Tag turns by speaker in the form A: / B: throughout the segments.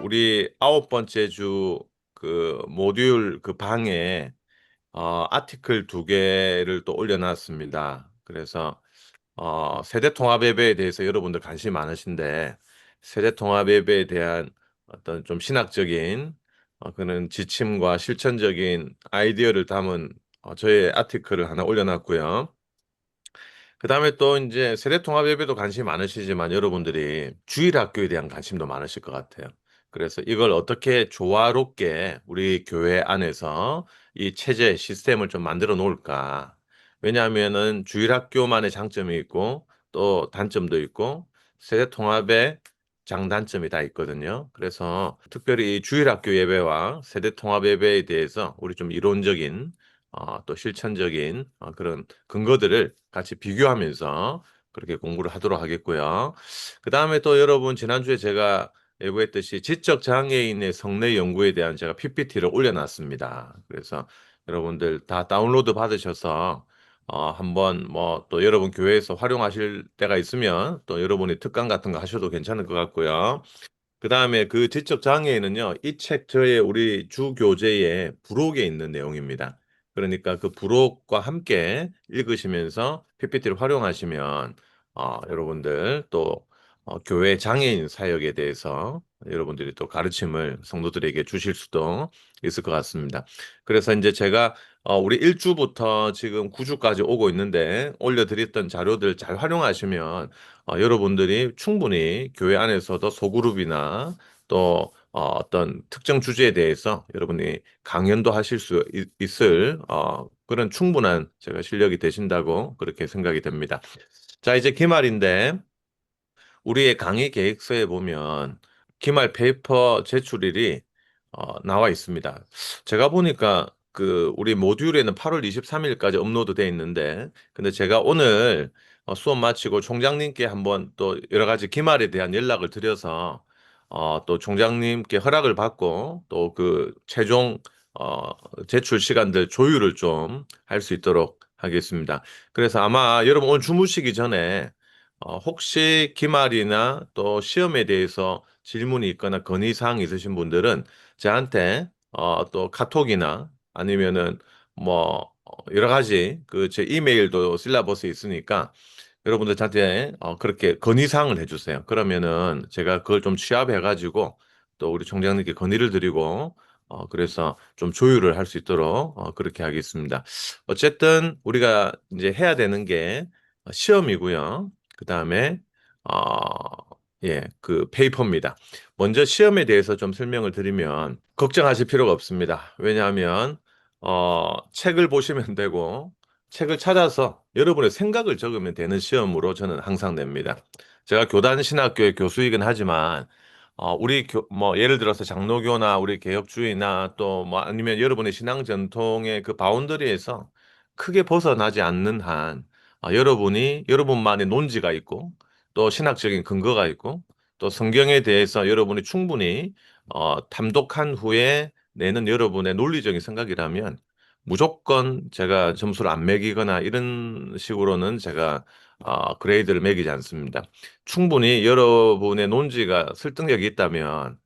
A: 우리 아홉 번째 주 그 모듈 그 방에 아티클 두 개를 또 올려놨습니다. 그래서 세대 통합 예배에 대해서 여러분들 관심 많으신데 세대 통합 예배에 대한 어떤 좀 신학적인 그런 지침과 실천적인 아이디어를 담은 저의 아티클을 하나 올려놨고요. 그다음에 또 이제 세대 통합 예배도 관심이 많으시지만 여러분들이 주일 학교에 대한 관심도 많으실 것 같아요. 그래서 이걸 어떻게 조화롭게 우리 교회 안에서 이 체제 시스템을 좀 만들어 놓을까? 왜냐하면은 주일 학교만의 장점이 있고 또 단점도 있고 세대 통합의 장단점이 다 있거든요. 그래서 특별히 이 주일 학교 예배와 세대 통합 예배에 대해서 우리 좀 이론적인 또 실천적인 그런 근거들을 같이 비교하면서 그렇게 공부를 하도록 하겠고요. 그다음에 또 여러분 지난주에 제가 예고했듯이 지적 장애인의 성내 연구에 대한 제가 PPT를 올려놨습니다. 그래서 여러분들 다 다운로드 받으셔서 한번 뭐 또 여러분 교회에서 활용하실 때가 있으면 또 여러분이 특강 같은 거 하셔도 괜찮을 것 같고요. 그다음에 그 지적 장애인은요. 이 책 저의 우리 주교재의 부록에 있는 내용입니다. 그러니까 그 부록과 함께 읽으시면서 PPT를 활용하시면 여러분들 또 교회 장애인 사역에 대해서 여러분들이 또 가르침을 성도들에게 주실 수도 있을 것 같습니다. 그래서 인제 제가 우리 1 주부터 지금 9 주까지 오고 있는데 올려 드렸던 자료들 잘 활용하시면 여러분들이 충분히 교회 안에서도 소그룹이나 또 어떤 특정 주제에 대해서 여러분이 강연도 하실 수 있을 그런 충분한 제가 실력이 되신다고 그렇게 생각이 됩니다. 자 이제 기말인데 우리의 강의 계획서에 보면 기말 페이퍼 제출일이 나와 있습니다. 제가 보니까 그 우리 모듈에는 8월 23 일까지 업로드돼 있는데 근데 제가 오늘 수업 마치고 총장님께 한번 또 여러 가지 기말에 대한 연락을 드려서 또 총장님께 허락을 받고 또 그 최종 어 제출 시간들 조율을 좀 할 수 있도록 하겠습니다. 그래서 아마 여러분 오늘 주무시기 전에 혹시 기말이나 또 시험에 대해서 질문이 있거나 건의 사항이 있으신 분들은 저한테 또 카톡이나 아니면은 뭐 여러 가지 그 제 이메일도 실라버스에 있으니까 여러분들 저한테 그렇게 건의 사항을 해 주세요. 그러면은 제가 그걸 좀 취합해 가지고 또 우리 총장님께 건의를 드리고 그래서 좀 조율을 할 수 있도록 그렇게 하겠습니다. 어쨌든 우리가 인제 해야 되는 게 시험이고요. 그다음에 그 페이퍼입니다. 먼저 시험에 대해서 좀 설명을 드리면 걱정하실 필요가 없습니다. 왜냐하면 책을 보시면 되고 책을 찾아서 여러분의 생각을 적으면 되는 시험으로 저는 항상 냅니다. 제가 교단 신학교의 교수이긴 하지만 우리 뭐 예를 들어서 장로교나 우리 개혁주의나 또 뭐 아니면 여러분의 신앙 전통의 그 바운더리에서 크게 벗어나지 않는 한 여러분이 여러분만의 논지가 있고 또 신학적인 근거가 있고 또 성경에 대해서 여러분이 충분히 탐독한 후에 내는 여러분의 논리적인 생각이라면 무조건 제가 점수를 안 매기거나 이런 식으로는 제가 그레이드를 매기지 않습니다. 충분히 여러분의 논지가 설득력이 있다면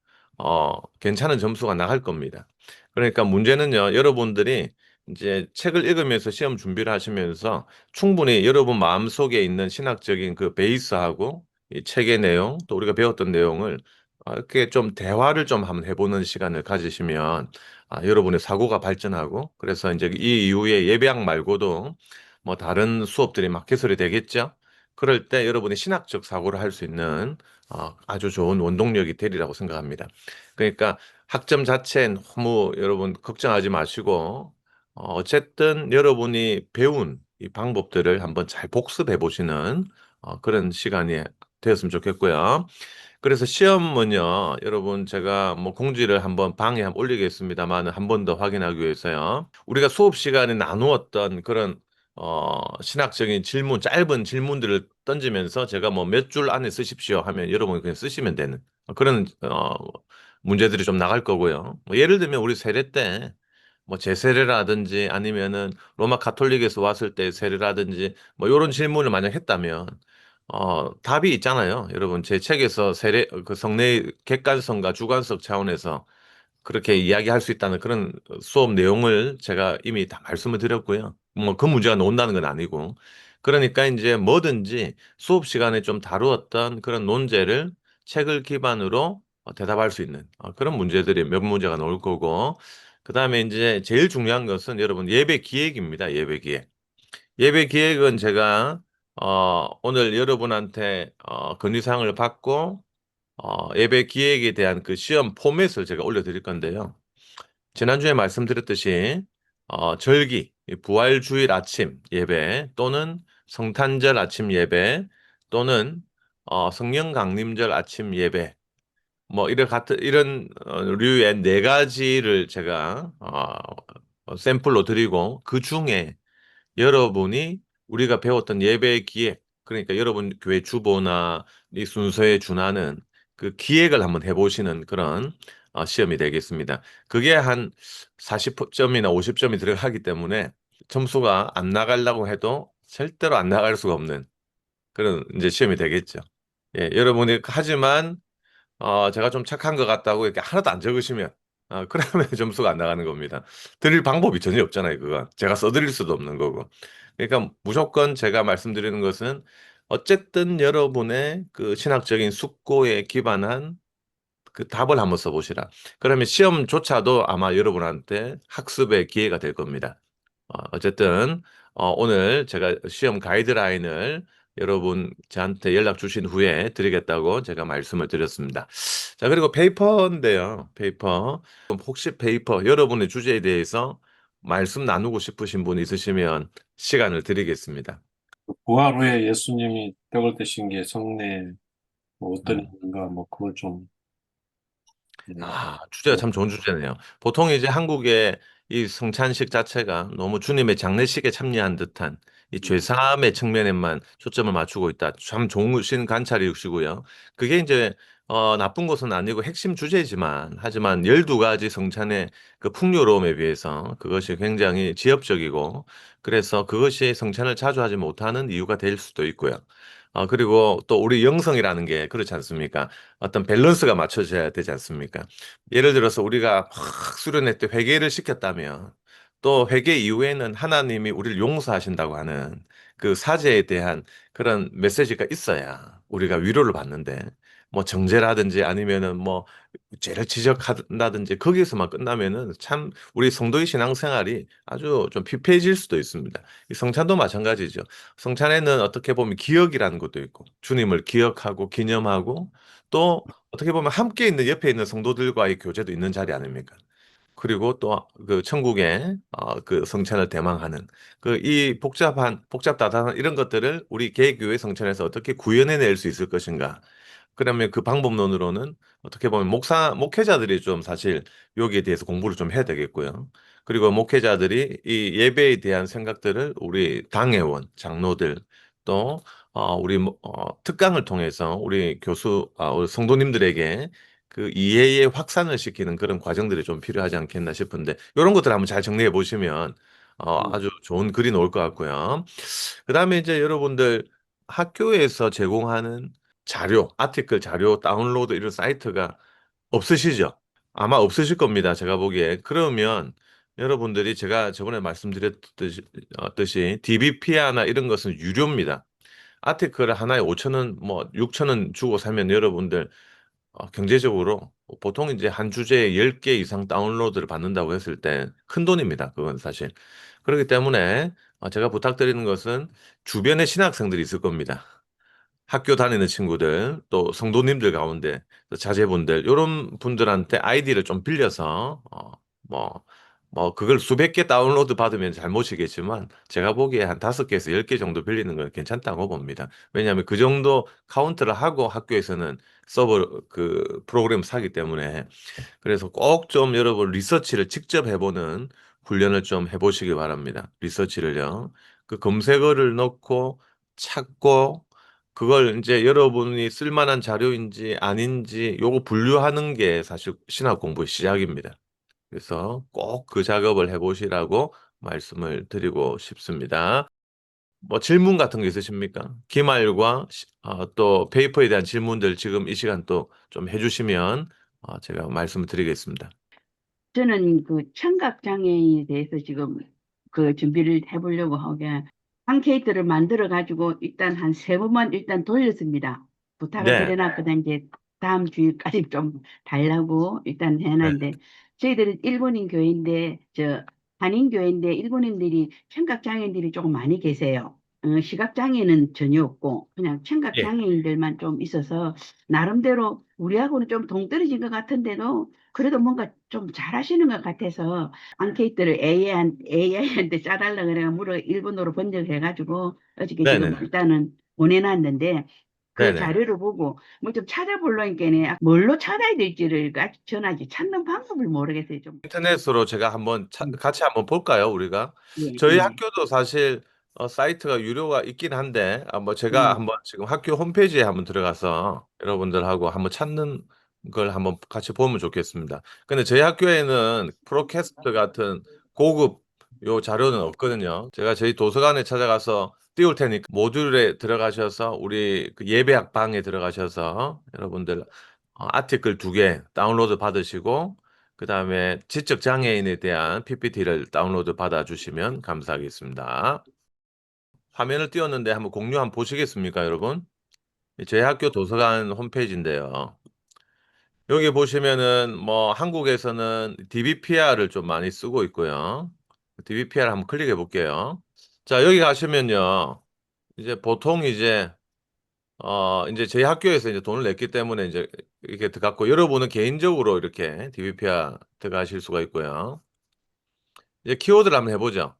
A: 괜찮은 점수가 나갈 겁니다. 그러니까 문제는요. 여러분들이 인제 책을 읽으면서 시험 준비를 하시면서 충분히 여러분 마음속에 있는 신학적인 그 베이스하고 이 책의 내용 또 우리가 배웠던 내용을 이렇게 좀 대화를 좀 한번 해 보는 시간을 가지시면 여러분의 사고가 발전하고 그래서 인제 이 이후에 예배학 말고도 뭐 다른 수업들이 막 개설이 되겠죠. 그럴 때 여러분이 신학적 사고를 할 수 있는 아주 좋은 원동력이 되리라고 생각합니다. 그러니까 학점 자체는 너무 여러분 걱정하지 마시고 어쨌든 여러분이 배운 이 방법들을 한번 잘 복습해 보시는 그런 시간이 되었으면 좋겠고요. 그래서 시험은요. 여러분 제가 뭐 공지를 한번 방에 한번 올리겠습니다마는 한 번 더 확인하기 위해서요. 우리가 수업 시간에 나누었던 그런 신학적인 질문 짧은 질문들을 던지면서 제가 뭐 "몇 줄 안에 쓰십시오." 하면 여러분이 그냥 쓰시면 되는 그런 문제들이 좀 나갈 거고요. 뭐 예를 들면 우리 세례 때 뭐 제 세례라든지 아니면은 로마 가톨릭에서 왔을 때 세례라든지 뭐 요런 질문을 만약 했다면 답이 있잖아요. 여러분, 제 책에서 그 성내 객관성과 주관성 차원에서 그렇게 이야기할 수 있다는 그런 수업 내용을 제가 이미 다 말씀을 드렸고요. 뭐 그 문제가 논다는 건 아니고. 그러니까 이제 뭐든지 수업 시간에 좀 다루었던 그런 논제를 책을 기반으로 대답할 수 있는 그런 문제들이 몇 문제가 나올 거고. 그다음에 이제 제일 중요한 것은 여러분 예배 기획입니다. 예배 기획. 예배 기획은 제가 오늘 여러분한테 건의사항을 받고 예배 기획에 대한 그 시험 포맷을 제가 올려드릴 건데요. 지난주에 말씀드렸듯이 절기, 부활주일 아침 예배 또는 성탄절 아침 예배 또는 성령 강림절 아침 예배 뭐 이런 류의 네 가지를 제가 샘플로 드리고 그 중에 여러분이 우리가 배웠던 예배 기획, 그러니까 여러분 교회 주보나 이 순서에 준하는 그 기획을 한번 해보시는 그런 시험이 되겠습니다. 그게 한 40점이나 50점이 들어가기 때문에 점수가 안 나가려고 해도 절대로 안 나갈 수가 없는 그런 이제 시험이 되겠죠. 예, 여러분이 하지만 제가 좀 착한 것 같다고 이렇게 하나도 안 적으시면, 그러면 점수가 안 나가는 겁니다. 드릴 방법이 전혀 없잖아요, 그거. 제가 써드릴 수도 없는 거고. 그러니까 무조건 제가 말씀드리는 것은 어쨌든 여러분의 그 신학적인 숙고에 기반한 그 답을 한번 써보시라. 그러면 시험조차도 아마 여러분한테 학습의 기회가 될 겁니다. 어쨌든 오늘 제가 시험 가이드라인을 여러분 저한테 연락 주신 후에 드리겠다고 제가 말씀을 드렸습니다. 자, 그리고 페이퍼인데요. 페이퍼. 혹시 페이퍼 여러분의 주제에 대해서 말씀 나누고 싶으신 분 있으시면 시간을 드리겠습니다.
B: 부활 후에 예수님이 떡을 드신 게 성내 뭐 어떤
A: 음.
B: 의미인가 뭐 그걸 좀 예,
A: 주제가 참 좋은 주제네요. 보통 이제 한국의 이 성찬식 자체가 너무 주님의 장례식에 참여한 듯한 이 죄사함의 측면에만 초점을 맞추고 있다. 참 좋으신 관찰이시고요. 그게 이제 나쁜 것은 아니고 핵심 주제지만 하지만 12가지 성찬의 그 풍요로움에 비해서 그것이 굉장히 지엽적이고 그래서 그것이 성찬을 자주 하지 못하는 이유가 될 수도 있고요. 그리고 또 우리 영성이라는 게 그렇지 않습니까? 어떤 밸런스가 맞춰져야 되지 않습니까? 예를 들어서 우리가 확 수련회 때 회개를 시켰다면 또 회개 이후에는 하나님이 우리를 용서하신다고 하는 그 사죄에 대한 그런 메시지가 있어야 우리가 위로를 받는데 뭐 정죄라든지 아니면은 뭐 죄를 지적한다든지 거기에서만 끝나면은 참 우리 성도의 신앙생활이 아주 좀 피폐해질 수도 있습니다. 이 성찬도 마찬가지죠. 성찬에는 어떻게 보면 기억이라는 것도 있고 주님을 기억하고 기념하고 또 어떻게 보면 함께 있는 옆에 있는 성도들과의 교제도 있는 자리 아닙니까? 그리고 또 그 천국의 그 성찬을 대망하는 그 이 복잡다단한 이런 것들을 우리 개교회 성찬에서 어떻게 구현해낼 수 있을 것인가? 그러면 그 방법론으로는 어떻게 보면 목회자들이 좀 사실 여기에 대해서 공부를 좀 해야 되겠고요. 그리고 목회자들이 이 예배에 대한 생각들을 우리 당회원, 장로들 또 우리 특강을 통해서 우리 우리 성도님들에게 그 이해의 확산을 시키는 그런 과정들이 좀 필요하지 않겠나 싶은데 이런 것들 한번 잘 정리해 보시면 아주 좋은 글이 나올 것 같고요. 그다음에 이제 여러분들 학교에서 제공하는 자료, 아티클 자료 다운로드 이런 사이트가 없으시죠? 아마 없으실 겁니다. 제가 보기에. 그러면 여러분들이 제가 저번에 말씀드렸듯이 DBP나 이런 것은 유료입니다. 아티클 하나에 5천 원, 뭐 6천 원 주고 사면 여러분들 경제적으로 보통 이제 한 주제에 10개 이상 다운로드를 받는다고 했을 때 큰 돈입니다. 그건 사실. 그렇기 때문에 제가 부탁드리는 것은 주변에 신학생들이 있을 겁니다. 학교 다니는 친구들, 또 성도님들 가운데 또 자제분들 이런 분들한테 아이디를 좀 빌려서 뭐 그걸 수백 개 다운로드 받으면 잘못이겠지만 제가 보기에 한 5개에서 10개 정도 빌리는 건 괜찮다고 봅니다. 왜냐하면 그 정도 카운트를 하고 학교에서는 서버 그 프로그램 사기 때문에 그래서 꼭 좀 여러분 리서치를 직접 해보는 훈련을 좀 해보시기 바랍니다. 리서치를요. 그 검색어를 넣고 찾고 그걸 이제 여러분이 쓸만한 자료인지 아닌지 요거 분류하는 게 사실 신학 공부의 시작입니다. 그래서 꼭 그 작업을 해보시라고 말씀을 드리고 싶습니다. 뭐 질문 같은 거 있으십니까? 기말과 또 페이퍼에 대한 질문들 지금 이 시간 또 좀 해주시면 제가 말씀을 드리겠습니다.
C: 저는 그 청각 장애인에 대해서 지금 그 준비를 해보려고 하게 한 케이트를 만들어 가지고 일단 한 세 번만 일단 돌렸습니다. 부탁을
A: 네,
C: 드려놨거든. 이제 다음 주까지 좀 달라고 일단
A: 네,
C: 해놨는데 저희들은 일본인 교회인데 저 한인 교회인데 일본인들이 청각 장애인들이 조금 많이 계세요. 시각 장애는 전혀 없고 그냥 청각
A: 예,
C: 장애인들만 좀 있어서 나름대로 우리하고는 좀 동떨어진 것 같은데도 그래도 뭔가 좀 잘하시는 것 같아서 앙케이트를 AI한테 짜달라 그래가 물어 일본어로 번역해가지고 어저께 지금
A: 네네네,
C: 일단은 보내놨는데 그
A: 네네.
C: 자료를 보고 뭐 좀 찾아보려니까 뭘로 찾아야 될지를 전화지 찾는 방법을 모르겠어요. 좀.
A: 인터넷으로 제가 한번
C: 음,
A: 같이 한번 볼까요, 우리가?
C: 예,
A: 저희
C: 예,
A: 학교도 사실 사이트가 유료가 있긴 한데 뭐 제가
C: 예.
A: 한번 지금 학교 홈페이지에 한번 들어가서 여러분들하고 한번 찾는 걸 한번 같이 보면 좋겠습니다. 근데 저희 학교에는 프로캐스트 같은 고급 요 자료는 없거든요. 제가 저희 도서관에 찾아가서 띄울 테니까 모듈에 들어가셔서 우리 그 예배학 방에 들어가셔서 여러분들 아티클 2개 다운로드 받으시고 그다음에 지적 장애인에 대한 PPT를 다운로드 받아주시면 감사하겠습니다. 화면을 띄웠는데 한번 공유 한번 보시겠습니까, 여러분? 저희 학교 도서관 홈페이지인데요. 여기 보시면은 뭐 한국에서는 DBPR을 좀 많이 쓰고 있고요. DBPR 한번 클릭해 볼게요. 자, 여기 가시면요. 이제 보통 이제 저희 학교에서 이제 돈을 냈기 때문에 이제 이렇게 들어갔고 여러분은 개인적으로 이렇게 DBPR 들어가실 수가 있고요. 이제 키워드를 한번 해보죠.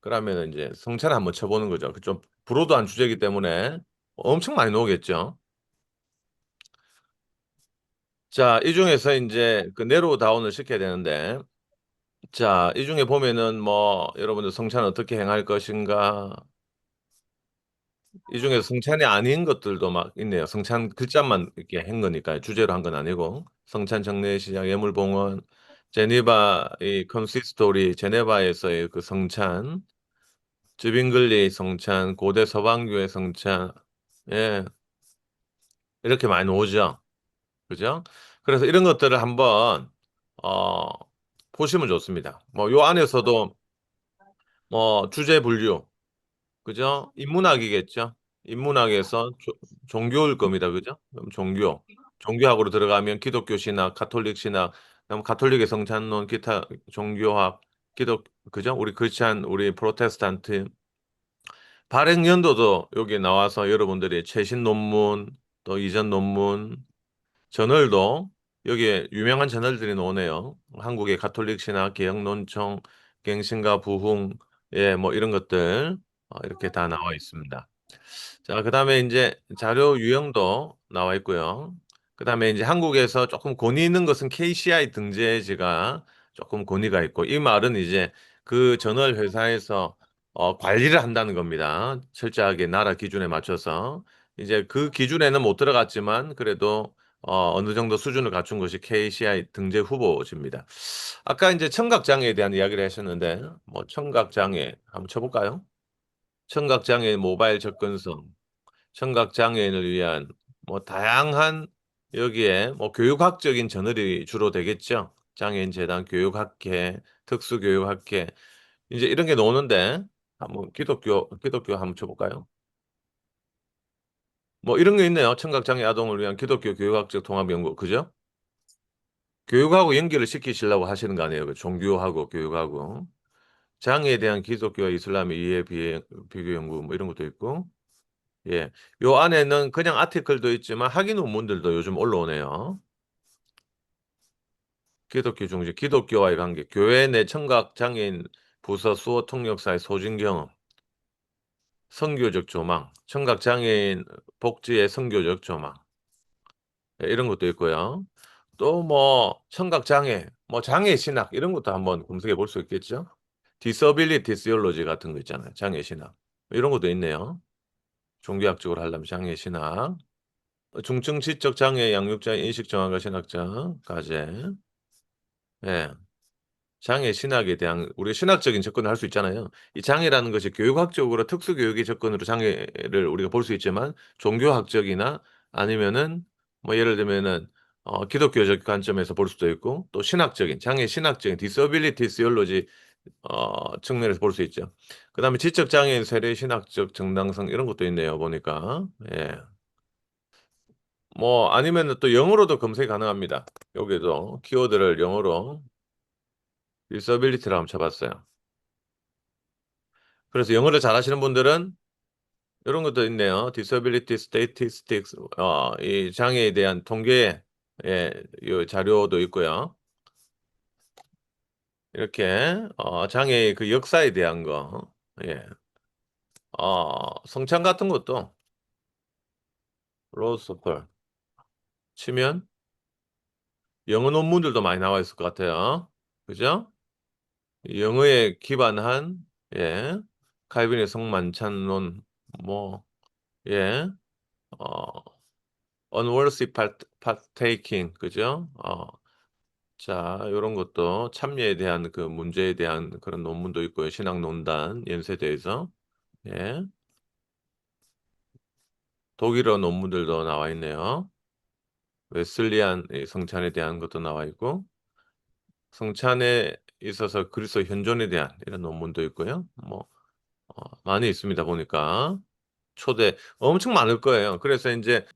A: 그러면 이제 성차를 한번 쳐보는 거죠. 그 좀 브로드한 주제이기 때문에 엄청 많이 나오겠죠. 자, 이 중에서 이제 그 내로 다운을 시켜야 되는데, 자, 이 중에 보면은 뭐 여러분들 성차는 어떻게 행할 것인가, 이 중에 성찬이 아닌 것들도 막 있네요. 성찬 글자만 이렇게 한 거니까 주제로 한 건 아니고 성찬 장례시작 예물봉헌 제네바 이 컨시스토리 제네바에서의 그 성찬 즈빙글리 성찬 고대 서방교회 성찬 예 이렇게 많이 나오죠. 그죠? 그래서 이런 것들을 한번 어 보시면 좋습니다. 뭐 요 안에서도 뭐 주제 분류 그죠? 인문학이겠죠. 인문학에서 종교일 겁니다. 그죠? 그럼 종교학으로 들어가면 기독교 신학, 가톨릭 신학, 그럼 가톨릭의 성찬론, 기타 종교학, 그죠? 우리 크리스찬, 우리 프로테스탄트 발행 연도도 여기 나와서 여러분들이 최신 논문, 또 이전 논문, 저널도 여기에 유명한 저널들이 나오네요. 한국의 가톨릭 신학, 개혁논총, 갱신과 부흥, 예, 뭐 이런 것들 이렇게 다 나와 있습니다. 자, 그다음에 이제 자료 유형도 나와 있고요. 그다음에 이제 한국에서 조금 권위 있는 것은 KCI 등재지가 조금 권위가 있고 이 말은 이제 그 저널 회사에서 관리를 한다는 겁니다. 철저하게 나라 기준에 맞춰서 이제 그 기준에는 못 들어갔지만 그래도 어느 정도 수준을 갖춘 것이 KCI 등재 후보지입니다. 아까 이제 청각 장애에 대한 이야기를 하셨는데 뭐 청각 장애 한번 쳐볼까요? 청각 장애 모바일 접근성 청각 장애인을 위한 뭐 다양한 여기에 뭐 교육학적인 저널이 주로 되겠죠. 장애인 재단 교육학회, 특수교육학회 이제 이런 게 나오는데 한번 기독교 한번 쳐볼까요? 뭐 이런 게 있네요. 청각 장애 아동을 위한 기독교 교육학적 통합 연구 그죠? 교육하고 연결을 시키시려고 하시는 거 아니에요? 그 종교하고 교육하고 장애에 대한 기독교와 이슬람의 이해 비교 연구 뭐 이런 것도 있고 예. 요 안에는 그냥 아티클도 있지만 학위 논문들도 요즘 올라오네요. 기독교 중심, 기독교와의 관계, 교회 내 청각 장애인 부서 수호 통역사의 소진 경험, 선교적 조망, 청각 장애인 복지의 선교적 조망 예, 이런 것도 있고요. 또 뭐 청각 장애, 뭐 장애 신학 이런 것도 한번 검색해 볼 수 있겠죠. 디서빌리티 시올로지 같은 거 있잖아요. 장애 신학 이런 것도 있네요. 종교학적으로 하려면 장애 신학. 중증 지적 장애 양육자 인식 정확화 신학자 과제. 예. 장애 신학에 대한 우리가 신학적인 접근을 할 수 있잖아요. 이 장애라는 것이 교육학적으로 특수교육의 접근으로 장애를 우리가 볼 수 있지만 종교학적이나 아니면은 뭐 예를 들면은 기독교적 관점에서 볼 수도 있고 또 신학적인 장애 신학적인 disability theology 측면에서 볼 수 있죠. 그다음에 지적 장애인 세례 신학적 정당성 이런 것도 있네요 보니까. 예. 뭐 아니면은 또 영어로도 검색이 가능합니다. 여기도 키워드를 영어로 disability라고 한번 쳐 봤어요. 그래서 영어를 잘하시는 분들은 요런 것도 있네요. disability statistics 이 장애에 대한 통계 예 요 자료도 있고요. 이렇게 장애의 그 역사에 대한 거 예. 성찬 같은 것도 로스펄 치면 영어 논문들도 많이 나와 있을 것 같아요. 그죠? 영어에 기반한 예 칼빈의 성만찬론 뭐 예 어 unworthy partaking 그죠? 자 요런 것도 참여에 대한 그 문제에 대한 그런 논문도 있고요. 신학논단 연세대에서. 예. 독일어 논문들도 나와 있네요. 웨슬리안 이 성찬에 대한 것도 나와 있고 성찬에 있어서 그리스도 현존에 대한 이런 논문도 있고요. 뭐 많이 있습니다 보니까. 초대 엄청 많을 거예요. 그래서 인제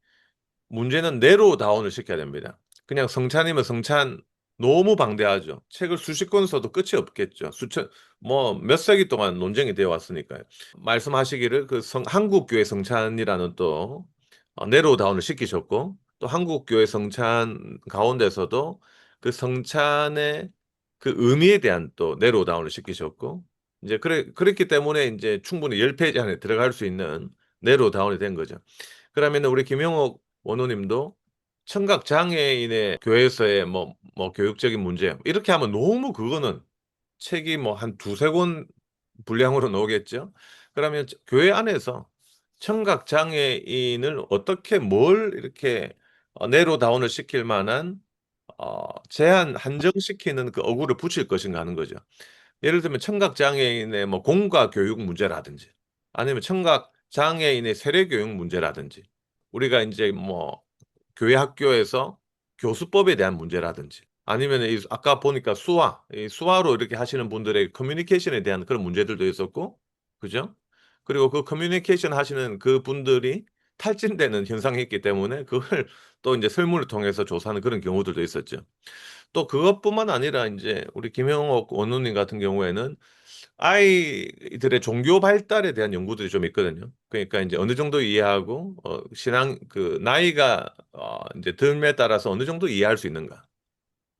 A: 문제는 내로 다운을 시켜야 됩니다. 그냥 성찬이면 성찬 너무 방대하죠. 책을 수십 권 써도 끝이 없겠죠. 수천 뭐 몇 세기 동안 논쟁이 되어 왔으니까요. 말씀하시기를 그 한국 교회 성찬이라는 또 내로 다운을 시키셨고 또 한국 교회 성찬 가운데서도 그 성찬의 그 의미에 대한 또 내로 다운을 시키셨고 인제 그랬기 때문에 인제 충분히 10 페이지 안에 들어갈 수 있는 내로 다운이 된 거죠. 그러면은 우리 김영옥 원로님도 청각 장애인의 교회에서의 뭐 교육적인 문제 이렇게 하면 너무 그거는 책이 뭐 한 두세 권 분량으로 나오겠죠. 그러면 교회 안에서 청각 장애인을 어떻게 뭘 이렇게 내로 다운을 시킬 만한 제한 한정시키는 그 어구를 붙일 것인가 하는 거죠. 예를 들면 청각 장애인의 뭐 공과 교육 문제라든지 아니면 청각 장애인의 세례 교육 문제라든지 우리가 인제 뭐 교회 학교에서 교수법에 대한 문제라든지 아니면은 이 아까 보니까 이 수화로 이렇게 하시는 분들의 커뮤니케이션에 대한 그런 문제들도 있었고 그죠? 그리고 그 커뮤니케이션 하시는 그분들이 탈진되는 현상이 있기 때문에 그걸 또 인제 설문을 통해서 조사하는 그런 경우들도 있었죠. 또 그것뿐만 아니라 인제 우리 김영옥 원로님 같은 경우에는 아이들의 종교 발달에 대한 연구들이 좀 있거든요. 그러니까 인제 어느 정도 이해하고 신앙 그 나이가 인제 듦에 따라서 어느 정도 이해할 수 있는가.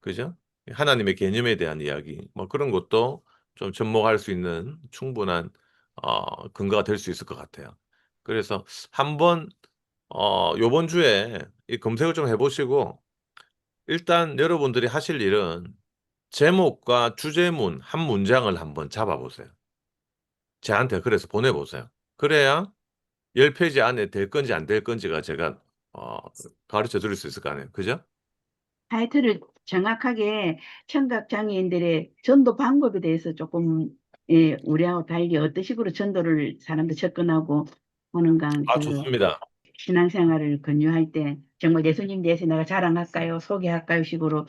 A: 그죠? 하나님의 개념에 대한 이야기 뭐 그런 것도 좀 접목할 수 있는 충분한 근거가 될 수 있을 것 같아요. 그래서 한번 요번 주에 이 검색을 좀 해 보시고 일단 여러분들이 하실 일은 제목과 주제문 한 문장을 한번 잡아 보세요. 저한테 그래서 보내 보세요. 그래야 10 페이지 안에 될 건지 안 될 건지가 제가 어 가르쳐 드릴 수 있을 거 아니에요. 그죠?
C: 타이틀을 정확하게 청각 장애인들의 전도 방법에 대해서 조금 예, 우리하고 달리 어떤 식으로 전도를 사람들 접근하고 하는가 그
A: 좋습니다.
C: 신앙생활을 권유할 때 정말 예수님 대해서 내가 자랑할까요? 소개할까요? 식으로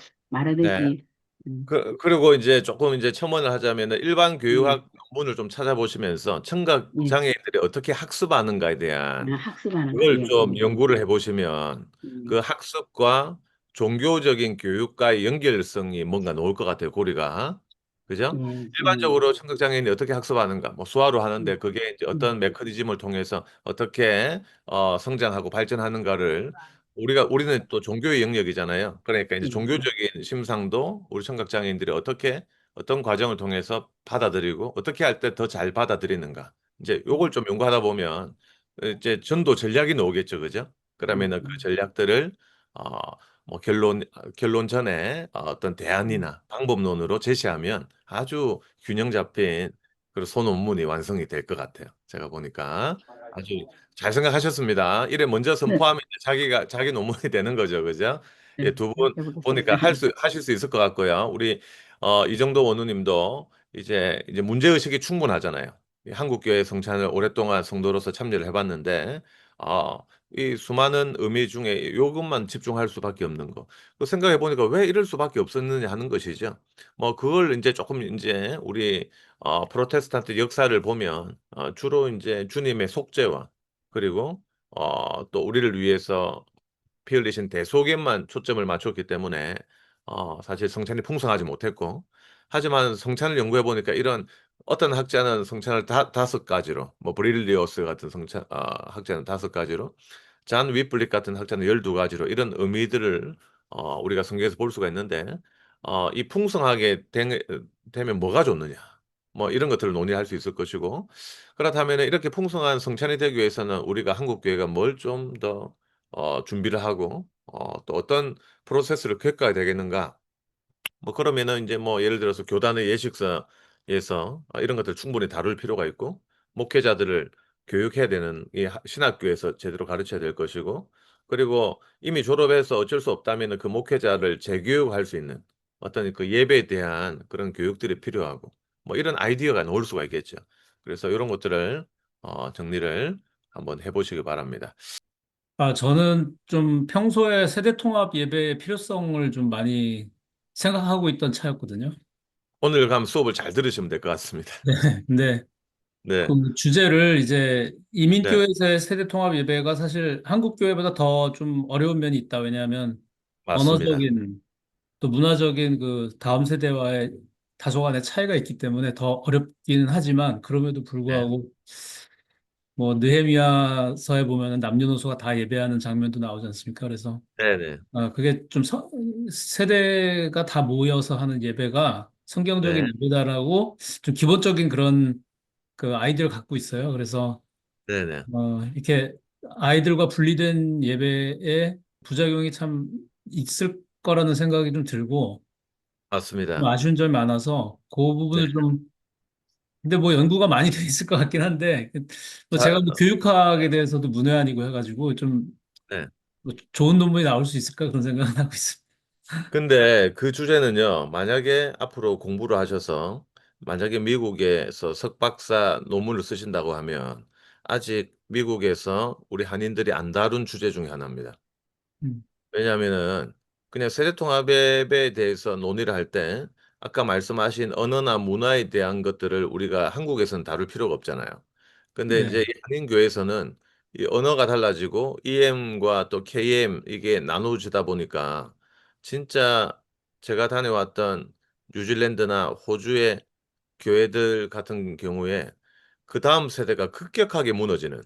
A: 네.
C: 말하듯이
A: 그리고 인제 쪼끔 인제 첨언을 하자면은 일반
C: 예,
A: 교육학 논문을 좀 찾아보시면서 청각
C: 예.
A: 장애인들이 어떻게 학습하는가에 대한
C: 학습하는 거,
A: 그걸
C: 예,
A: 좀 연구를 해 보시면 그
C: 음,
A: 학습과 종교적인 교육과의 연결성이 뭔가 나올 것 같아요 고리가. 그죠?
C: 예, 예,
A: 일반적으로 청각 장애인이 어떻게 학습하는가 뭐 수화로 하는데
C: 음,
A: 그게 이제
C: 음,
A: 어떤 메커니즘을 통해서 어떻게 성장하고 발전하는가를 우리는 또 종교의 영역이잖아요. 그러니까 인제
C: 예,
A: 종교적인 심상도 우리 청각 장애인들이 어떻게 어떤 과정을 통해서 받아들이고 어떻게 할 때 더 잘 받아들이는가. 인제 요걸 좀 연구하다 보면 이제 전도 전략이 나오겠죠. 그죠?
C: 음,
A: 그러면은 그
C: 음,
A: 전략들을 어 뭐 결론 전에 어떤
C: 음,
A: 대안이나 방법론으로 제시하면 아주 균형 잡힌 그런 소논문이 완성이 될 것 같아요. 제가 보니까 아주 잘 생각하셨습니다. 이래 먼저
C: 네,
A: 선포하면 이제 자기 논문이 되는 거죠. 그죠? 예
C: 네,
A: 두 분
C: 해보겠습니다.
A: 보니까 하실 수 있을 것 같고요. 우리 이정도 원우님도 이제 문제의식이 충분하잖아요. 이 한국교회 성찬을 오랫동안 성도로서 참여를 해봤는데, 어, 이 수많은 의미 중에 요것만 집중할 수밖에 없는 거. 그 생각해 보니까 왜 이럴 수밖에 없었느냐 하는 것이죠. 뭐, 그걸 이제 조금 이제 우리, 프로테스탄트 역사를 보면, 주로 이제 주님의 속죄와, 그리고, 또 우리를 위해서 피 흘리신 대속에만 초점을 맞췄기 때문에 사실 성찬이 풍성하지 못했고, 하지만 성찬을 연구해 보니까 이런 어떤 학자는 성찬을 다섯 가지로, 뭐 브릴리오스 같은 성찬 학자는 다섯 가지로, 잔 위플릭 같은 학자는 12가지로 이런 의미들을 우리가 성경에서 볼 수가 있는데, 이 풍성하게 되면 뭐가 좋느냐, 뭐 이런 것들을 논의할 수 있을 것이고, 그렇다면 이렇게 풍성한 성찬이 되기 위해서는 우리가 한국 교회가 뭘 좀 더 준비를 하고 또 어떤 프로세스를 겪어야 되겠는가? 뭐 그러면은 이제 뭐 예를 들어서 교단의 예식서에서 이런 것들 충분히 다룰 필요가 있고, 목회자들을 교육해야 되는 이 신학교에서 제대로 가르쳐야 될 것이고, 그리고 이미 졸업해서 어쩔 수 없다면은 그 목회자를 재교육할 수 있는 어떤 그 예배에 대한 그런 교육들이 필요하고, 뭐 이런 아이디어가 나올 수가 있겠죠. 그래서 이런 것들을 정리를 한번 해 보시기 바랍니다.
D: 저는 좀 평소에 세대 통합 예배의 필요성을 좀 많이 생각하고 있던 차였거든요.
A: 오늘 그럼 수업을 잘 들으시면 될 것 같습니다.
D: 근데 그
A: 네.
D: 주제를 이제
A: 네.
D: 이민교회에서의 세대 통합 예배가 사실 한국 교회보다 더 좀 어려운 면이 있다. 왜냐하면
A: 맞습니다.
D: 언어적인 또 문화적인 그 다음 세대와의 다소간의 차이가 있기 때문에 더 어렵기는 하지만 그럼에도
A: 네.
D: 불구하고 뭐 느헤미야서에 보면은 남녀노소가 다 예배하는 장면도 나오지 않습니까? 그래서
A: 네네.
D: 그게 좀 세대가 다 모여서 하는 예배가
A: 네.
D: 성경적인 예배다라고 좀 기본적인 그런 그 아이디어를 갖고 있어요. 그래서
A: 네네.
D: 이렇게 아이들과 분리된 예배에 부작용이 참 있을 거라는 생각이 좀 들고 좀
A: 맞습니다.
D: 아쉬운 점이 많아서 그
A: 네.
D: 부분을 좀 근데 뭐 연구가 많이 돼 있을 것 같긴 한데 뭐 제가
A: 자
D: 뭐 교육학에 대해서도 문외한이고 해가지고 좀
A: 네.
D: 뭐 좋은 논문이 나올 수 있을까 그런 생각은 하고 있습니다.
A: 근데 그 주제는요, 만약에 앞으로 공부를 하셔서 만약에 미국에서 석박사 논문을 쓰신다고 하면 아직 미국에서 우리 한인들이 안 다룬 주제 중에 하나입니다.
D: 음,
A: 왜냐하면은 그냥 세대통합에 대해서 논의를 할 때 아까 말씀하신 언어나 문화에 대한 것들을 우리가 한국에서는 다룰 필요가 없잖아요. 근데
D: 네.
A: 인제 이 한인교회에서는 이 언어가 달라지고 EM과 또 KM 이게 나누어지다 보니까 진짜 제가 다녀왔던 뉴질랜드나 호주의 교회들 같은 경우에 그다음 세대가 급격하게 무너지는,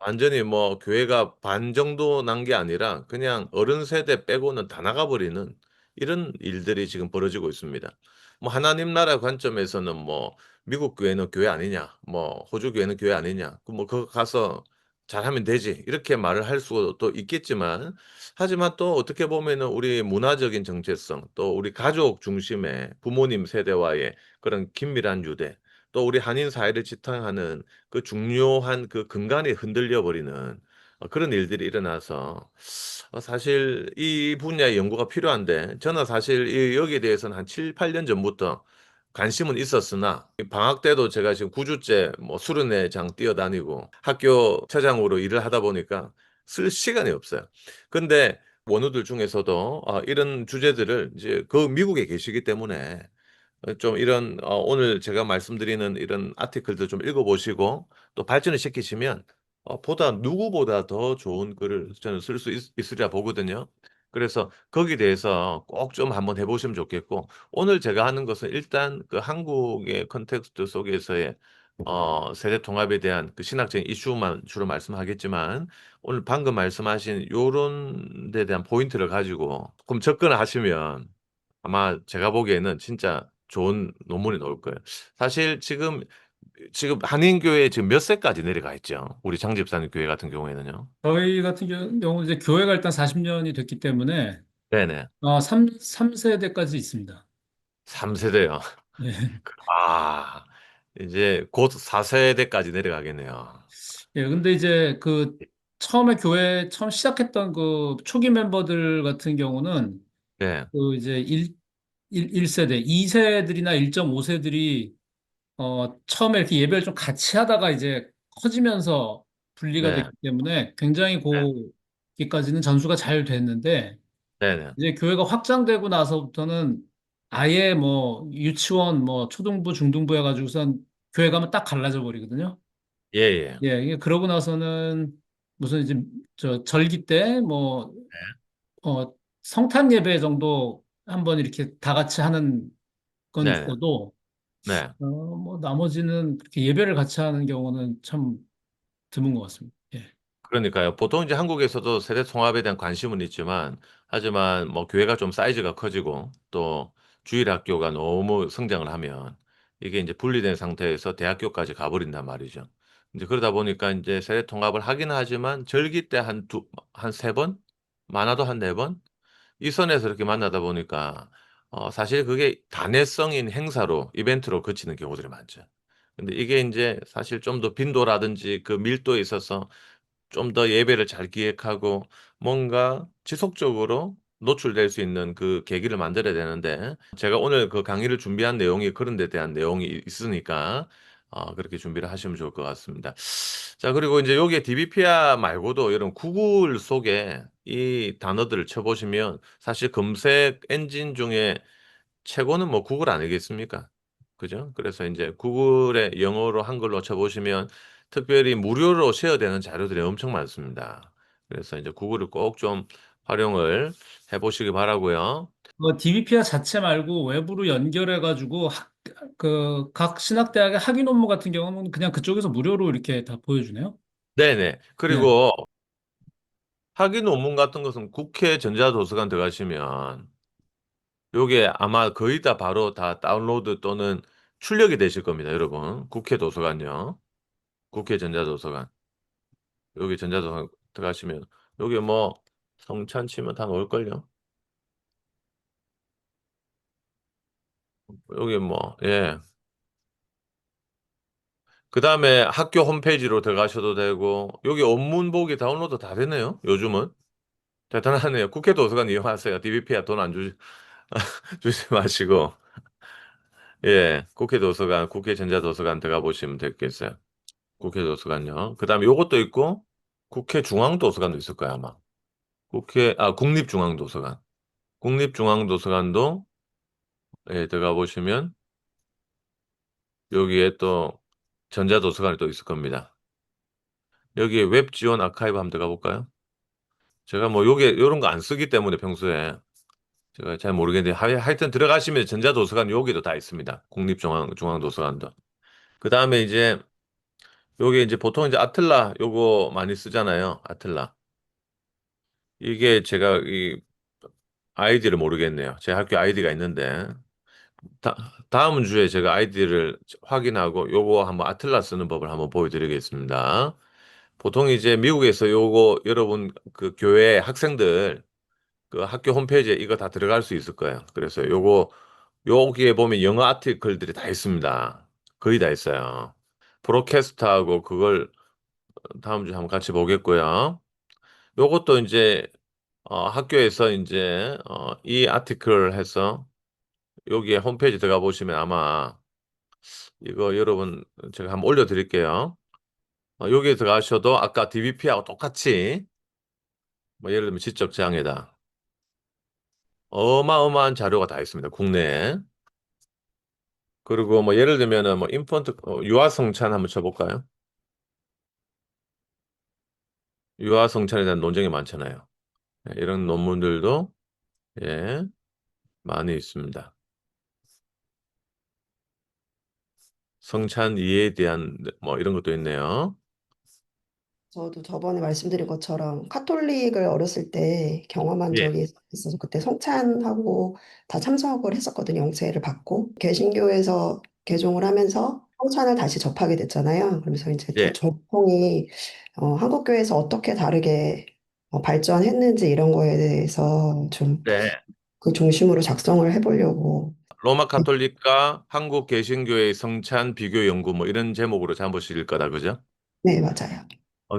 A: 완전히 뭐 교회가 반 정도 난 게 아니라 그냥 어른 세대 빼고는 다 나가 버리는 이런 일들이 지금 벌어지고 있습니다. 뭐 하나님 나라 관점에서는 뭐 "미국 교회는 교회 아니냐." 뭐 "호주 교회는 교회 아니냐." 그 뭐 "거기 가서 잘하면 되지." 이렇게 말을 할 수도 있겠지만, 하지만 또 어떻게 보면은 우리 문화적인 정체성, 또 우리 가족 중심의 부모님 세대와의 그런 긴밀한 유대, 또 우리 한인 사회를 지탱하는 그 중요한 그 근간이 흔들려 버리는 그런 일들이 일어나서 사실 이 분야의 연구가 필요한데, 저는 사실 여기에 대해서는 한 7-8년 전부터 관심은 있었으나 이 방학 때도 제가 지금 9 주째 뭐 수련회장 뛰어다니고 학교 처장으로 일을 하다 보니까 쓸 시간이 없어요. 근데 원우들 중에서도 이런 주제들을 이제 그 미국에 계시기 때문에 좀 이런 오늘 제가 말씀드리는 이런 아티클들 좀 읽어 보시고 또 발전을 시키시면 보다 누구보다 더 좋은 글을 저는 쓸 수 있으리라 보거든요. 그래서 거기에 대해서 꼭 좀 한번 해 보시면 좋겠고, 오늘 제가 하는 것은 일단 그 한국의 컨텍스트 속에서의 세대 통합에 대한 그 신학적인 이슈만 주로 말씀하겠지만, 오늘 방금 말씀하신 요런 데 대한 포인트를 가지고 조금 접근을 하시면 아마 제가 보기에는 진짜 좋은 논문이 나올 거예요. 사실 지금 한인교회 지금 몇 세까지 내려가 있죠? 우리 장 집사님 교회 같은 경우에는요.
D: 저희 같은 경우 이제 교회가 일단 40년이 됐기 때문에
A: 네네.
D: 3세대까지 있습니다.
A: 3 세대요.
D: 예.
A: 아, 이제 곧 4 세대까지 내려가겠네요.
D: 예, 근데 이제 그 처음에 교회 처음 시작했던 그 초기 멤버들 같은 경우는
A: 네.
D: 그 이제 1세대, 2세들이나 1.5세들이 처음에 이렇게 예배를 좀 같이 하다가 이제 커지면서 분리가
A: 네,
D: 됐기 때문에 굉장히
A: 네,
D: 거기까지는 전수가 잘 됐는데
A: 네, 네.
D: 이제 교회가 확장되고 나서부터는 아예 뭐 유치원, 뭐 초등부, 중등부 해가지고선 교회 가면 딱 갈라져 버리거든요.
A: 예, 예.
D: 예, 이게 그러고 나서는 무슨 이제 저 절기 때 뭐 성탄 예배 정도 한번 이렇게 다 같이 하는 건
A: 네, 네.
D: 있어도
A: 네.
D: 뭐 나머지는 그렇게 예배를 같이 하는 경우는 참 드문 것 같습니다. 예.
A: 그러니까요. 보통 이제 한국에서도 세대 통합에 대한 관심은 있지만, 하지만 뭐 교회가 좀 사이즈가 커지고, 또 주일 학교가 너무 성장을 하면, 이게 이제 분리된 상태에서 대학교까지 가버린단 말이죠. 이제 그러다 보니까 이제 세대 통합을 하긴 하지만, 절기 때 한 세 번? 많아도 한 네 번? 이 선에서 이렇게 만나다 보니까, 사실 그게 단회성인 행사로, 이벤트로 그치는 경우들이 많죠. 근데 이게 이제 사실 좀 더 빈도라든지 그 밀도에 있어서 좀 더 예배를 잘 기획하고 뭔가 지속적으로 노출될 수 있는 그 계기를 만들어야 되는데, 제가 오늘 그 강의를 준비한 내용이 그런 데 대한 내용이 있으니까 그렇게 준비를 하시면 좋을 것 같습니다. 자, 그리고 이제 여기에 DBpeer 말고도 이런 구글 속에 이 단어들을 쳐 보시면 사실 검색 엔진 중에 최고는 뭐 구글 아니겠습니까? 그죠? 그래서 이제 구글에 영어로 한글로 쳐보시면 특별히 무료로 쉐어되는 자료들이 엄청 많습니다. 그래서 이제 구글을 꼭 좀 활용을 해보시기 바라고요.
D: DBPR 자체 말고 외부로 연결해가지고 각 신학대학의 학위 논문 같은 경우는 그냥 그쪽에서 무료로 이렇게 다 보여주네요.
A: 네네.
D: 예.
A: 그리고 학위 논문 같은 것은 국회 전자도서관 들어가시면 요게 아마 거의 다 바로 다 다운로드 또는 출력이 되실 겁니다, 여러분. 국회 도서관요. 국회 전자도서관. 여기 전자도서관 들어가시면 여기 뭐 성찬 치면 다 나올걸요? 여기 뭐, 예. 그 다음에 학교 홈페이지로 들어가셔도 되고, 여기 원문보기 다운로드 다 되네요, 요즘은. 대단하네요. 국회 도서관 이용하세요. DBP야 돈 안 주지 마시고. 예. 국회 도서관, 국회 전자도서관 들어가 보시면 되겠어요. 국회 도서관요. 그 다음에 요것도 있고, 국회 중앙도서관도 있을 거야, 아마. 국립중앙도서관. 국립중앙도서관도, 예, 들어가 보시면, 여기에 또 전자도서관이 또 있을 겁니다. 여기에 웹 지원 아카이브 한번 들어가 볼까요? 제가 뭐 요런 거 안 쓰기 때문에 평소에 제가 잘 모르겠는데 하여튼 들어가시면 전자도서관 여기도 다 있습니다. 국립중앙도서관도. 그다음에 이제 요게 이제 보통 이제 아틀라 요거 많이 쓰잖아요. 아틀라. 이게 제가 이 아이디를 모르겠네요. 제 학교 아이디가 있는데 다음 주에 제가 아이디를 확인하고 요거 한번 아틀라 쓰는 법을 한번 보여드리겠습니다. 보통 이제 미국에서 요거 여러분 그 교회 학생들 그 학교 홈페이지에 이거 다 들어갈 수 있을 거예요. 그래서 요거 여기에 보면 영어 아티클들이 다 있습니다. 거의 다 있어요. 프로캐스트하고 그걸 다음 주에 한번 같이 보겠고요. 요것도 이제 학교에서 이제 이 아티클을 해서 여기에 홈페이지 들어가 보시면 아마 이거 여러분 제가 한번 올려드릴게요. 여기에 들어가셔도 아까 DBP하고 똑같이 뭐 예를 들면 지적 장애다. 어마어마한 자료가 다 있습니다. 국내에. 그리고 뭐 예를 들면은 뭐 인펀트 유아성찬 한번 쳐볼까요? 유아성찬에 대한 논쟁이 많잖아요. 예, 이런 논문들도 예, 많이 있습니다. 성찬 이해에 대한 뭐 이런 것도 있네요.
E: 저도 저번에 말씀드린 것처럼 카톨릭을 어렸을 때 경험한
A: 예,
E: 적이 있어서 그때 성찬하고 다 참석을 했었거든요. 영세를 받고. 개신교에서 개종을 하면서 성찬을 다시 접하게 됐잖아요. 그러면서 이제 그
A: 예,
E: 전통이 한국교회에서 어떻게 다르게 발전했는지 이런 거에 대해서 좀
A: 네.
E: 그 중심으로 작성을 해보려고.
A: 로마 카톨릭과 한국 개신교의 성찬 비교 연구 뭐 이런 제목으로 잠보실 거다, 그죠?
E: 네, 맞아요.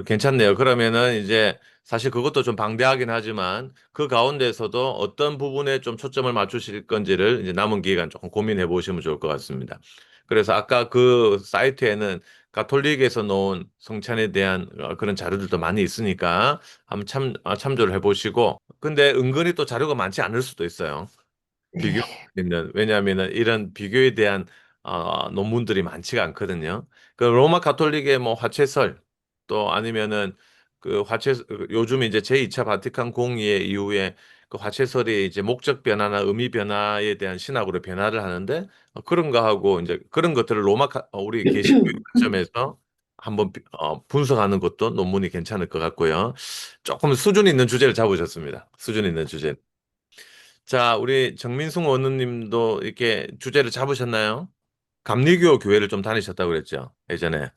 A: 괜찮네요. 그러면은 이제 사실 그것도 좀 방대하긴 하지만 그 가운데서도 어떤 부분에 좀 초점을 맞추실 건지를 이제 남은 기간 조금 고민해 보시면 좋을 것 같습니다. 그래서 아까 그 사이트에는 가톨릭에서 놓은 성찬에 대한 그런 자료들도 많이 있으니까 한번 참조를 해 보시고 근데 은근히 또 자료가 많지 않을 수도 있어요. 비교
E: 네.
A: 있는 왜냐하면은 이런 비교에 대한 논문들이 많지가 않거든요. 그 로마 가톨릭의 뭐 화채설 또 아니면은 그 요즘 이제 제2차 바티칸 공의회 이후에 그 화채설이 이제 목적 변화나 의미 변화에 대한 신학으로 변화를 하는데 그런 거하고 이제 그런 것들을 우리 개신교의 관점에서 한번 분석하는 것도 논문이 괜찮을 것 같고요. 조금 수준 있는 주제를 잡으셨습니다. 수준 있는 주제. 자, 우리 정민승 원우님도 이렇게 주제를 잡으셨나요? 감리교 교회를 좀 다니셨다고 그랬죠, 예전에.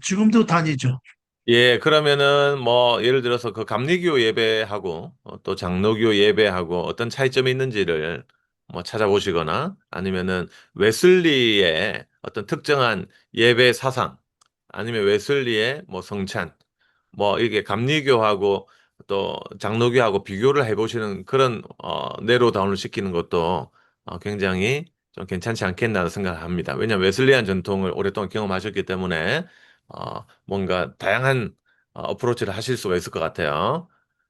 F: 지금도 다니죠.
A: 예, 그러면은 뭐 예를 들어서 그 감리교 예배하고 또 장로교 예배하고 어떤 차이점이 있는지를 뭐 찾아보시거나 아니면은 웨슬리의 어떤 특정한 예배 사상 아니면 웨슬리의 뭐 성찬 뭐 이게 감리교하고 또 장로교하고 비교를 해보시는 그런 내로 다운을 시키는 것도 굉장히 좀 괜찮지 않겠나 생각을 합니다. 왜냐하면 웨슬리안 전통을 오랫동안 경험하셨기 때문에 뭔가 다양한 어프로치를 하실 수가 있을 것 같아요.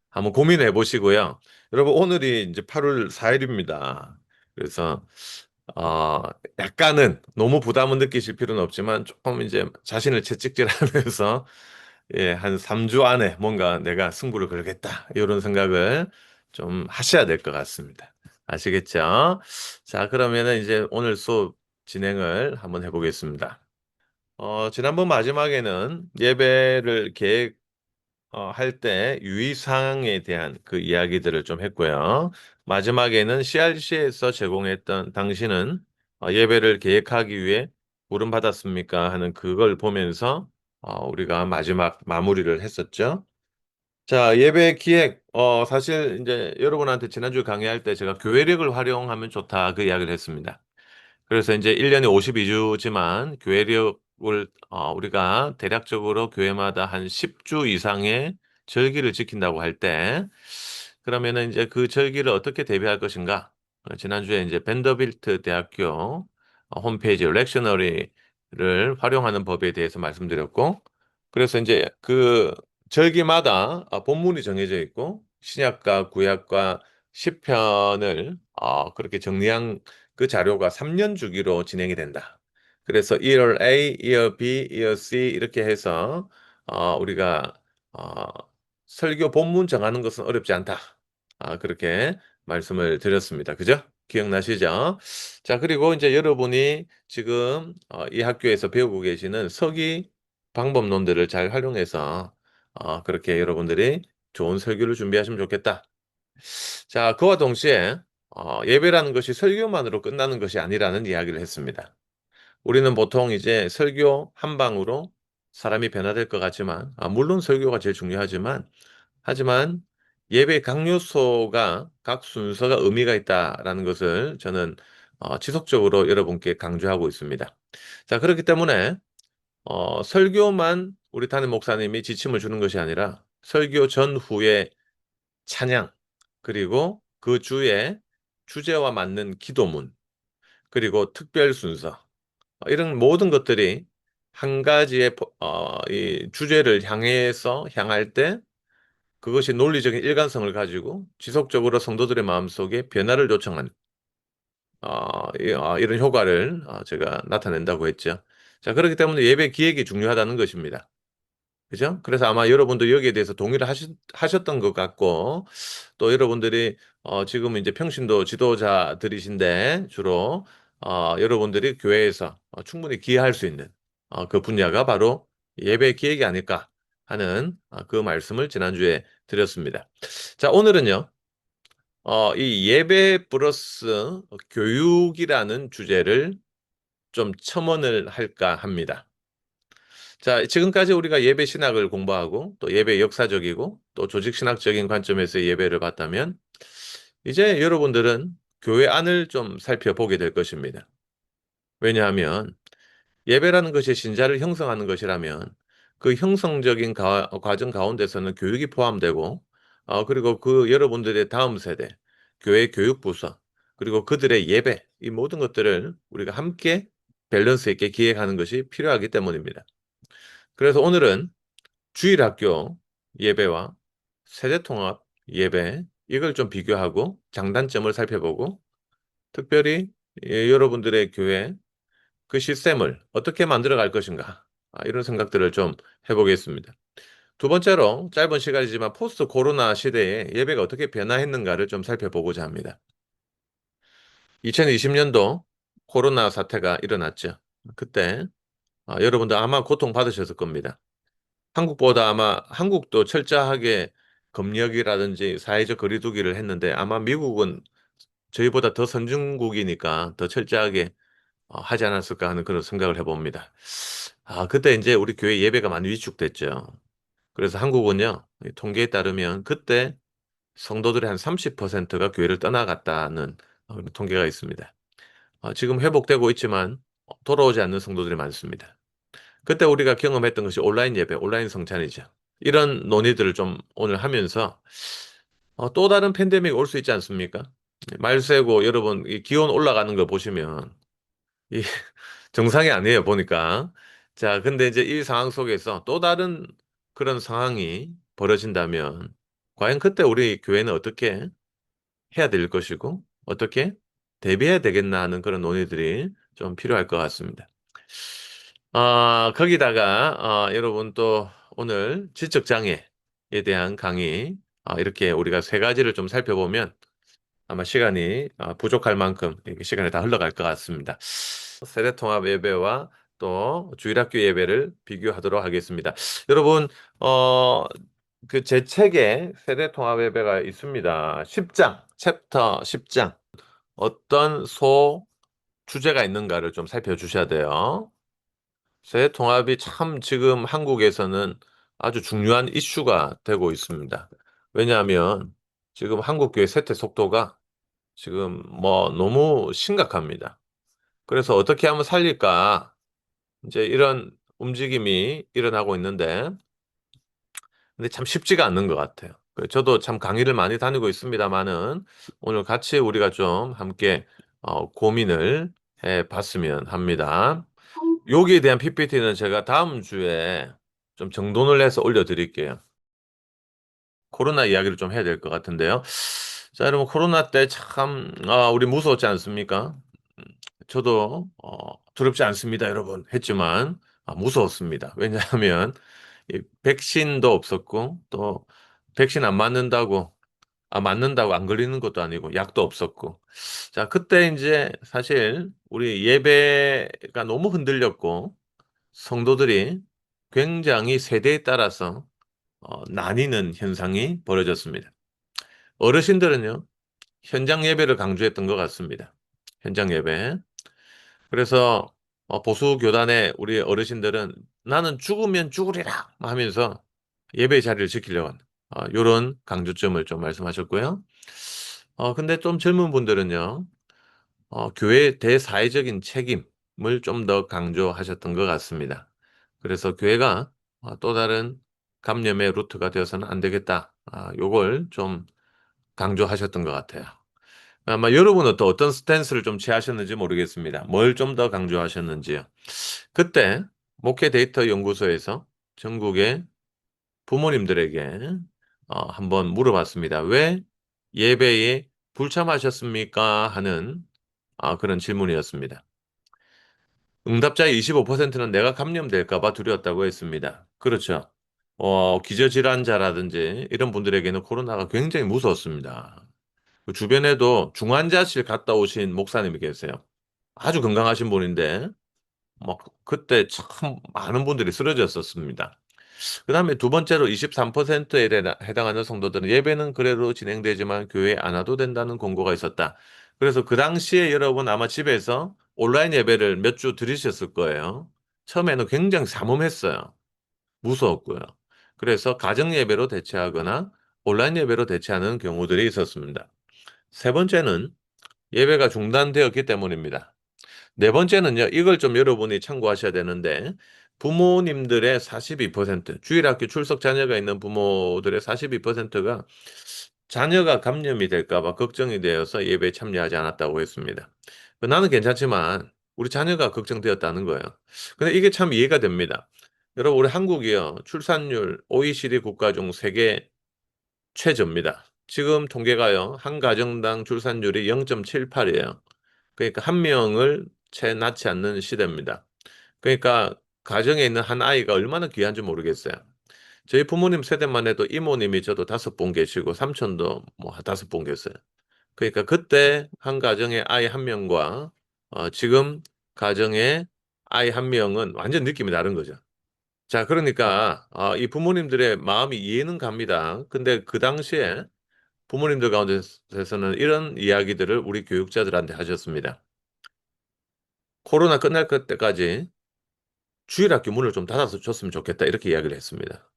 A: 한번 고민해 보시고요. 여러분 오늘이 이제 8월 4일입니다. 그래서 어, 약간은 너무 부담을 느끼실 필요는 없지만 조금 이제 자신을 채찍질하면서 예, 한 3주 안에 뭔가 내가 승부를 걸겠다. 이런 생각을 좀 하셔야 될 것 같습니다. 아시겠죠? 자, 그러면은 이제 오늘 수업 진행을 한번 해보겠습니다. 지난번 마지막에는 예배를 할 때 유의사항에 대한 그 이야기들을 좀 했고요. 마지막에는 CRC에서 제공했던 당신은 예배를 계획하기 위해 부름받았습니까? 하는 그걸 보면서 우리가 마지막 마무리를 했었죠. 자, 예배 기획. 사실 이제 여러분한테 지난주 강의할 때 제가 교회력을 활용하면 좋다 그 이야기를 했습니다. 그래서 이제 1년에 52주지만 교회력을 우리가 대략적으로 교회마다 한 10주 이상의 절기를 지킨다고 할 때 그러면은 이제 그 절기를 어떻게 대비할 것인가? 지난주에 이제 벤더빌트 대학교 홈페이지 렉셔너리를 활용하는 법에 대해서 말씀드렸고 그래서 이제 그 절기마다 본문이 정해져 있고 신약과 구약과 시편을 그렇게 정리한 그 자료가 3년 주기로 진행이 된다. 그래서 1월 A, 2월 B, 2월 C 이렇게 해서 우리가 어, 설교 본문 정하는 것은 어렵지 않다. 그렇게 말씀을 드렸습니다. 그죠? 기억나시죠? 자, 그리고 이제 여러분이 지금 이 학교에서 배우고 계시는 서기 방법론들을 잘 활용해서 그렇게 여러분들이 좋은 설교를 준비하시면 좋겠다. 자, 그와 동시에 예배라는 것이 설교만으로 끝나는 것이 아니라는 이야기를 했습니다. 우리는 보통 이제 설교 한 방으로 사람이 변화될 것 같지만, 물론 설교가 제일 중요하지만, 하지만 예배 각 요소가 각 순서가 의미가 있다라는 것을 저는 지속적으로 여러분께 강조하고 있습니다. 자, 그렇기 때문에 설교만 우리 담임 목사님이 지침을 주는 것이 아니라 설교 전후에 찬양, 그리고 그 주에 주제와 맞는 기도문, 그리고 특별 순서, 이런 모든 것들이 한 가지의 이 주제를 향할 때 그것이 논리적인 일관성을 가지고 지속적으로 성도들의 마음속에 변화를 요청하는 이런 효과를 제가 나타낸다고 했죠. 자, 그렇기 때문에 예배 기획이 중요하다는 것입니다. 그죠? 그래서 아마 여러분도 여기에 대해서 동의를 하셨던 것 같고, 또 여러분들이 지금 이제 평신도 지도자들이신데 주로 여러분들이 교회에서 충분히 기여할 수 있는 그 분야가 바로 예배 기획이 아닐까 하는 그 말씀을 지난주에 드렸습니다. 자, 오늘은요, 이 예배 플러스 교육이라는 주제를 좀 첨언을 할까 합니다. 자, 지금까지 우리가 예배 신학을 공부하고 또 예배 역사적이고 또 조직 신학적인 관점에서 예배를 봤다면 이제 여러분들은 교회 안을 좀 살펴보게 될 것입니다. 왜냐하면 예배라는 것이 신자를 형성하는 것이라면 그 형성적인 과정 가운데서는 교육이 포함되고, 그리고 그 여러분들의 다음 세대, 교회 교육부서, 그리고 그들의 예배, 이 모든 것들을 우리가 함께 밸런스 있게 기획하는 것이 필요하기 때문입니다. 그래서 오늘은 주일학교 예배와 세대통합 예배, 이걸 좀 비교하고 장단점을 살펴보고, 특별히 여러분들의 교회 그 시스템을 어떻게 만들어 갈 것인가, 이런 생각들을 좀 해보겠습니다. 두 번째로 짧은 시간이지만 포스트 코로나 시대에 예배가 어떻게 변화했는가를 좀 살펴보고자 합니다. 2020년도 코로나 사태가 일어났죠. 그때 여러분들 아마 고통받으셨을 겁니다. 한국보다 아마 한국도 철저하게 검역이라든지 사회적 거리 두기를 했는데, 아마 미국은 저희보다 더 선진국이니까 더 철저하게 하지 않았을까 하는 그런 생각을 해봅니다. 그때 이제 우리 교회 예배가 많이 위축됐죠. 그래서 한국은요, 이 통계에 따르면 그때 성도들의 한 30%가 교회를 떠나갔다는 통계가 있습니다. 지금 회복되고 있지만 돌아오지 않는 성도들이 많습니다. 그때 우리가 경험했던 것이 온라인 예배, 온라인 성찬이죠. 이런 논의들을 좀 오늘 하면서 또 다른 팬데믹이 올 수 있지 않습니까? 말 세고 여러분 이 기온 올라가는 거 보시면 이 정상이 아니에요, 보니까. 자, 근데 이제 이 상황 속에서 또 다른 그런 상황이 벌어진다면 과연 그때 우리 교회는 어떻게 해야 될 것이고 어떻게 대비해야 되겠나 하는 그런 논의들이 좀 필요할 것 같습니다. 거기다가 여러분 또 오늘 지적 장애에 대한 강의, 이렇게 우리가 세 가지를 좀 살펴보면 아마 시간이 부족할 만큼 이렇게 시간이 다 흘러갈 것 같습니다. 세대통합 예배와 또 주일학교 예배를 비교하도록 하겠습니다. 여러분, 그 제 책에 세대통합 예배가 있습니다. 10장, 챕터 10장. 어떤 주제가 있는가를 좀 살펴주셔야 돼요. 세대통합이 참 지금 한국에서는 아주 중요한 이슈가 되고 있습니다. 왜냐하면 지금 한국 교회 세대 속도가 지금 뭐 너무 심각합니다. 그래서 어떻게 하면 살릴까? 이제 이런 움직임이 일어나고 있는데, 근데 참 쉽지가 않는 것 같아요. 저도 참 강의를 많이 다니고 있습니다만은 오늘 같이 우리가 좀 함께 고민을 해 봤으면 합니다. 여기에 대한 PPT는 제가 다음 주에 좀 정돈을 해서 올려드릴게요. 코로나 이야기를 좀 해야 될 것 같은데요. 자, 여러분, 코로나 때 참, 우리 무서웠지 않습니까? 저도, 두렵지 않습니다, 여러분. 했지만, 무서웠습니다. 왜냐하면, 이 백신도 없었고, 또, 백신 안 맞는다고, 맞는다고 안 걸리는 것도 아니고, 약도 없었고. 자, 그때 이제 사실, 우리 예배가 너무 흔들렸고, 성도들이 굉장히 세대에 따라서 나뉘는 현상이 벌어졌습니다. 어르신들은요, 현장 예배를 강조했던 것 같습니다. 현장 예배. 그래서 보수 교단의 우리 어르신들은 나는 죽으면 죽으리라 하면서 예배 자리를 지키려고 하는 이런 강조점을 좀 말씀하셨고요. 근데 좀 젊은 분들은요, 교회의 대사회적인 책임을 좀 더 강조하셨던 것 같습니다. 그래서 교회가 또 다른 감염의 루트가 되어서는 안 되겠다. 요걸 좀 강조하셨던 것 같아요. 아마 여러분은 또 어떤 스탠스를 좀 취하셨는지 모르겠습니다. 뭘 좀 더 강조하셨는지요. 그때 목회 데이터 연구소에서 전국의 부모님들에게 한번 물어봤습니다. 왜 예배에 불참하셨습니까? 하는 그런 질문이었습니다. 응답자의 25%는 내가 감염될까 봐 두려웠다고 했습니다. 그렇죠. 기저질환자라든지 이런 분들에게는 코로나가 굉장히 무서웠습니다. 그 주변에도 중환자실 갔다 오신 목사님이 계세요. 아주 건강하신 분인데 막 그때 참 많은 분들이 쓰러졌었습니다. 그다음에 두 번째로 23%에 해당하는 성도들은 예배는 그래도 진행되지만 교회에 안 와도 된다는 권고가 있었다. 그래서 그 당시에 여러분 아마 집에서 온라인 예배를 몇 주 들으셨을 거예요. 처음에는 굉장히 삼엄했어요. 무서웠고요. 그래서 가정 예배로 대체하거나 온라인 예배로 대체하는 경우들이 있었습니다. 세 번째는 예배가 중단되었기 때문입니다. 네 번째는요, 이걸 좀 여러분이 참고하셔야 되는데, 부모님들의 42%, 주일학교 출석 자녀가 있는 부모들의 42%가 자녀가 감염이 될까 봐 걱정이 되어서 예배에 참여하지 않았다고 했습니다. 나는 괜찮지만 우리 자녀가 걱정되었다는 거예요. 근데 이게 참 이해가 됩니다. 여러분, 우리 한국이요, 출산율 OECD 국가 중 세계 최저입니다. 지금 통계가요, 한 가정당 출산율이 0.78이에요. 그러니까 한 명을 채 낳지 않는 시대입니다. 그러니까 가정에 있는 한 아이가 얼마나 귀한지 모르겠어요. 저희 부모님 세대만 해도 이모님이 저도 5분 계시고 삼촌도 뭐 5분 계세요. 그러니까 그때 한 가정에 아이 한 명과 지금 가정에 아이 한 명은 완전 느낌이 다른 거죠. 자, 그러니까 이 부모님들의 마음이 이해는 갑니다. 근데 그 당시에 부모님들 가운데서는 이런 이야기들을 우리 교육자들한테 하셨습니다. 코로나 끝날 때까지 주일학교 문을 좀 닫아서 줬으면 좋겠다, 이렇게 이야기를 했습니다.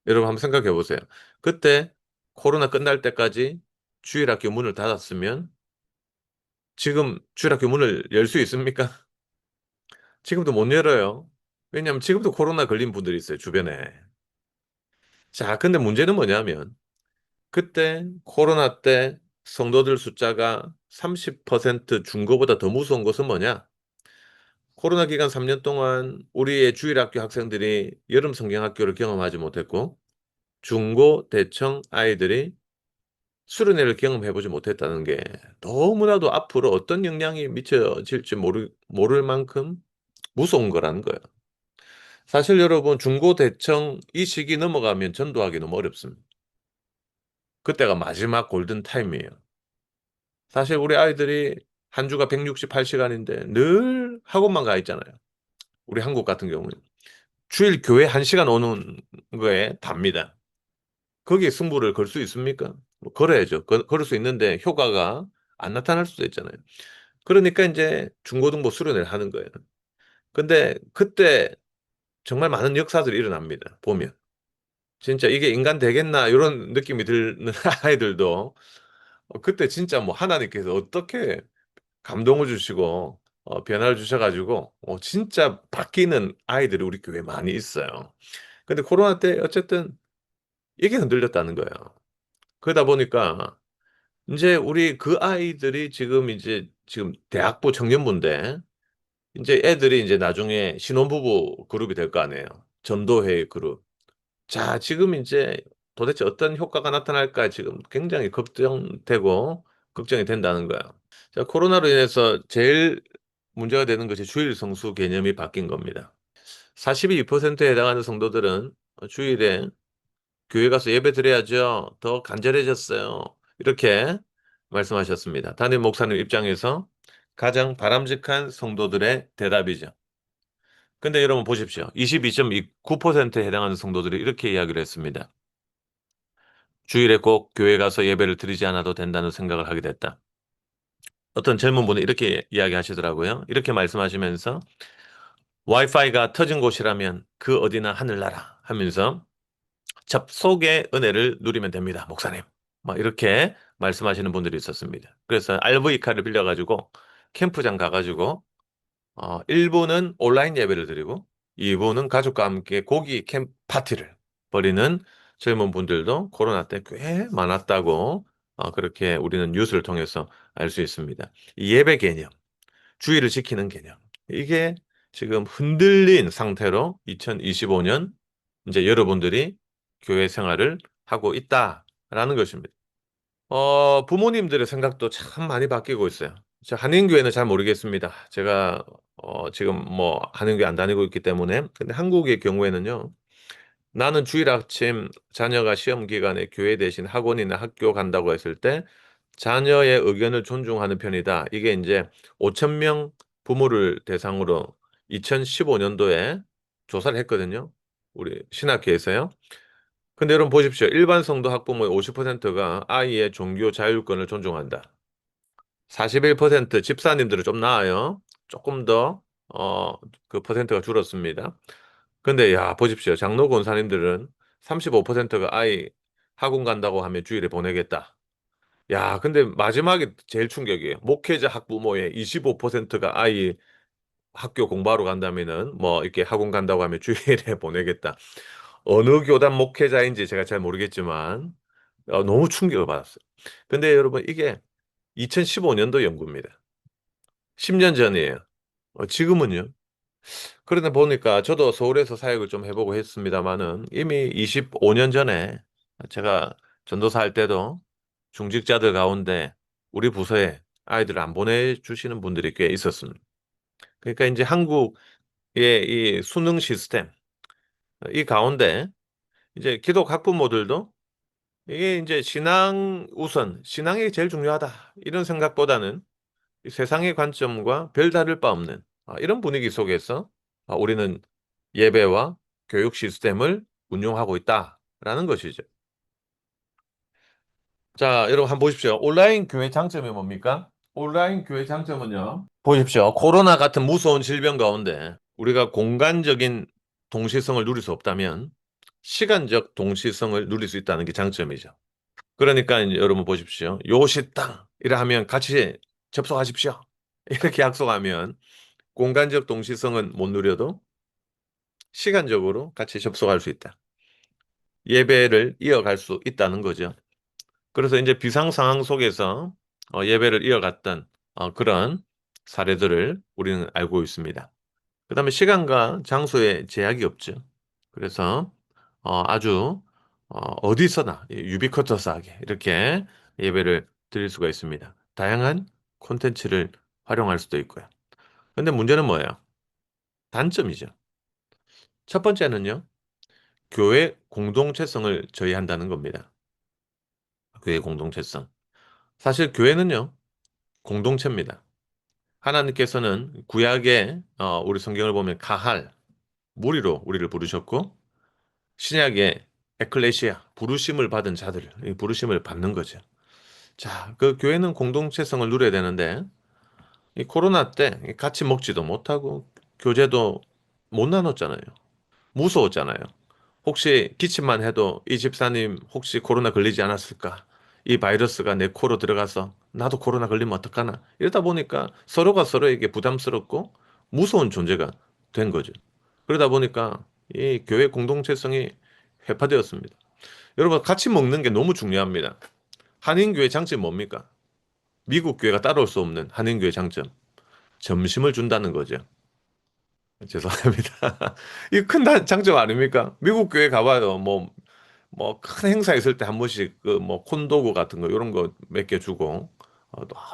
A: 여러분 한번 생각해 보세요. 그때 코로나 끝날 때까지 주일학교 문을 닫았으면 지금 주일학교 문을 열 수 있습니까? 지금도 못 열어요. 왜냐하면 지금도 코로나 걸린 분들이 있어요, 주변에. 자, 근데 문제는 뭐냐면 그때 코로나 때 성도들 숫자가 30% 준 거보다 더 무서운 것은 뭐냐? 코로나 기간 3년 동안 우리의 주일학교 학생들이 여름 성경학교를 경험하지 못했고, 중고, 대청 아이들이 수련회를 경험해보지 못했다는 게 너무나도 앞으로 어떤 영향이 미쳐질지 모를 만큼 무서운 거라는 거예요. 사실 여러분, 중고, 대청 이 시기 넘어가면 전도하기 너무 어렵습니다. 그때가 마지막 골든 타임이에요. 사실 우리 아이들이 한 주가 168시간인데 늘 학원만 가 있잖아요. 우리 한국 같은 경우는. 주일 교회 1시간 오는 거에 답니다. 거기에 승부를 걸 수 있습니까? 뭐 걸어야죠. 걸을 수 있는데 효과가 안 나타날 수도 있잖아요. 그러니까 이제 중고등부 수련회를 하는 거예요. 근데 그때 정말 많은 역사들이 일어납니다. 보면. 진짜 이게 인간 되겠나 이런 느낌이 드는 아이들도 그때 진짜 뭐 하나님께서 어떻게 감동을 주시고 변화를 주셔가지고 진짜 바뀌는 아이들이 우리 교회에 많이 있어요. 근데 코로나 때 어쨌든 이게 흔들렸다는 거예요. 그러다 보니까 이제 우리 그 아이들이 지금 대학부 청년부인데 이제 애들이 이제 나중에 신혼부부 그룹이 될 거 아니에요. 전도회 그룹. 자, 지금 이제 도대체 어떤 효과가 나타날까 지금 굉장히 걱정되고 걱정이 된다는 거예요. 자, 코로나로 인해서 제일 문제가 되는 것이 주일 성수 개념이 바뀐 겁니다. 42%에 해당하는 성도들은 주일에 교회 가서 예배 드려야죠. 더 간절해졌어요. 이렇게 말씀하셨습니다. 담임 목사님 입장에서 가장 바람직한 성도들의 대답이죠. 근데 여러분 보십시오. 22.9%에 해당하는 성도들이 이렇게 이야기를 했습니다. 주일에 꼭 교회 가서 예배를 드리지 않아도 된다는 생각을 하게 됐다. 어떤 젊은 분이 이렇게 이야기하시더라고요. 이렇게 말씀하시면서 와이파이가 터진 곳이라면 그 어디나 하늘나라 하면서 접속의 은혜를 누리면 됩니다, 목사님. 막 이렇게 말씀하시는 분들이 있었습니다. 그래서 RV카를 빌려가지고 캠프장 가가지고 1부는 온라인 예배를 드리고 2부는 가족과 함께 고기 캠프 파티를 벌이는 젊은 분들도 코로나 때 꽤 많았다고 그렇게 우리는 뉴스를 통해서 알 수 있습니다. 이 예배 개념, 주의를 지키는 개념, 이게 지금 흔들린 상태로 2025년 이제 여러분들이 교회 생활을 하고 있다라는 것입니다. 부모님들의 생각도 참 많이 바뀌고 있어요. 한인교회는 잘 모르겠습니다. 제가 지금 뭐 한인교회 안 다니고 있기 때문에. 근데 한국의 경우에는요. 나는 주일 아침 자녀가 시험 기간에 교회 대신 학원이나 학교 간다고 했을 때 자녀의 의견을 존중하는 편이다. 이게 이제 5천 명 부모를 대상으로 2015년도에 조사를 했거든요. 우리 신학회에서요. 근데 여러분 보십시오. 일반 성도 학부모의 50%가 아이의 종교 자율권을 존중한다. 41% 집사님들은 좀 나아요. 조금 더, 그 퍼센트가 줄었습니다. 근데 야, 보십시오. 장로 권사님들은 35%가 아이 학원 간다고 하면 주일에 보내겠다. 야, 근데 마지막에 제일 충격이에요. 목회자 학부모의 25%가 아이 학교 공부하러 간다면은 뭐 이렇게 학원 간다고 하면 주일에 보내겠다. 어느 교단 목회자인지 제가 잘 모르겠지만 너무 충격을 받았어요. 근데 여러분 이게 2015년도 연구입니다. 10년 전이에요. 지금은요. 그러다 보니까 저도 서울에서 사역을 좀 해보고 했습니다마는 이미 25년 전에 제가 전도사 할 때도 중직자들 가운데 우리 부서에 아이들을 안 보내주시는 분들이 꽤 있었습니다. 그러니까 이제 한국의 이 수능 시스템, 이 가운데 이제 기독 학부모들도 이게 이제 신앙 우선, 신앙이 제일 중요하다. 이런 생각보다는 이 세상의 관점과 별다를 바 없는 이런 분위기 속에서 우리는 예배와 교육 시스템을 운용하고 있다라는 것이죠. 자, 여러분 한번 보십시오. 온라인 교회 장점이 뭡니까? 온라인 교회 장점은요. 보십시오. 코로나 같은 무서운 질병 가운데 우리가 공간적인 동시성을 누릴 수 없다면 시간적 동시성을 누릴 수 있다는 게 장점이죠. 그러니까 이제 여러분 보십시오. 요식당 이라 하면 같이 접속하십시오. 이렇게 약속하면 공간적 동시성은 못 누려도 시간적으로 같이 접속할 수 있다. 예배를 이어갈 수 있다는 거죠. 그래서 이제 비상 상황 속에서 예배를 이어갔던 그런 사례들을 우리는 알고 있습니다. 그다음에 시간과 장소에 제약이 없죠. 그래서 아주 어디서나 유비쿼터스하게 이렇게 예배를 드릴 수가 있습니다. 다양한 콘텐츠를 활용할 수도 있고요. 근데 문제는 뭐예요? 단점이죠. 첫 번째는요. 교회 공동체성을 저해한다는 겁니다. 교회 공동체성. 사실 교회는요. 공동체입니다. 하나님께서는 구약에 우리 성경을 보면 가할, 무리로 우리를 부르셨고 신약에 에클레시아, 부르심을 받은 자들, 이 부르심을 받는 거죠. 자, 그 교회는 공동체성을 누려야 되는데 이 코로나 때 같이 먹지도 못하고 교제도 못 나눴잖아요. 무서웠잖아요. 혹시 기침만 해도 이 집사님 혹시 코로나 걸리지 않았을까? 이 바이러스가 내 코로 들어가서 나도 코로나 걸리면 어떡하나? 이러다 보니까 서로가 서로에게 부담스럽고 무서운 존재가 된 거죠. 그러다 보니까 이 교회 공동체성이 회파되었습니다. 여러분 같이 먹는 게 너무 중요합니다. 한인교회 장점이 뭡니까? 미국 교회가 따라올 수 없는 한인교회 장점. 점심을 준다는 거죠. 죄송합니다. 이 큰 장점 아닙니까? 미국 교회 가봐요. 뭐 큰 행사 있을 때 한 번씩 그 뭐 콘도구 같은 거 이런 거 몇 개 주고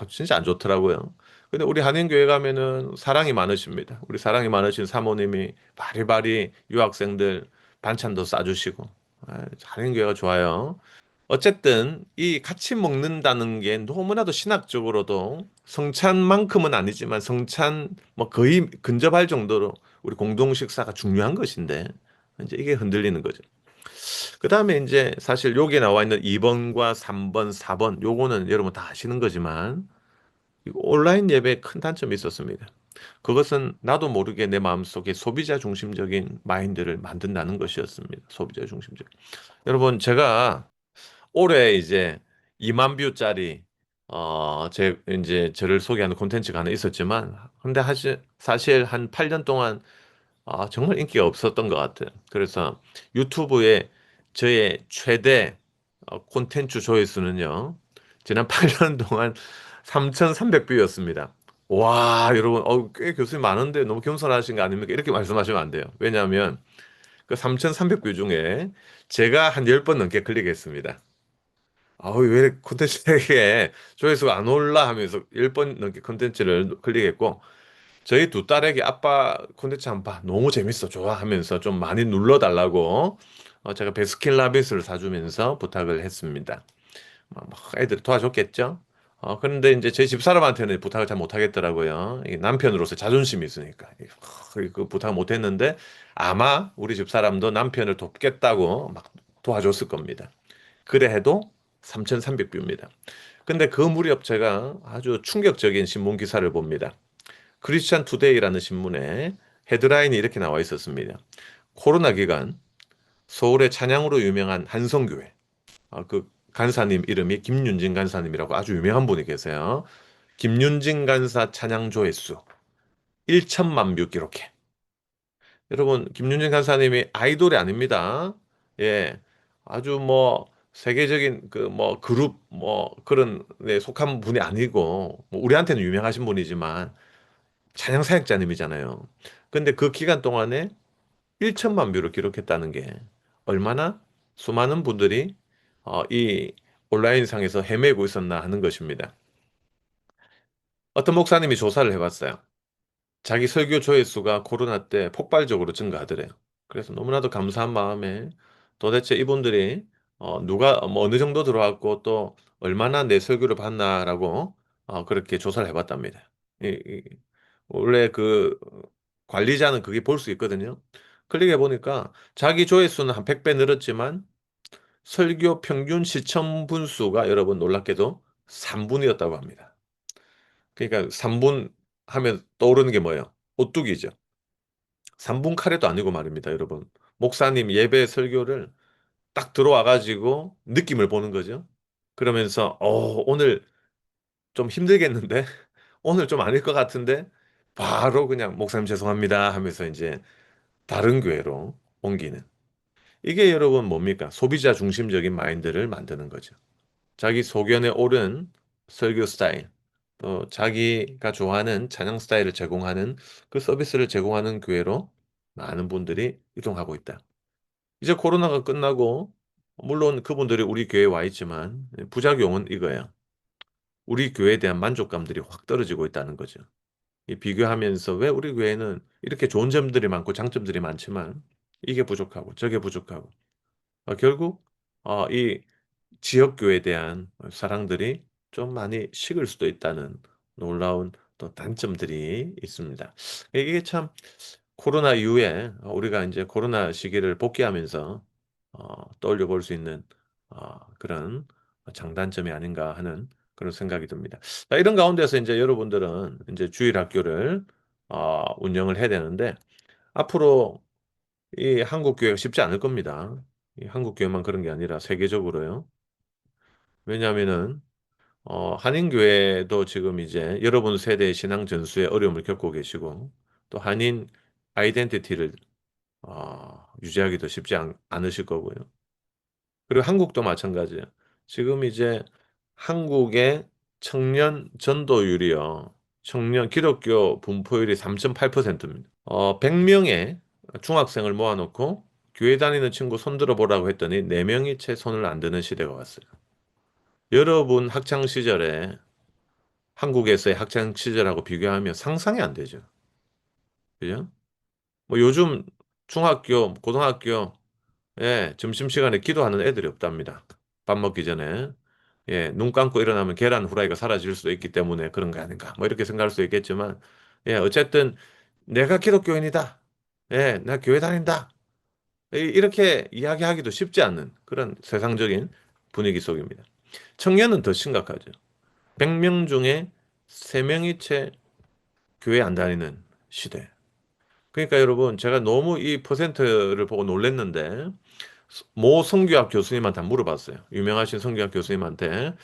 A: 진짜 안 좋더라고요. 근데 우리 한인교회 가면은 사랑이 많으십니다. 우리 사랑이 많으신 사모님이 바리바리 유학생들 반찬도 싸주시고 한인교회가 좋아요. 어쨌든 이 같이 먹는다는 게 너무나도 신학적으로도 성찬만큼은 아니지만 성찬 뭐 거의 근접할 정도로 우리 공동 식사가 중요한 것인데 이제 이게 흔들리는 거죠. 그다음에 이제 사실 여기에 나와 있는 2번과 3번, 4번 요거는 여러분 다 아시는 거지만 온라인 예배에 큰 단점이 있었습니다. 그것은 나도 모르게 내 마음속에 소비자 중심적인 마인드를 만든다는 것이었습니다. 소비자 중심적. 여러분 제가 올해 이제 2만 뷰짜리 제 이제 저를 소개하는 콘텐츠가 하나 있었지만 근데 사실 한 8년 동안 정말 인기가 없었던 것 같아요. 그래서 유튜브에 저의 최대 콘텐츠 조회수는요. 지난 8년 동안 3,300뷰였습니다. 와, 여러분, 꽤 교수님 많은데 너무 겸손하신 거 아닙니까? 이렇게 말씀하시면 안 돼요. 왜냐하면 그 3,300뷰 중에 제가 한 10번 넘게 클릭했습니다. 왜 콘텐츠에게 조회수가 안 올라 하면서 10번 넘게 콘텐츠를 클릭했고 저희 두 딸에게 아빠 콘텐츠 한번 봐. 너무 재밌어. 좋아. 하면서 좀 많이 눌러달라고 제가 베스킨라빈스를 사주면서 부탁을 했습니다. 애들이 도와줬겠죠? 그런데 이제 저희 집사람한테는 부탁을 잘 못하겠더라고요. 이게 남편으로서 자존심이 있으니까. 그 부탁을 못했는데 아마 우리 집사람도 남편을 돕겠다고 막 도와줬을 겁니다. 그래 해도 3,300뷰입니다. 근데 그 무렵 제가 아주 충격적인 신문 기사를 봅니다. 크리스찬 투데이라는 신문에 헤드라인이 이렇게 나와 있었습니다. 코로나 기간 서울의 찬양으로 유명한 한성교회 그 간사님 이름이 김윤진 간사님이라고 아주 유명한 분이 계세요. 김윤진 간사 찬양 조회수 1천만 뷰 기록해. 여러분, 김윤정 간사님이 아이돌이 아닙니다. 예. 아주 뭐 세계적인 그 뭐 그룹 뭐 그런 데 속한 분이 아니고 뭐 우리한테는 유명하신 분이지만 찬양 사역자님이잖아요. 근데 그 기간 동안에 1천만 뷰를 기록했다는 게 얼마나 수많은 분들이 이 온라인상에서 헤매고 있었나 하는 것입니다. 어떤 목사님이 조사를 해봤어요. 자기 설교 조회수가 코로나 때 폭발적으로 증가하더래요. 그래서 너무나도 감사한 마음에 도대체 이분들이 누가 뭐 어느 정도 들어왔고 또 얼마나 내 설교를 봤나라고 그렇게 조사를 해봤답니다. 원래 그 관리자는 그게 볼 수 있거든요. 클릭해 보니까 자기 조회수는 한 100배 늘었지만 설교 평균 시청 분수가 여러분 놀랍게도 3분이었다고 합니다. 그러니까 3분 하면 떠오르는 게 뭐예요? 오뚜기죠. 3분 카레도 아니고 말입니다, 여러분. 목사님 예배 설교를 딱 들어와 가지고 느낌을 보는 거죠. 그러면서 오늘 좀 힘들겠는데? 오늘 좀 아닐 것 같은데? 바로 그냥 목사님 죄송합니다 하면서 이제 다른 교회로 옮기는. 이게 여러분 뭡니까? 소비자 중심적인 마인드를 만드는 거죠. 자기 소견에 옳은 설교 스타일, 또 자기가 좋아하는 찬양 스타일을 제공하는 그 서비스를 제공하는 교회로 많은 분들이 이동하고 있다. 이제 코로나가 끝나고 물론 그분들이 우리 교회에 와 있지만 부작용은 이거예요. 우리 교회에 대한 만족감들이 확 떨어지고 있다는 거죠. 이 비교하면서 왜 우리 교회는 이렇게 좋은 점들이 많고 장점들이 많지만 이게 부족하고 저게 부족하고 결국 이 지역교회에 대한 사랑들이 좀 많이 식을 수도 있다는 놀라운 또 단점들이 있습니다. 이게 참 코로나 이후에 우리가 이제 코로나 시기를 복귀하면서 떠올려 볼 수 있는 그런 장단점이 아닌가 하는 그런 생각이 듭니다. 자, 이런 가운데서 이제 여러분들은 이제 주일 학교를 운영을 해야 되는데 앞으로 이 한국 교회가 쉽지 않을 겁니다. 이 한국 교회만 그런 게 아니라 세계적으로요. 왜냐하면은 한인교회도 지금 이제 여러분 세대의 신앙 전수에 어려움을 겪고 계시고 또 한인 아이덴티티를 유지하기도 쉽지 않으실 거고요. 그리고 한국도 마찬가지예요. 지금 이제 한국의 청년 전도율이요. 청년 기독교 분포율이 3.8%입니다. 100명의 중학생을 모아놓고 교회 다니는 친구 손들어 보라고 했더니 4명이 채 손을 안 드는 시대가 왔어요. 여러분 학창 시절에 한국에서의 학창 시절하고 비교하면 상상이 안 되죠. 그죠? 뭐 요즘 중학교, 고등학교, 점심시간에 기도하는 애들이 없답니다. 밥 먹기 전에. 눈 감고 일어나면 계란 후라이가 사라질 수도 있기 때문에 그런 거 아닌가. 뭐 이렇게 생각할 수 있겠지만, 어쨌든 내가 기독교인이다. 나 교회 다닌다. 이렇게 이야기하기도 쉽지 않는 그런 세상적인 분위기 속입니다. 청년은 더 심각하죠. 100명 중에 3명이 채 교회 안 다니는 시대. 그러니까 여러분, 제가 너무 이 퍼센트를 보고 놀랐는데, 모 성교학 교수님한테 물어봤어요. 유명하신 성교학 교수님한테,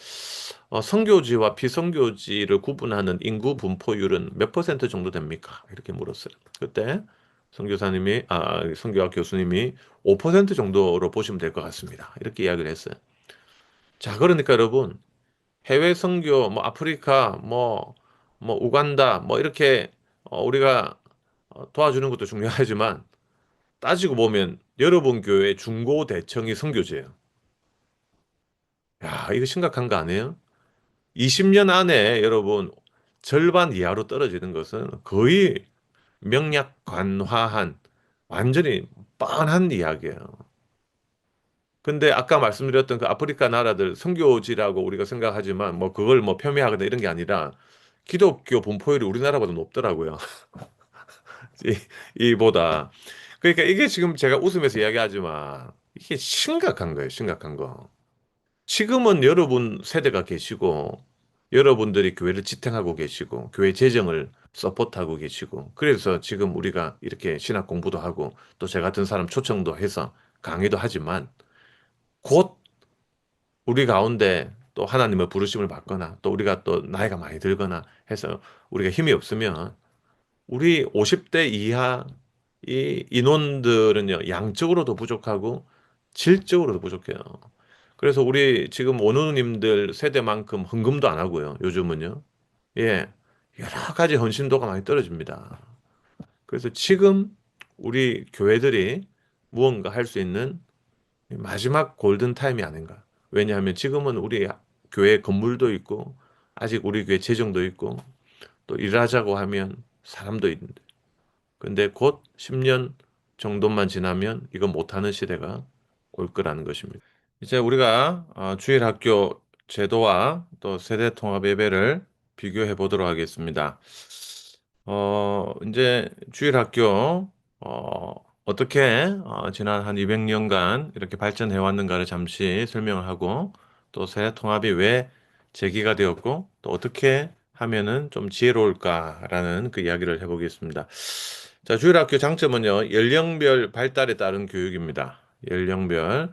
A: 성교지와 비성교지를 구분하는 인구 분포율은 몇 퍼센트 정도 됩니까? 이렇게 물었어요. 그때 성교학 교수님이 5% 정도로 보시면 될 것 같습니다. 이렇게 이야기를 했어요. 자, 그러니까 여러분, 해외 선교, 뭐 아프리카, 뭐 우간다, 뭐 이렇게 우리가 도와주는 것도 중요하지만 따지고 보면 여러분 교회 중고 대청이 선교제예요. 야, 이거 심각한 거 아니에요? 20년 안에 여러분 절반 이하로 떨어지는 것은 거의 명약관화한 완전히 뻔한 이야기예요. 근데 아까 말씀드렸던 그 아프리카 나라들 선교지라고 우리가 생각하지만 뭐 그걸 뭐 폄훼하거나 이런 게 아니라 기독교 분포율이 우리나라보다 높더라고요. 이보다. 그러니까 이게 지금 제가 웃으면서 이야기하지만 이게 심각한 거예요. 심각한 거. 지금은 여러분 세대가 계시고 여러분들이 교회를 지탱하고 계시고 교회 재정을 서포트하고 계시고 그래서 지금 우리가 이렇게 신학 공부도 하고 또 저 같은 사람 초청도 해서 강의도 하지만 곧 우리 가운데 또 하나님의 부르심을 받거나 또 우리가 또 나이가 많이 들거나 해서 우리가 힘이 없으면 우리 50대 이하 이 인원들은요, 양적으로도 부족하고 질적으로도 부족해요. 그래서 우리 지금 원우님들 세대만큼 헌금도 안 하고요, 요즘은요. 예, 여러 가지 헌신도가 많이 떨어집니다. 그래서 지금 우리 교회들이 무언가 할 수 있는 마지막 골든 타임이 아닌가. 왜냐하면 지금은 우리 교회 건물도 있고, 아직 우리 교회 재정도 있고, 또 일하자고 하면 사람도 있는데. 근데 곧 10년 정도만 지나면 이거 못하는 시대가 올 거라는 것입니다. 이제 우리가 주일 학교 제도와 또 세대 통합 예배를 비교해 보도록 하겠습니다. 이제 주일 학교 어, 어떻게 지난 한 200년간 이렇게 발전해 왔는가를 잠시 설명을 하고 또 세대 통합이 왜 제기가 되었고 또 어떻게 하면은 좀 지혜로울까라는 그 이야기를 해보겠습니다. 자, 주일 학교 장점은요, 연령별 발달에 따른 교육입니다. 연령별.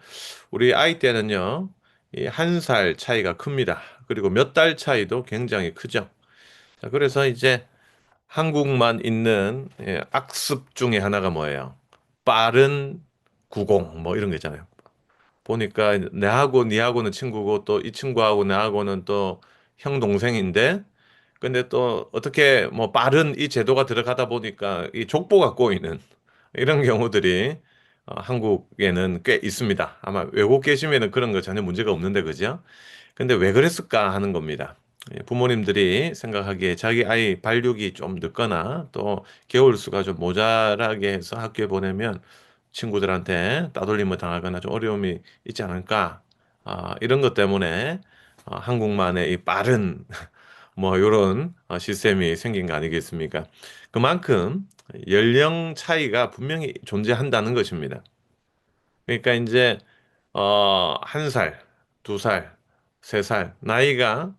A: 우리 아이 때는요, 이 한 살 차이가 큽니다. 그리고 몇 달 차이도 굉장히 크죠. 자, 그래서 이제 한국만 있는 악습 중에 하나가 뭐예요? 빠른 90, 뭐 이런 거 있잖아요. 보니까 내하고 니하고는 친구고 또 이 친구하고 나하고는 또 형 동생인데 근데 또 어떻게 뭐 빠른 이 제도가 들어가다 보니까 이 족보가 꼬이는 이런 경우들이 한국에는 꽤 있습니다. 아마 외국 계시면은 그런 거 전혀 문제가 없는데 그죠? 근데 왜 그랬을까 하는 겁니다. 부모님들이 생각하기에 자기 아이 발육이 좀 늦거나 또 개월 수가 좀 모자라게 해서 학교에 보내면 친구들한테 따돌림을 당하거나 좀 어려움이 있지 않을까. 이런 것 때문에 한국만의 이 빠른 뭐 이런 시스템이 생긴 거 아니겠습니까? 그만큼 연령 차이가 분명히 존재한다는 것입니다. 그러니까 이제 한 살, 두 살, 세 살 나이가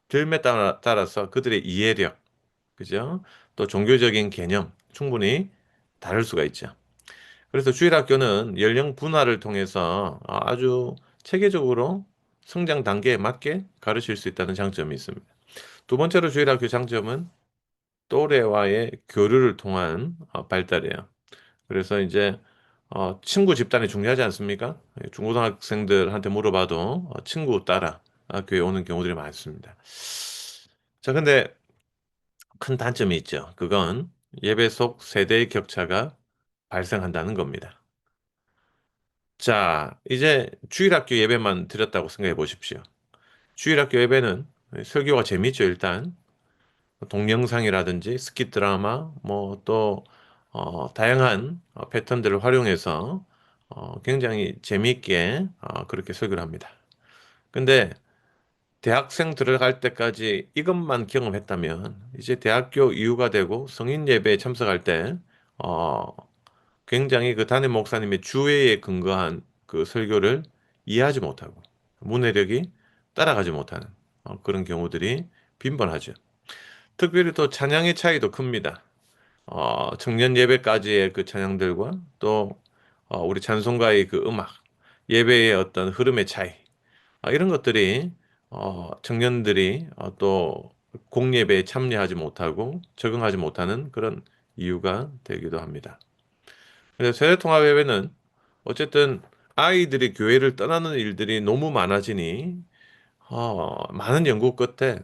A: 들에 따라서 그들의 이해력, 그죠? 또 종교적인 개념 충분히 다를 수가 있죠. 그래서 주일학교는 연령 분화를 통해서 아주 체계적으로 성장 단계에 맞게 가르칠 수 있다는 장점이 있습니다. 두 번째로 주일학교 장점은 또래와의 교류를 통한 발달이에요. 그래서 이제 친구 집단이 중요하지 않습니까? 중고등학생들한테 물어봐도 친구 따라 학교에 오는 경우들이 많습니다. 자, 근데 큰 단점이 있죠. 그건 예배 속 세대의 격차가 발생한다는 겁니다. 자, 이제 주일학교 예배만 드렸다고 생각해 보십시오. 주일학교 예배는 설교가 재밌죠, 일단. 동영상이라든지 스킷 드라마, 뭐 또 다양한 패턴들을 활용해서 굉장히 재미있게 그렇게 설교를 합니다. 근데 대학생 들어갈 때까지 이것만 경험했다면 이제 대학교 이후가 되고 성인 예배에 참석할 때 어, 굉장히 그 담임 목사님의 주회에 근거한 그 설교를 이해하지 못하고 문해력이 따라가지 못하는 그런 경우들이 빈번하죠. 특별히 또 찬양의 차이도 큽니다. 청년 예배까지의 그 찬양들과 또 우리 찬송가의 그 음악, 예배의 어떤 흐름의 차이, 이런 것들이 청년들이 또 공예배에 참여하지 못하고 적응하지 못하는 그런 이유가 되기도 합니다. 그래서 세대통합예배는 어쨌든 아이들이 교회를 떠나는 일들이 너무 많아지니 많은 연구 끝에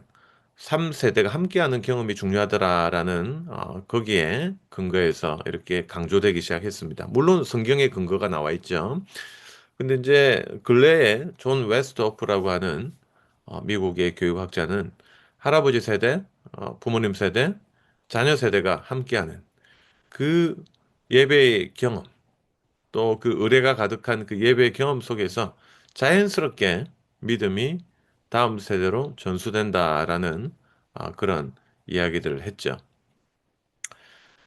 A: 3세대가 함께하는 경험이 중요하더라라는 거기에 근거해서 이렇게 강조되기 시작했습니다. 물론 성경에 근거가 나와 있죠. 근데 이제 근래에 존 웨스트호프라고 하는 미국의 교육학자는 할아버지 세대, 부모님 세대, 자녀 세대가 함께하는 그 예배의 경험, 또 그 의례가 가득한 그 예배의 경험 속에서 자연스럽게 믿음이 다음 세대로 전수된다라는 그런 이야기들을 했죠.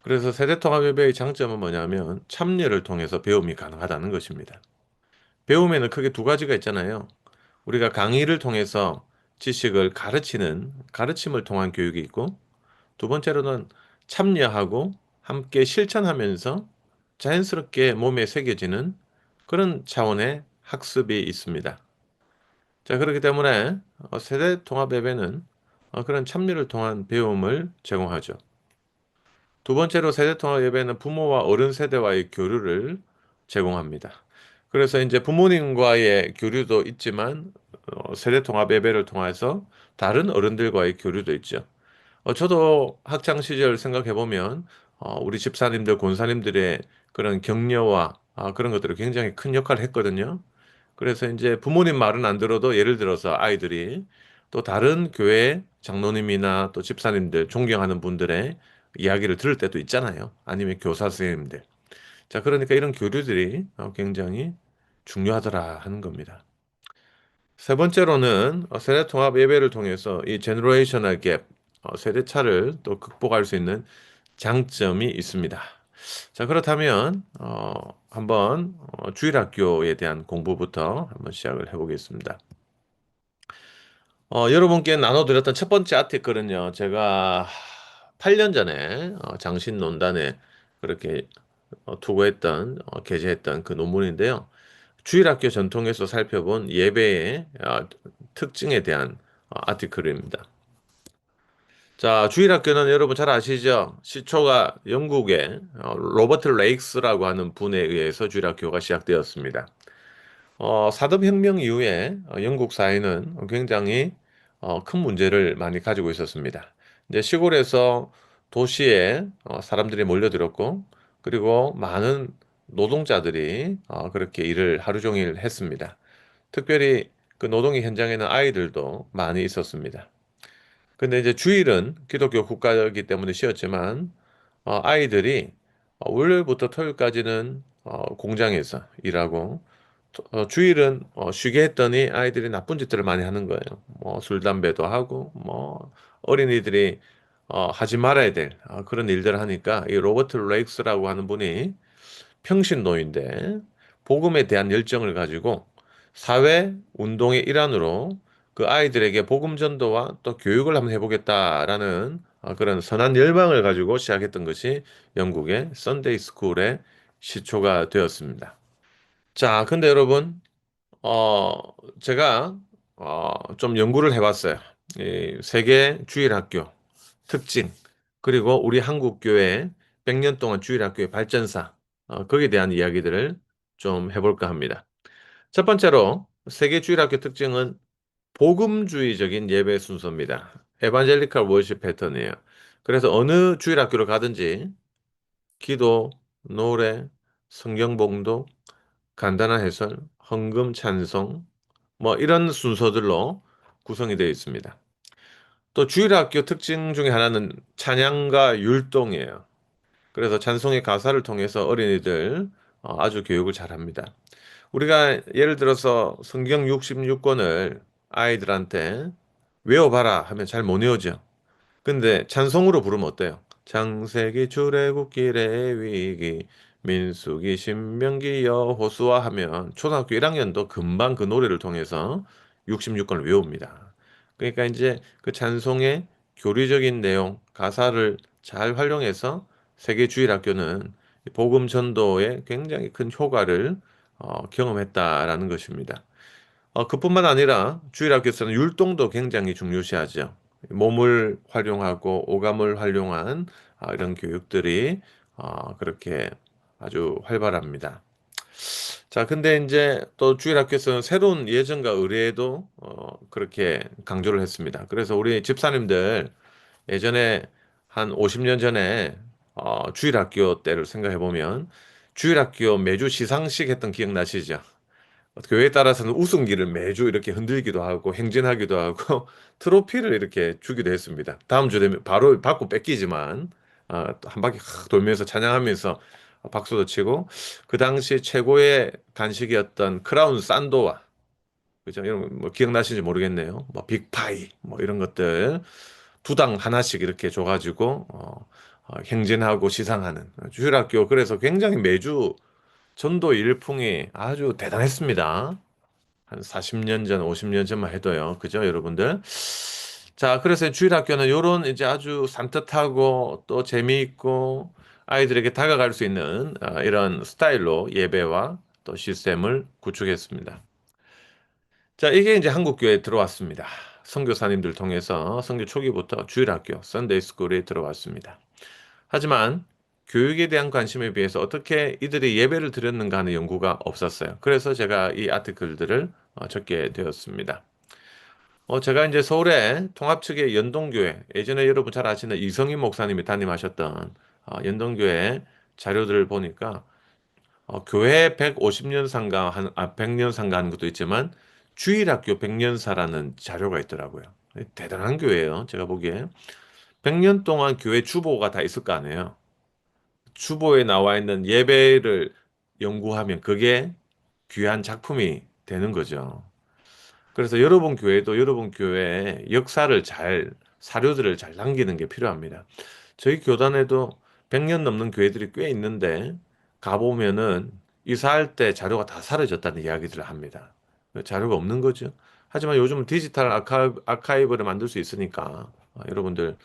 A: 그래서 세대통합 예배의 장점은 뭐냐면 참여를 통해서 배움이 가능하다는 것입니다. 배움에는 크게 두 가지가 있잖아요. 우리가 강의를 통해서 지식을 가르치는 가르침을 통한 교육이 있고 두 번째로는 참여하고 함께 실천하면서 자연스럽게 몸에 새겨지는 그런 차원의 학습이 있습니다. 자, 그렇기 때문에 세대 통합 예배는 그런 참여를 통한 배움을 제공하죠. 두 번째로 세대통합 예배는 부모와 어른 세대와의 교류를 제공합니다. 그래서 이제 부모님과의 교류도 있지만 세대통합 예배를 통해서 다른 어른들과의 교류도 있죠. 저도 학창 시절 생각해 보면 우리 집사님들, 권사님들의 그런 격려와 그런 것들이 굉장히 큰 역할을 했거든요. 그래서 이제 부모님 말은 안 들어도 예를 들어서 아이들이 또 다른 교회 장로님이나 또 집사님들, 존경하는 분들의 이야기를 들을 때도 있잖아요. 아니면 교사 선생님들. 자, 그러니까 이런 교류들이 굉장히 중요하더라 하는 겁니다. 세 번째로는 세대 통합 예배를 통해서 이 제너레이셔널 갭, 세대 차를 또 극복할 수 있는 장점이 있습니다. 자, 그렇다면 한번 주일학교에 대한 공부부터 한번 시작을 해보겠습니다. 여러분께 나눠드렸던 첫 번째 아티클은요, 제가 8년 전에 장신논단에 그렇게 투고했던 게재했던 그 논문인데요. 주일학교 전통에서 살펴본 예배의 특징에 대한 아티클입니다. 자, 주일학교는 여러분 잘 아시죠? 시초가 영국의 로버트 레이크스라고 하는 분에 의해서 주일학교가 시작되었습니다. 사법혁명 이후에 영국 사회는 굉장히 큰 문제를 많이 가지고 있었습니다. 이제 시골에서 도시에 사람들이 몰려들었고, 그리고 많은 노동자들이 그렇게 일을 하루 종일 했습니다. 특별히 그 노동의 현장에는 아이들도 많이 있었습니다. 근데 이제 주일은 기독교 국가이기 때문에 쉬었지만 아이들이 월요일부터 토요일까지는 공장에서 일하고 주일은 쉬게 했더니 아이들이 나쁜 짓들을 많이 하는 거예요. 뭐 술, 담배도 하고 뭐 어린이들이 하지 말아야 될 그런 일들을 하니까 이 로버트 레이크스라고 하는 분이 평신도인데 복음에 대한 열정을 가지고 사회 운동의 일환으로 그 아이들에게 복음 전도와 또 교육을 한번 해보겠다라는 그런 선한 열망을 가지고 시작했던 것이 영국의 썬데이 스쿨의 시초가 되었습니다. 자, 근데 여러분, 제가 좀 연구를 해봤어요. 이 세계 주일학교 특징, 그리고 우리 한국교회 100년 동안 주일학교의 발전사, 거기에 대한 이야기들을 좀 해볼까 합니다. 첫 번째로 세계 주일학교 특징은 복음주의적인 예배 순서입니다. 에반젤리칼 워십 패턴이에요. 그래서 어느 주일학교를 가든지 기도, 노래, 성경 봉독, 간단한 해설, 헌금 찬송, 뭐 이런 순서들로 구성이 되어 있습니다. 또 주일학교 특징 중에 하나는 찬양과 율동이에요. 그래서 찬송의 가사를 통해서 어린이들 아주 교육을 잘합니다. 우리가 예를 들어서 성경 66권을 아이들한테 외워봐라 하면 잘 못 외우죠. 근데 찬송으로 부르면 어때요? 창세기 출애굽기 레위기 민수기 신명기 여호수아 하면 초등학교 1학년도 금방 그 노래를 통해서 66권을 외웁니다. 그러니까 이제 그 찬송의 교리적인 내용, 가사를 잘 활용해서 세계주일학교는 복음 전도에 굉장히 큰 효과를 경험했다라는 것입니다. 그뿐만 아니라 주일학교에서는 율동도 굉장히 중요시하죠. 몸을 활용하고 오감을 활용한 이런 교육들이 그렇게 아주 활발합니다. 자, 근데 이제 또 주일학교에서는 새로운 예전과 의례도 그렇게 강조를 했습니다. 그래서 우리 집사님들 예전에 한 50년 전에 주일학교 때를 생각해 보면 주일학교 매주 시상식 했던 기억 나시죠? 교회에 따라서는 우승기를 매주 이렇게 흔들기도 하고 행진하기도 하고 트로피를 이렇게 주기도 했습니다. 다음 주 되면 바로 받고 뺏기지만 한 바퀴 돌면서 찬양하면서 박수도 치고 그 당시 최고의 간식이었던 크라운 산도와 그죠? 이런 뭐 기억나시는지 모르겠네요. 뭐 빅파이 뭐 이런 것들 두 당 하나씩 이렇게 줘가지고 행진하고 시상하는 주일학교 그래서 굉장히 매주 전도 일풍이 아주 대단했습니다. 한 40년 전, 50년 전만 해도요. 그죠, 여러분들? 자, 그래서 주일학교는 요런 이제 아주 산뜻하고 또 재미있고 아이들에게 다가갈 수 있는 이런 스타일로 예배와 또 시스템을 구축했습니다. 자, 이게 이제 한국교회에 들어왔습니다. 선교사님들 통해서 선교 초기부터 주일학교, 썬데이 스쿨에 들어왔습니다. 하지만 교육에 대한 관심에 비해서 어떻게 이들이 예배를 드렸는가 하는 연구가 없었어요. 그래서 제가 이 아티클들을 적게 되었습니다. 제가 이제 서울의 통합 측의 연동교회, 예전에 여러분 잘 아시는 이성희 목사님이 담임하셨던 연동교회 자료들을 보니까 교회 150년 상가, 100년 상가 하는 것도 있지만 주일학교 100년사라는 자료가 있더라고요. 대단한 교회예요. 제가 보기에. 100년 동안 교회 주보가 다 있을 거 아니에요. 주보에 나와 있는 예배를 연구하면 그게 귀한 작품이 되는 거죠. 그래서 여러분 교회도 여러분 교회의 역사를 잘, 사료들을 잘 남기는 게 필요합니다. 저희 교단에도 100년 넘는 교회들이 꽤 있는데 가보면은 이사할 때 자료가 다 사라졌다는 이야기들을 합니다. 자료가 없는 거죠. 하지만 요즘은 디지털 아카이브를 만들 수 있으니까 여러분들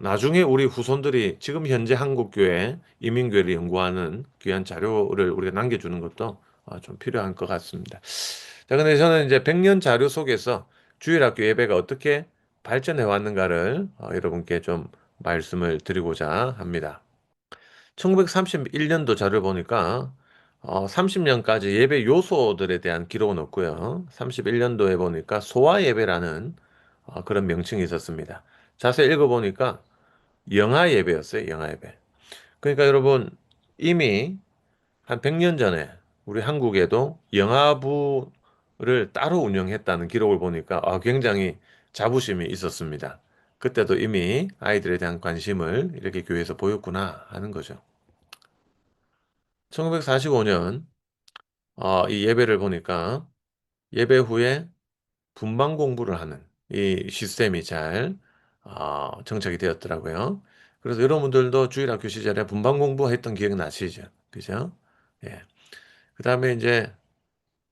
A: 나중에 우리 후손들이 지금 현재 한국교회, 이민교회를 연구하는 귀한 자료를 우리가 남겨주는 것도 좀 필요한 것 같습니다. 자, 근데 저는 이제 100년 자료 속에서 주일학교 예배가 어떻게 발전해 왔는가를 여러분께 좀 말씀을 드리고자 합니다. 1931년도 자료를 보니까 30년까지 예배 요소들에 대한 기록은 없고요. 31년도에 보니까 소아 예배라는 그런 명칭이 있었습니다. 자세히 읽어보니까 영아 예배였어요. 영아 예배. 그러니까 여러분 이미 한 100년 전에 우리 한국에도 영아부를 따로 운영했다는 기록을 보니까 굉장히 자부심이 있었습니다. 그때도 이미 아이들에 대한 관심을 이렇게 교회에서 보였구나 하는 거죠. 1945년 이 예배를 보니까 예배 후에 분방 공부를 하는 이 시스템이 잘 정착이 되었더라고요. 그래서 여러분들도 주일학교 시절에 분방 공부했던 기억 나시죠? 그죠? 예. 그 다음에 이제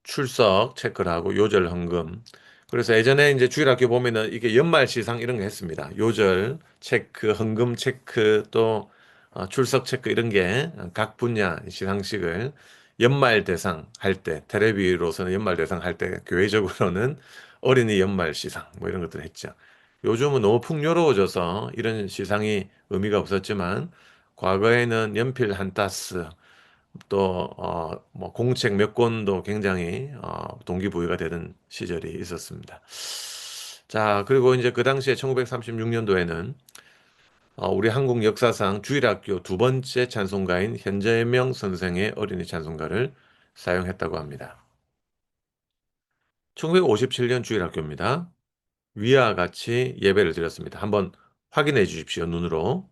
A: 출석 체크를 하고 요절 헌금. 그래서 예전에 이제 주일학교 보면은 이게 연말 시상 이런 거 했습니다. 요절 체크, 헌금 체크, 또 출석 체크 이런 게 각 분야 시상식을 연말 대상 할 때, 테레비로서는 연말 대상 할 때 교회적으로는 어린이 연말 시상 뭐 이런 것들 했죠. 요즘은 너무 풍요로워져서 이런 시상이 의미가 없었지만 과거에는 연필 한 따스 또 뭐 공책 몇 권도 굉장히 동기부여가 되는 시절이 있었습니다. 자, 그리고 이제 그 당시에 1936년도에는 우리 한국 역사상 주일학교 두 번째 찬송가인 현재명 선생의 어린이 찬송가를 사용했다고 합니다. 1957년 주일학교입니다. 위와 같이 예배를 드렸습니다. 한번 확인해 주십시오, 눈으로.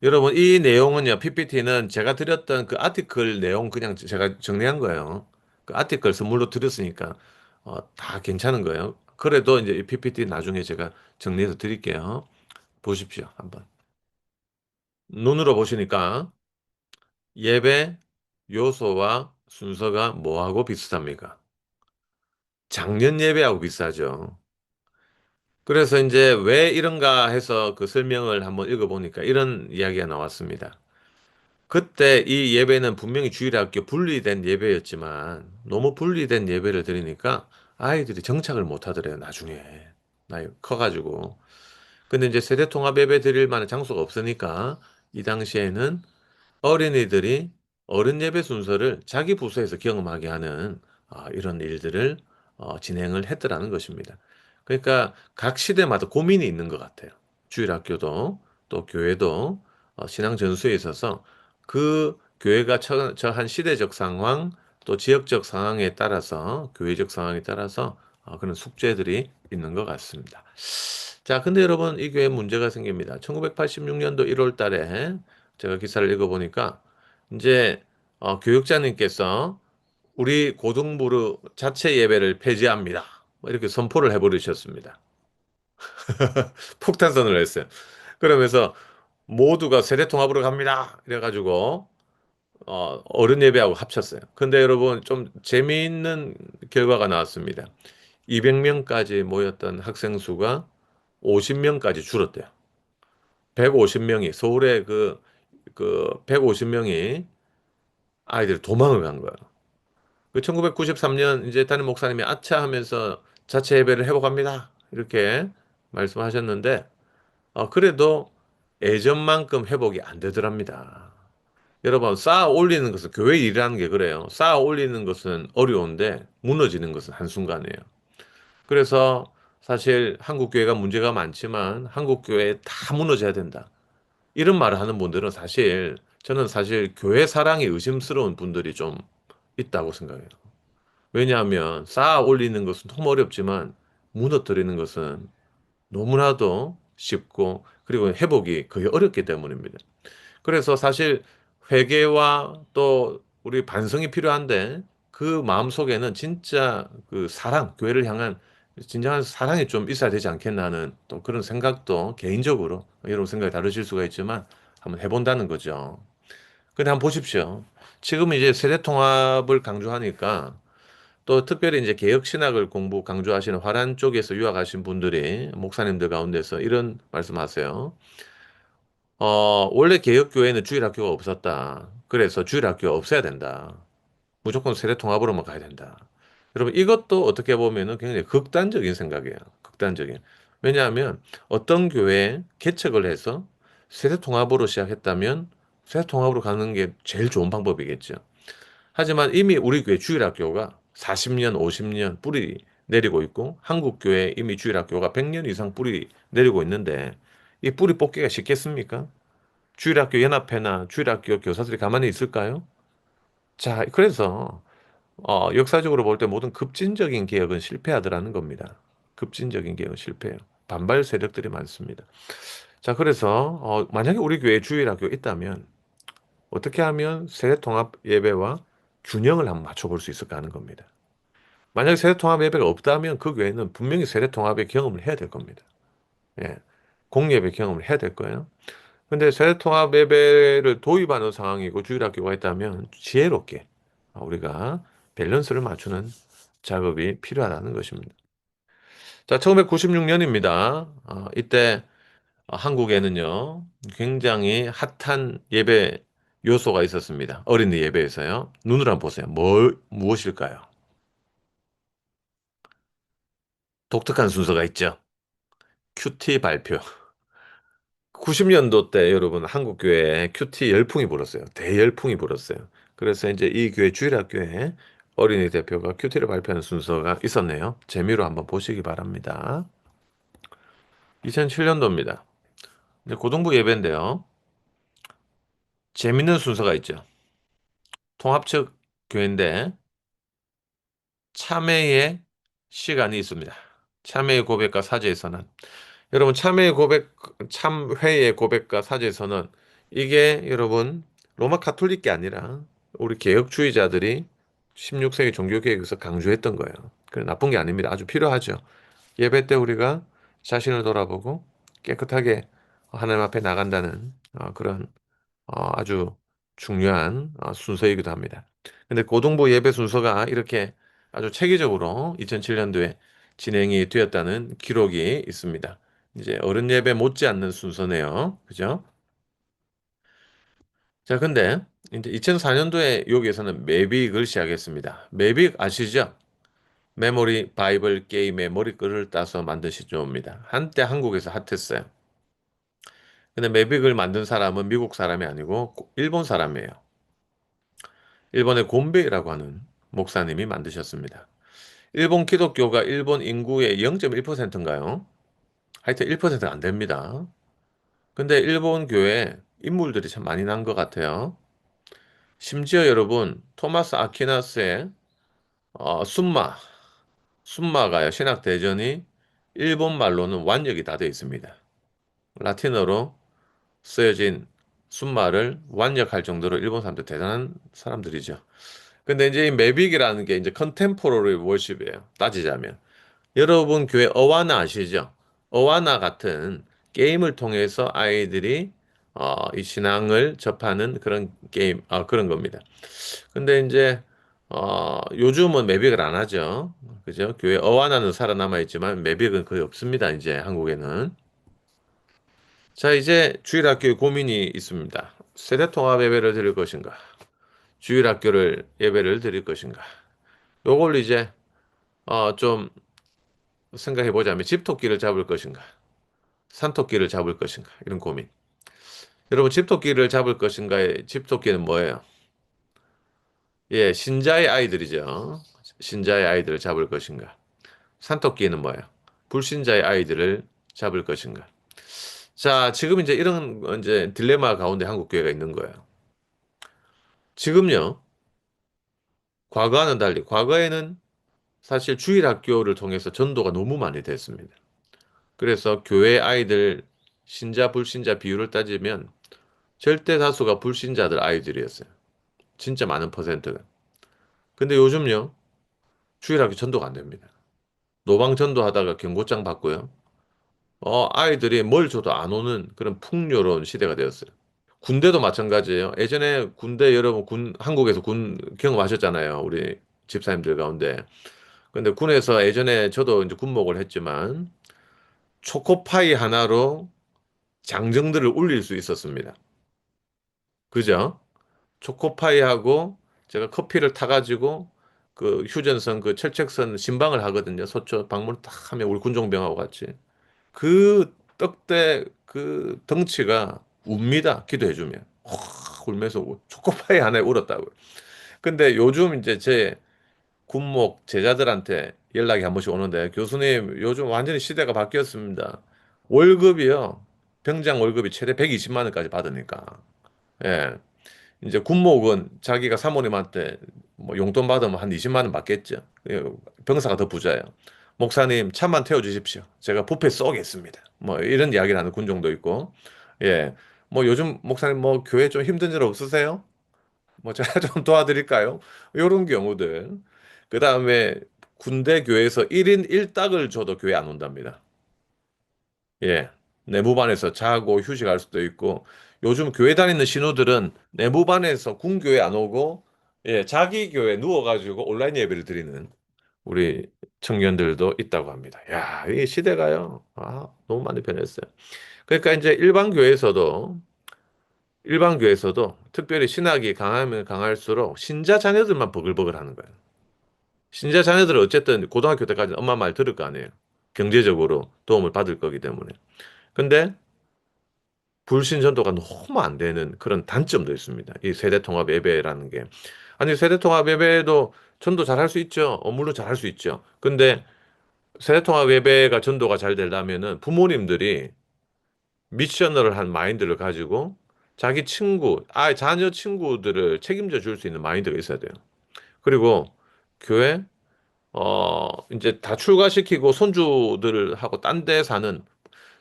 A: 여러분, 이 내용은요, PPT는 제가 드렸던 그 아티클 내용 그냥 제가 정리한 거예요. 그 아티클 선물로 드렸으니까, 다 괜찮은 거예요. 그래도 이제 이 PPT 나중에 제가 정리해서 드릴게요. 보십시오, 한번. 눈으로 보시니까 예배 요소와 순서가 뭐하고 비슷합니까? 작년 예배하고 비슷하죠. 그래서 이제 왜 이런가 해서 그 설명을 한번 읽어보니까 이런 이야기가 나왔습니다. 그때 이 예배는 분명히 주일학교 분리된 예배였지만 너무 분리된 예배를 드리니까 아이들이 정착을 못 하더래요, 나중에. 나이 커가지고. 근데 이제 세대 통합 예배 드릴 만한 장소가 없으니까 이 당시에는 어린이들이 어른 예배 순서를 자기 부서에서 경험하게 하는 이런 일들을 진행을 했더라는 것입니다. 그러니까 각 시대마다 고민이 있는 것 같아요. 주일학교도 또 교회도 신앙 전수에 있어서 그 교회가 처한 시대적 상황 또 지역적 상황에 따라서 교회적 상황에 따라서 그런 숙제들이 있는 것 같습니다. 자, 근데 여러분 이 교회에 문제가 생깁니다. 1986년도 1월 달에 제가 기사를 읽어보니까 이제 교육자님께서 우리 고등부로 자체 예배를 폐지합니다. 뭐 이렇게 선포를 해버리셨습니다. 폭탄 선언을 했어요. 그러면서 모두가 세대통합으로 갑니다. 이래가지고 어른 예배하고 합쳤어요. 근데 여러분 좀 재미있는 결과가 나왔습니다. 200명까지 모였던 학생 수가 50명까지 줄었대요. 150명이 서울에 그 150명이 아이들이 도망을 간 거예요. 그 1993년 이제 담임 목사님이 아차 하면서 자체 예배를 회복합니다. 이렇게 말씀하셨는데 그래도 예전만큼 회복이 안 되더랍니다. 여러분, 쌓아 올리는 것은 교회 일이라는 게 그래요. 쌓아 올리는 것은 어려운데 무너지는 것은 한순간이에요. 그래서 사실 한국 교회가 문제가 많지만 한국 교회 다 무너져야 된다. 이런 말을 하는 분들은 사실 저는 사실 교회 사랑이 의심스러운 분들이 좀 있다고 생각해요. 왜냐하면 쌓아 올리는 것은 너무 어렵지만 무너뜨리는 것은 너무나도 쉽고 그리고 회복이 거의 어렵기 때문입니다. 그래서 사실 회개와 또 우리 반성이 필요한데 그 마음속에는 진짜 그 사랑, 교회를 향한 진정한 사랑이 좀 있어야 되지 않겠나 하는 또 그런 생각도 개인적으로 여러분 생각이 다르실 수가 있지만 한번 해본다는 거죠. 근데 한번 보십시오. 지금 이제 세대 통합을 강조하니까 또 특별히 이제 개혁 신학을 공부 강조하시는 화란 쪽에서 유학하신 분들이 목사님들 가운데서 이런 말씀하세요. 원래 개혁교회는 주일학교가 없었다. 그래서 주일학교가 없어야 된다. 무조건 세대 통합으로만 가야 된다. 여러분, 이것도 어떻게 보면은 굉장히 극단적인 생각이에요. 극단적인. 왜냐하면 어떤 교회 개척을 해서 세대 통합으로 시작했다면 세대 통합으로 가는 게 제일 좋은 방법이겠죠. 하지만 이미 우리 교회 주일학교가 40년, 50년 뿌리 내리고 있고 한국 교회 이미 주일학교가 100년 이상 뿌리 내리고 있는데 이 뿌리 뽑기가 쉽겠습니까? 주일학교 연합회나 주일학교 교사들이 가만히 있을까요? 자, 그래서 역사적으로 볼 때 모든 급진적인 개혁은 실패하더라는 겁니다. 급진적인 개혁은 실패해요. 반발 세력들이 많습니다. 자, 그래서 만약에 우리 교회에 주일학교 있다면 어떻게 하면 세대통합 예배와 균형을 한번 맞춰볼 수 있을까 하는 겁니다. 만약에 세대통합 예배가 없다면 그 교회는 분명히 세대통합의 경험을 해야 될 겁니다. 예. 공예배 경험을 해야 될 거예요. 근데 세대통합 예배를 도입하는 상황이고 주일학교가 있다면 지혜롭게 우리가 밸런스를 맞추는 작업이 필요하다는 것입니다. 자, 1996년입니다. 이때 한국에는요, 굉장히 핫한 예배 요소가 있었습니다. 어린이 예배에서요. 눈으로 한번 보세요. 무엇일까요? 독특한 순서가 있죠. 큐티 발표. 90년도 때 여러분 한국 교회에 큐티 열풍이 불었어요. 대열풍이 불었어요. 그래서 이제 이 교회 주일학교에 어린이 대표가 큐티를 발표하는 순서가 있었네요. 재미로 한번 보시기 바랍니다. 2007년도입니다. 고등부 예배인데요. 재밌는 순서가 있죠. 통합 측 교회인데 참회의 시간이 있습니다. 참회의 고백과 사죄의 선언. 여러분 참회의 고백, 참회의 고백과 사죄의 선언 이게 여러분 로마 카톨릭이 아니라 우리 개혁주의자들이 16세기 종교개혁에서 강조했던 거예요. 그 나쁜 게 아닙니다. 아주 필요하죠. 예배 때 우리가 자신을 돌아보고 깨끗하게 하나님 앞에 나간다는 그런 아주 중요한 순서이기도 합니다. 근데 고등부 예배 순서가 이렇게 아주 체계적으로 2007년도에 진행이 되었다는 기록이 있습니다. 이제 어른 예배 못지않는 순서네요. 그죠? 자, 근데 이제 2004년도에 여기에서는 매빅을 시작했습니다. 매빅 아시죠? 메모리 바이블 게임의 머리글을 따서 만든 시조입니다. 한때 한국에서 핫했어요. 근데 매빅을 만든 사람은 미국 사람이 아니고 일본 사람이에요. 일본의 곤베이라고 하는 목사님이 만드셨습니다. 일본 기독교가 일본 인구의 0.1%인가요? 하여튼 1%가 안 됩니다. 근데 일본 교회에 인물들이 참 많이 난 것 같아요. 심지어 여러분, 토마스 아퀴나스의 순마가요, 신학대전이 일본 말로는 완역이 다 되어 있습니다. 라틴어로 쓰여진 순마를 완역할 정도로 일본 사람들 대단한 사람들이죠. 근데 이제 이 매빅이라는 게 이제 컨템포러리 월십이에요. 따지자면. 여러분 교회 어와나 아시죠? 어와나 같은 게임을 통해서 아이들이 이 신앙을 접하는 그런 게임, 그런 겁니다. 근데 이제 요즘은 매빅을 안 하죠. 그죠? 교회 어와나는 살아남아 있지만 매빅은 거의 없습니다. 이제 한국에는. 자, 이제 주일학교에 고민이 있습니다. 세대통합 예배를 드릴 것인가? 주일학교를 예배를 드릴 것인가? 요걸 이제 좀 생각해 보자면 집토끼를 잡을 것인가? 산토끼를 잡을 것인가? 이런 고민. 여러분 집토끼를 잡을 것인가? 집토끼는 뭐예요? 예, 신자의 아이들이죠. 신자의 아이들을 잡을 것인가? 산토끼는 뭐예요? 불신자의 아이들을 잡을 것인가? 자, 지금 이제 이런 이제 딜레마 가운데 한국 교회가 있는 거예요. 지금요, 과거와는 달리, 과거에는 사실 주일 학교를 통해서 전도가 너무 많이 됐습니다. 그래서 교회 아이들 신자 불신자 비율을 따지면 절대 다수가 불신자들 아이들이었어요. 진짜 많은 퍼센트가. 근데 요즘요, 주일 학교 전도가 안 됩니다. 노방 전도하다가 경고장 받고요. 아이들이 뭘 줘도 안 오는 그런 풍요로운 시대가 되었어요. 군대도 마찬가지예요. 예전에 군대 여러분 한국에서 군 경험하셨잖아요. 우리 집사님들 가운데. 근데 군에서 예전에 저도 이제 군목을 했지만 초코파이 하나로 장정들을 울릴 수 있었습니다. 그죠? 초코파이하고 제가 커피를 타가지고 그 휴전선 그 철책선 신방을 하거든요. 서초 방문 딱 하면 우리 군종병하고 같이. 그 떡대 그 덩치가 웁니다. 기도해주면. 확 울면서 초코파이 하나에 울었다고요. 근데 요즘 이제 제 군목 제자들한테 연락이 한 번씩 오는데 교수님 요즘 완전히 시대가 바뀌었습니다. 월급이요. 병장 월급이 최대 120만 원까지 받으니까. 예. 이제 군목은 자기가 사모님한테 뭐 용돈 받으면 한 20만 원 받겠죠. 예, 병사가 더 부자예요. 목사님 차만 태워주십시오. 제가 뷔페 쏘겠습니다. 뭐 이런 이야기를 하는 군종도 있고, 예, 뭐 요즘 목사님 뭐 교회 좀 힘든 일 없으세요? 뭐 제가 좀 도와드릴까요? 이런 경우들. 그 다음에 군대 교회에서 1인 1닭을 줘도 교회 안 온답니다. 예. 내무반에서 자고 휴식할 수도 있고 요즘 교회 다니는 신우들은 내무반에서 군교회 안 오고 예, 자기 교회 누워가지고 온라인 예배를 드리는 우리 청년들도 있다고 합니다. 야, 이 시대가요. 너무 많이 변했어요. 그러니까 이제 일반 교회에서도 특별히 신학이 강하면 강할수록 신자 자녀들만 버글버글 하는 거예요. 신자 자녀들은 어쨌든 고등학교 때까지 엄마 말 들을 거 아니에요. 경제적으로 도움을 받을 거기 때문에. 근데 불신 전도가 너무 안 되는 그런 단점도 있습니다. 이 세대 통합 예배라는 게. 아니, 세대 통합 예배도 전도 잘 할 수 있죠. 물론 잘 할 수 있죠. 근데 세대 통합 예배가 전도가 잘 되려면은 부모님들이 미셔널을 한 마인드를 가지고 자기 자녀 친구들을 책임져 줄 수 있는 마인드가 있어야 돼요. 그리고 교회, 이제 다 출가시키고 손주들하고 딴데 사는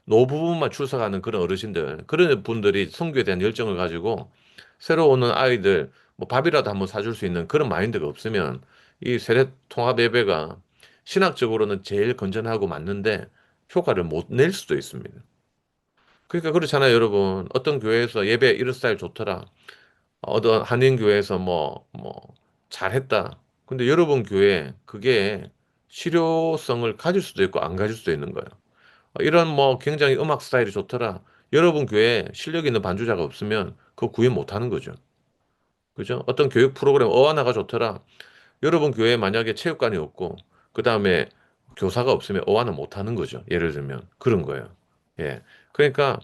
A: 노부부만 출석하는 그런 어르신들, 그런 분들이 선교에 대한 열정을 가지고 새로 오는 아이들 뭐 밥이라도 한번 사줄 수 있는 그런 마인드가 없으면 이 세대 통합 예배가 신학적으로는 제일 건전하고 맞는데 효과를 못 낼 수도 있습니다. 그러니까 그렇잖아요, 여러분. 어떤 교회에서 예배 이런 스타일 좋더라. 어떤 한인교회에서 뭐 잘했다. 근데 여러분 교회 그게 실효성을 가질 수도 있고 안 가질 수도 있는 거예요. 이런 뭐 굉장히 음악 스타일이 좋더라. 여러분 교회에 실력 있는 반주자가 없으면 그거 구현 못 하는 거죠. 그죠? 어떤 교육 프로그램 어하나가 좋더라. 여러분 교회에 만약에 체육관이 없고 그다음에 교사가 없으면 어하나 못 하는 거죠. 예를 들면 그런 거예요. 예. 그러니까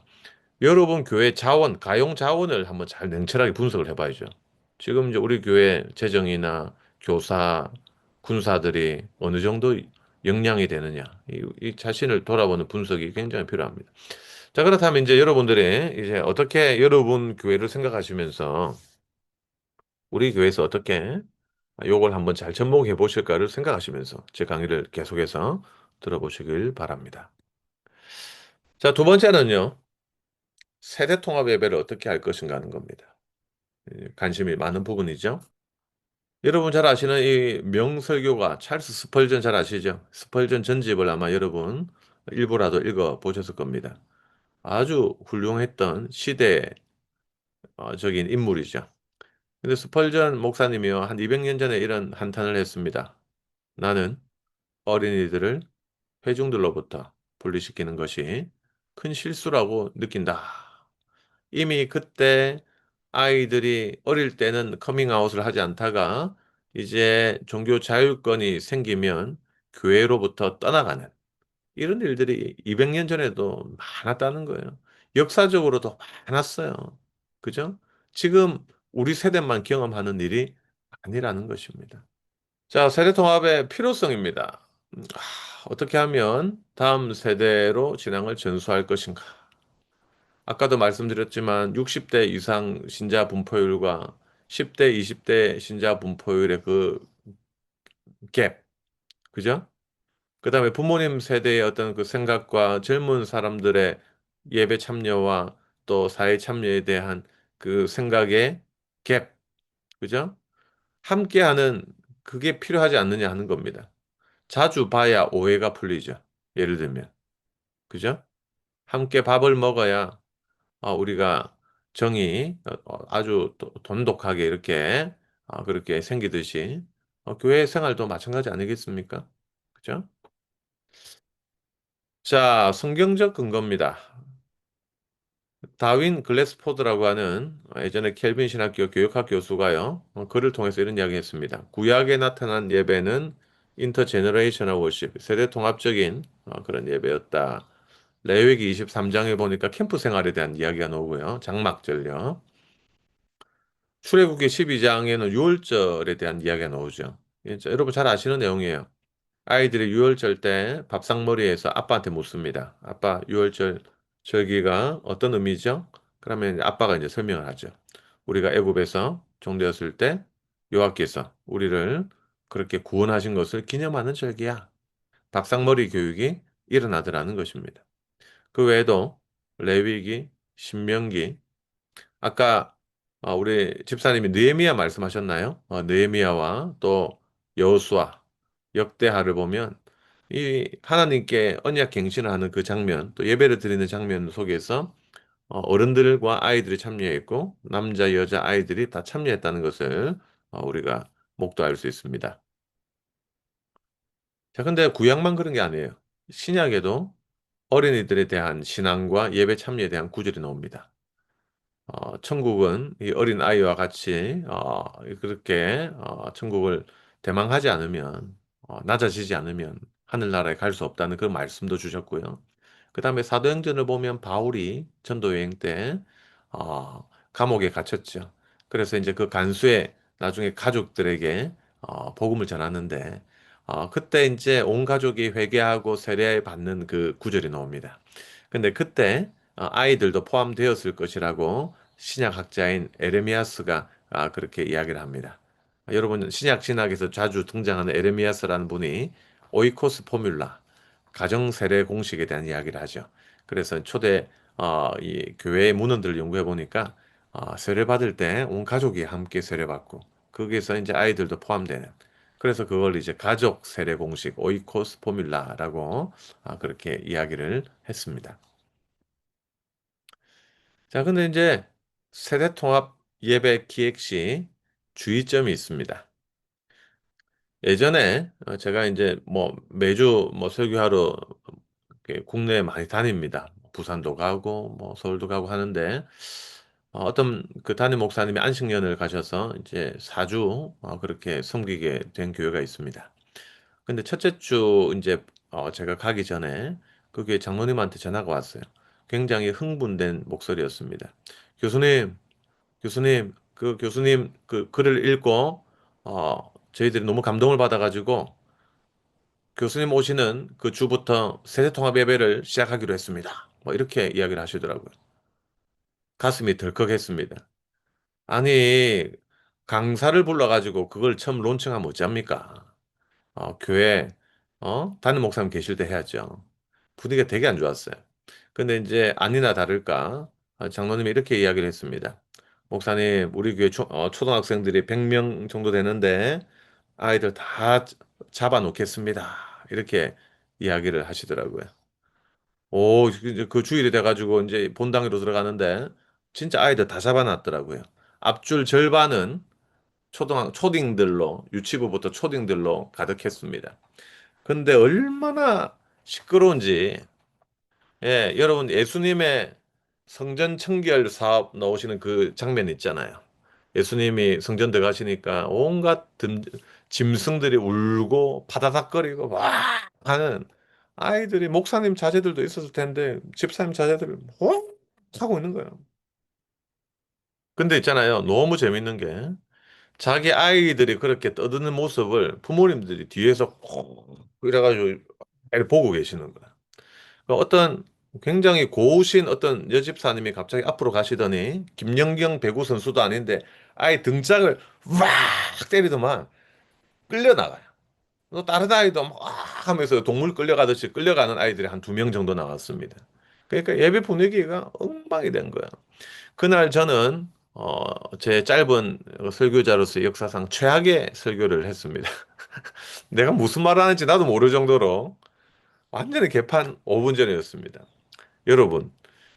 A: 여러분 교회 자원, 가용 자원을 한번 잘 냉철하게 분석을 해봐야죠. 지금 이제 우리 교회 재정이나 교사, 군사들이 어느 정도 역량이 되느냐, 이 자신을 돌아보는 분석이 굉장히 필요합니다. 자, 그렇다면 이제 여러분들이 이제 어떻게 여러분 교회를 생각하시면서 우리 교회에서 어떻게 요걸 한번 잘 접목해 보실까를 생각하시면서 제 강의를 계속해서 들어보시길 바랍니다. 자, 두 번째는요. 세대 통합 예배를 어떻게 할 것인가 하는 겁니다. 관심이 많은 부분이죠. 여러분 잘 아시는 이 명설교가 찰스 스펄전 잘 아시죠? 스펄전 전집을 아마 여러분 일부라도 읽어 보셨을 겁니다. 아주 훌륭했던 시대적인 인물이죠. 근데 스펄전 목사님이요, 한 200년 전에 이런 한탄을 했습니다. 나는 어린이들을 회중들로부터 분리시키는 것이 큰 실수라고 느낀다. 이미 그때 아이들이 어릴 때는 커밍아웃을 하지 않다가 이제 종교 자율권이 생기면 교회로부터 떠나가는 이런 일들이 200년 전에도 많았다는 거예요. 역사적으로도 많았어요. 그죠? 지금 우리 세대만 경험하는 일이 아니라는 것입니다. 자, 세대 통합의 필요성입니다. 어떻게 하면 다음 세대로 진앙을 전수할 것인가? 아까도 말씀드렸지만 60대 이상 신자 분포율과 10대, 20대 신자 분포율의 그 갭, 그죠? 그다음에 부모님 세대의 어떤 그 생각과 젊은 사람들의 예배 참여와 또 사회 참여에 대한 그 생각의 갭, 그죠? 함께하는 그게 필요하지 않느냐 하는 겁니다. 자주 봐야 오해가 풀리죠. 예를 들면, 그죠? 함께 밥을 먹어야 우리가 정이 아주 돈독하게 이렇게 그렇게 생기듯이 교회 생활도 마찬가지 아니겠습니까? 그죠? 자, 성경적 근거입니다. 다윈 글래스포드라고 하는 예전에 켈빈 신학교 교육학 교수가요, 글을 통해서 이런 이야기 했습니다. 구약에 나타난 예배는 인터제너레이셔널 워십, 세대 통합적인 그런 예배였다. 레위기 23장에 보니까 캠프 생활에 대한 이야기가 나오고요. 장막절요. 출애굽기 12장에는 유월절에 대한 이야기가 나오죠. 여러분 잘 아시는 내용이에요. 아이들이 유월절 때 밥상머리에서 아빠한테 묻습니다. 아빠, 유월절 절기가 어떤 의미죠? 그러면 아빠가 이제 설명을 하죠. 우리가 애굽에서 종되었을 때 여호와께서 우리를 그렇게 구원하신 것을 기념하는 절기야. 밥상머리 교육이 일어나더라는 것입니다. 그 외에도 레위기, 신명기, 아까 우리 집사님이 느헤미야 말씀하셨나요? 느헤미야와 또 여호수아, 역대하를 보면 이 하나님께 언약 갱신을 하는 그 장면, 또 예배를 드리는 장면 속에서 어른들과 아이들이 참여했고 남자, 여자, 아이들이 다 참여했다는 것을 우리가 목도할 수 있습니다. 자, 근데 구약만 그런 게 아니에요. 신약에도 어린이들에 대한 신앙과 예배 참여에 대한 구절이 나옵니다. 천국은 이 어린 아이와 같이 그렇게 천국을 대망하지 않으면 낮아지지 않으면 하늘나라에 갈 수 없다는 그 말씀도 주셨고요. 그 다음에 사도행전을 보면 바울이 전도 여행 때 감옥에 갇혔죠. 그래서 이제 그 간수의 나중에 가족들에게 복음을 전하는데 그때 이제 온 가족이 회개하고 세례 받는 그 구절이 나옵니다. 근데 그때 아이들도 포함되었을 것이라고 신약학자인 에레미야스가 그렇게 이야기를 합니다. 여러분 신약 신학에서 자주 등장하는 에레미야스라는 분이 오이코스 포뮬라, 가정 세례 공식에 대한 이야기를 하죠. 그래서 초대 이 교회의 문헌들을 연구해 보니까 세례 받을 때 온 가족이 함께 세례 받고 거기에서 이제 아이들도 포함되는, 그래서 그걸 이제 가족 세례 공식 오이코스 포뮬라라고 그렇게 이야기를 했습니다. 자, 근데 이제 세대 통합 예배 기획 시 주의점이 있습니다. 예전에 제가 이제 뭐 매주 뭐 설교하러 이렇게 국내에 많이 다닙니다. 부산도 가고 뭐 서울도 가고 하는데 어떤 그 담임 목사님이 안식년을 가셔서 이제 4주 그렇게 섬기게 된 교회가 있습니다. 근데 첫째 주 이제 제가 가기 전에 그 교회 장로님한테 전화가 왔어요. 굉장히 흥분된 목소리였습니다. 교수님, 교수님 그 글을 읽고 저희들이 너무 감동을 받아가지고 교수님 오시는 그 주부터 세대통합 예배를 시작하기로 했습니다. 뭐 이렇게 이야기를 하시더라고요. 가슴이 덜컥했습니다. 아니, 강사를 불러가지고 그걸 처음 론칭하면 어찌합니까? 교회, 담임 목사님 계실 때 해야죠. 분위기가 되게 안 좋았어요. 근데 이제 아니나 다를까, 장로님이 이렇게 이야기를 했습니다. 목사님, 우리 교회 초등학생들이 100명 정도 되는데, 아이들 다 잡아놓겠습니다. 이렇게 이야기를 하시더라고요. 오, 이제 그 주일이 돼가지고 이제 본당으로 들어가는데, 진짜 아이들 다 잡아놨더라고요. 앞줄 절반은 초딩들로, 유치부부터 초딩들로 가득했습니다. 근데 얼마나 시끄러운지, 예, 여러분 예수님의 성전 청결 사업 나오시는 그 장면 있잖아요. 예수님이 성전 들어가시니까 온갖 짐승들이 울고 파다닥거리고 와 하는, 아이들이 목사님 자제들도 있었을 텐데 집사님 자제들이 뭐 하고 있는 거예요. 근데 있잖아요. 너무 재밌는 게 자기 아이들이 그렇게 떠드는 모습을 부모님들이 뒤에서 이래가지고 이렇게 보고 계시는 거야. 그러니까 어떤 굉장히 고우신 어떤 여집사님이 갑자기 앞으로 가시더니 김연경 배구 선수도 아닌데 아이 등짝을 왁 때리더만 끌려나가요. 또 다른 아이도 막 하면서 동물 끌려가듯이 끌려가는 아이들이 한 2명 정도 나왔습니다. 그러니까 예배 분위기가 엉망이 된 거야. 그날 저는 제 짧은 설교자로서의 역사상 최악의 설교를 했습니다. 내가 무슨 말을 하는지 나도 모를 정도로 완전히 개판 5분 전이었습니다. 여러분,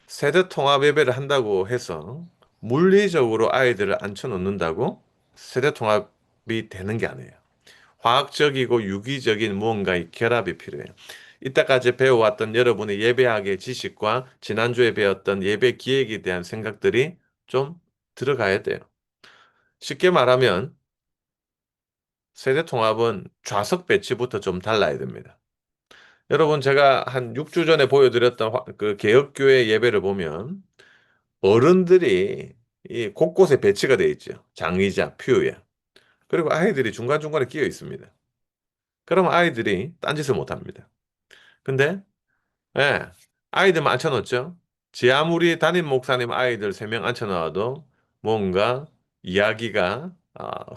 A: 세대 통합 예배를 한다고 해서 물리적으로 아이들을 앉혀놓는다고 세대 통합이 되는 게 아니에요. 화학적이고 유기적인 무언가의 결합이 필요해요. 이때까지 배워왔던 여러분의 예배학의 지식과 지난주에 배웠던 예배 기획에 대한 생각들이 좀 들어가야 돼요. 쉽게 말하면 세대 통합은 좌석 배치부터 좀 달라야 됩니다. 여러분 제가 한 6주 전에 보여드렸던 그 개혁교회 예배를 보면 어른들이 이 곳곳에 배치가 되어 있죠. 장의자, 퓨에. 그리고 아이들이 중간중간에 끼어 있습니다. 그러면 아이들이 딴짓을 못 합니다. 근데 예, 아이들만 앉혀놓죠. 지 아무리 담임 목사님 아이들 3명 앉혀놔도 뭔가 이야기가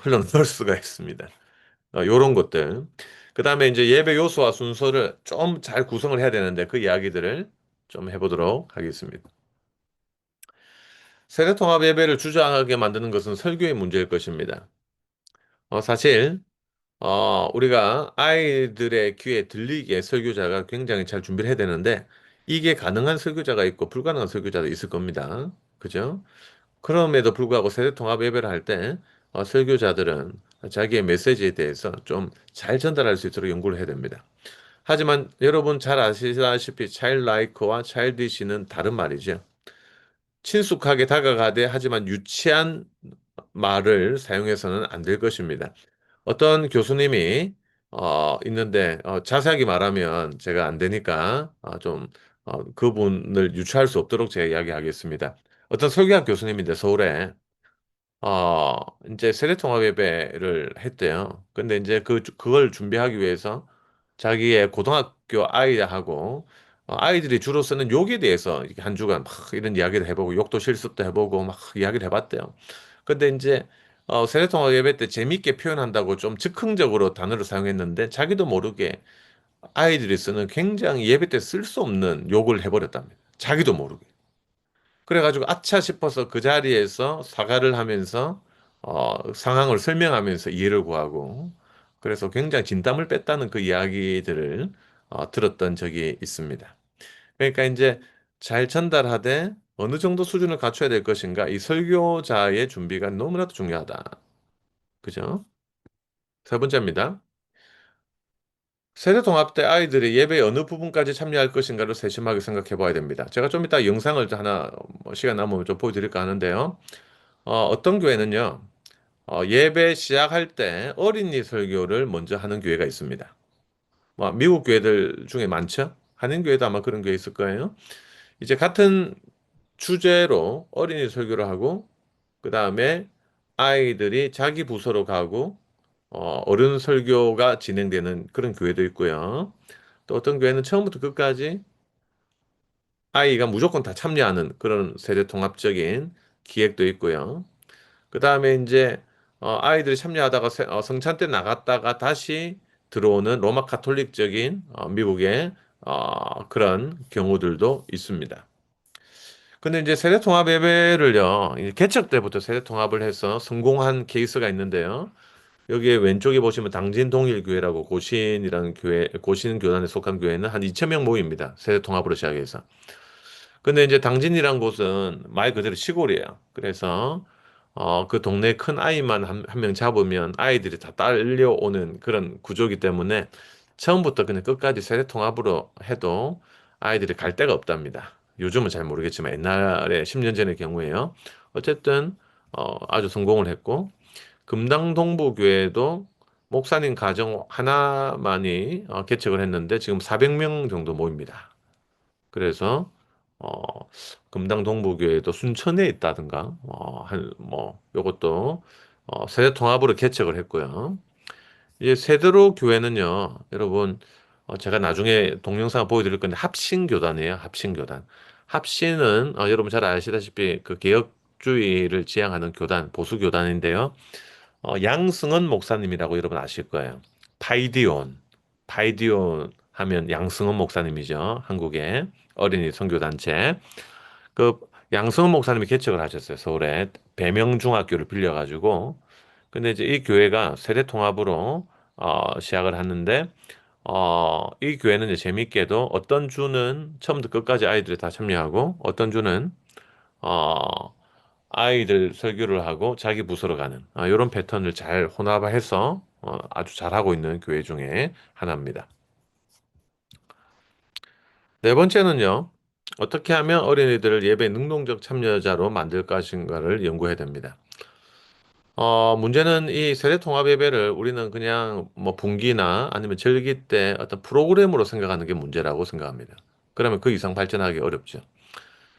A: 흘러나올 수가 있습니다. 요런 것들. 그 다음에 이제 예배 요소와 순서를 좀 잘 구성을 해야 되는데 그 이야기들을 좀 해보도록 하겠습니다. 세대통합 예배를 주저하게 만드는 것은 설교의 문제일 것입니다. 사실 우리가 아이들의 귀에 들리게 설교자가 굉장히 잘 준비를 해야 되는데 이게 가능한 설교자가 있고 불가능한 설교자도 있을 겁니다. 그죠? 그럼에도 불구하고 세대통합 예배를 할 때 설교자들은 자기의 메시지에 대해서 좀 잘 전달할 수 있도록 연구를 해야 됩니다. 하지만 여러분 잘 아시다시피 차일드라이크와 차일디시는 다른 말이죠. 친숙하게 다가가되 하지만 유치한 말을 사용해서는 안 될 것입니다. 어떤 교수님이 있는데 자세하게 말하면 제가 안 되니까 좀 그분을 유추할 수 없도록 제가 이야기하겠습니다. 어떤 설교학 교수님인데 서울에 어, 이제 세대통합 예배를 했대요. 근데 이제 그걸 준비하기 위해서 자기의 고등학교 아이하고 아이들이 주로 쓰는 욕에 대해서 이렇게 한 주간 막 이런 이야기를 해보고 욕도 실습도 해보고 막 이야기를 해봤대요. 근데 이제 세대통합 예배 때 재밌게 표현한다고 좀 즉흥적으로 단어를 사용했는데 자기도 모르게 아이들이 쓰는 굉장히 예배 때 쓸 수 없는 욕을 해버렸답니다. 자기도 모르게. 그래가지고 아차 싶어서 그 자리에서 사과를 하면서 상황을 설명하면서 이해를 구하고 그래서 굉장히 진땀을 뺐다는 그 이야기들을 들었던 적이 있습니다. 그러니까 이제 잘 전달하되 어느 정도 수준을 갖춰야 될 것인가 이 설교자의 준비가 너무나도 중요하다. 그죠? 세 번째입니다. 세대통합 때 아이들이 예배 어느 부분까지 참여할 것인가를 세심하게 생각해 봐야 됩니다. 제가 좀 이따 영상을 하나 시간 남으면 좀 보여드릴까 하는데요. 어떤 교회는요, 예배 시작할 때 어린이 설교를 먼저 하는 교회가 있습니다. 뭐, 미국 교회들 중에 많죠? 한인 교회도 아마 그런 교회 있을 거예요. 이제 같은 주제로 어린이 설교를 하고, 그 다음에 아이들이 자기 부서로 가고, 어른 설교가 진행되는 그런 교회도 있고요. 또 어떤 교회는 처음부터 끝까지 아이가 무조건 다 참여하는 그런 세대 통합적인 기획도 있고요. 그 다음에 이제 아이들이 참여하다가 성찬 때 나갔다가 다시 들어오는 로마 카톨릭적인 미국의 그런 경우들도 있습니다. 근데 이제 세대 통합 예배를요, 이 개척 때부터 세대 통합을 해서 성공한 케이스가 있는데요. 여기에 왼쪽에 보시면 당진 동일교회라고 고신이라는 교회, 고신 교단에 속한 교회는 한 2천 명 모입니다. 세대 통합으로 시작해서. 근데 이제 당진이란 곳은 말 그대로 시골이에요. 그래서 그 동네 큰 아이만 한 명 잡으면 아이들이 다 딸려오는 그런 구조이기 때문에 처음부터 그냥 끝까지 세대 통합으로 해도 아이들이 갈 데가 없답니다. 요즘은 잘 모르겠지만 옛날에 10년 전의 경우에요. 어쨌든 아주 성공을 했고 금당 동부교회도 목사님 가정 하나만이 개척을 했는데 지금 400명 정도 모입니다. 그래서 어, 금당 동부교회도 순천에 있다든가, 요것도, 세대 통합으로 개척을 했고요. 이제 세대로 교회는요, 여러분, 제가 나중에 동영상 보여드릴 건데, 합신교단이에요, 합신교단. 합신은, 여러분 잘 아시다시피, 그 개혁주의를 지향하는 교단, 보수교단인데요. 양승헌 목사님이라고 여러분 아실 거예요. 파이디온, 파이디온 하면 양승헌 목사님이죠. 한국의 어린이 선교단체. 그 양승헌 목사님이 개척을 하셨어요. 서울에 배명중학교를 빌려가지고. 근데 이제 이 교회가 세대 통합으로 시작을 하는데 이 교회는 이제 재밌게도 어떤 주는 처음부터 끝까지 아이들이 다 참여하고 어떤 주는 어, 아이들 설교를 하고 자기 부서로 가는 이런 패턴을 잘 혼합해서 아주 잘하고 있는 교회 중에 하나입니다. 네 번째는요. 어떻게 하면 어린이들을 예배 능동적 참여자로 만들 것인가를 연구해야 됩니다. 문제는 이 세대 통합 예배를 우리는 그냥 뭐 분기나 아니면 절기 때 어떤 프로그램으로 생각하는 게 문제라고 생각합니다. 그러면 그 이상 발전하기 어렵죠.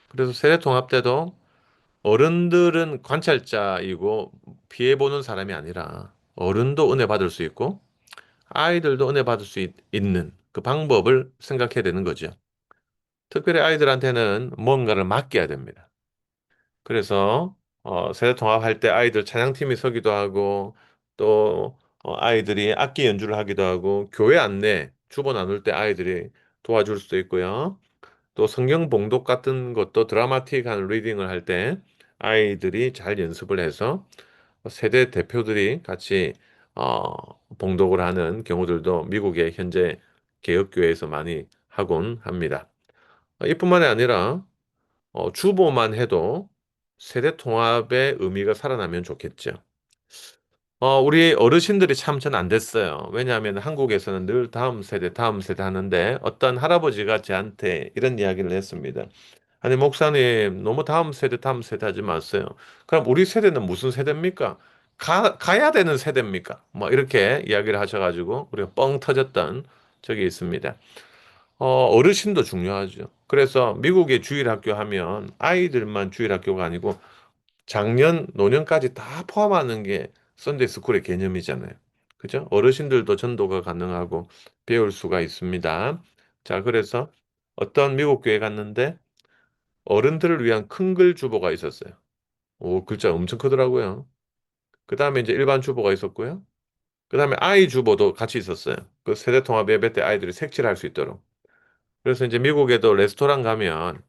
A: 그래서 세대 통합 때도 어른들은 관찰자이고 피해보는 사람이 아니라 어른도 은혜 받을 수 있고 아이들도 은혜 받을 수 있는 그 방법을 생각해야 되는 거죠. 특별히 아이들한테는 뭔가를 맡겨야 됩니다. 그래서 세대 통합할 때 아이들 찬양팀이 서기도 하고 또 아이들이 악기 연주를 하기도 하고 교회 안내 주보 나눌 때 아이들이 도와줄 수도 있고요. 또 성경 봉독 같은 것도 드라마틱한 리딩을 할 때 아이들이 잘 연습을 해서 세대 대표들이 같이 어, 봉독을 하는 경우들도 미국의 현재 개혁교회에서 많이 하곤 합니다. 이뿐만이 아니라 주보만 해도 세대 통합의 의미가 살아나면 좋겠죠. 우리 어르신들이 참 전 안 됐어요. 왜냐하면 한국에서는 늘 다음 세대 하는데 어떤 할아버지가 저한테 이런 이야기를 했습니다. 아니, 목사님, 너무 다음 세대 하지 마세요. 그럼 우리 세대는 무슨 세대입니까? 가야 되는 세대입니까? 뭐, 이렇게 이야기를 하셔가지고, 우리가 뻥 터졌던 적이 있습니다. 어르신도 중요하죠. 그래서 미국의 주일학교 하면 아이들만 주일학교가 아니고 작년, 노년까지 다 포함하는 게 썬데이 스쿨의 개념이잖아요. 그죠? 어르신들도 전도가 가능하고 배울 수가 있습니다. 자, 그래서 어떤 미국 교회 갔는데 어른들을 위한 큰 글 주보가 있었어요. 오, 글자 엄청 크더라고요. 그 다음에 이제 일반 주보가 있었고요. 그 다음에 아이 주보도 같이 있었어요. 그 세대통합 예배 때 아이들이 색칠할 수 있도록. 그래서 이제 미국에도 레스토랑 가면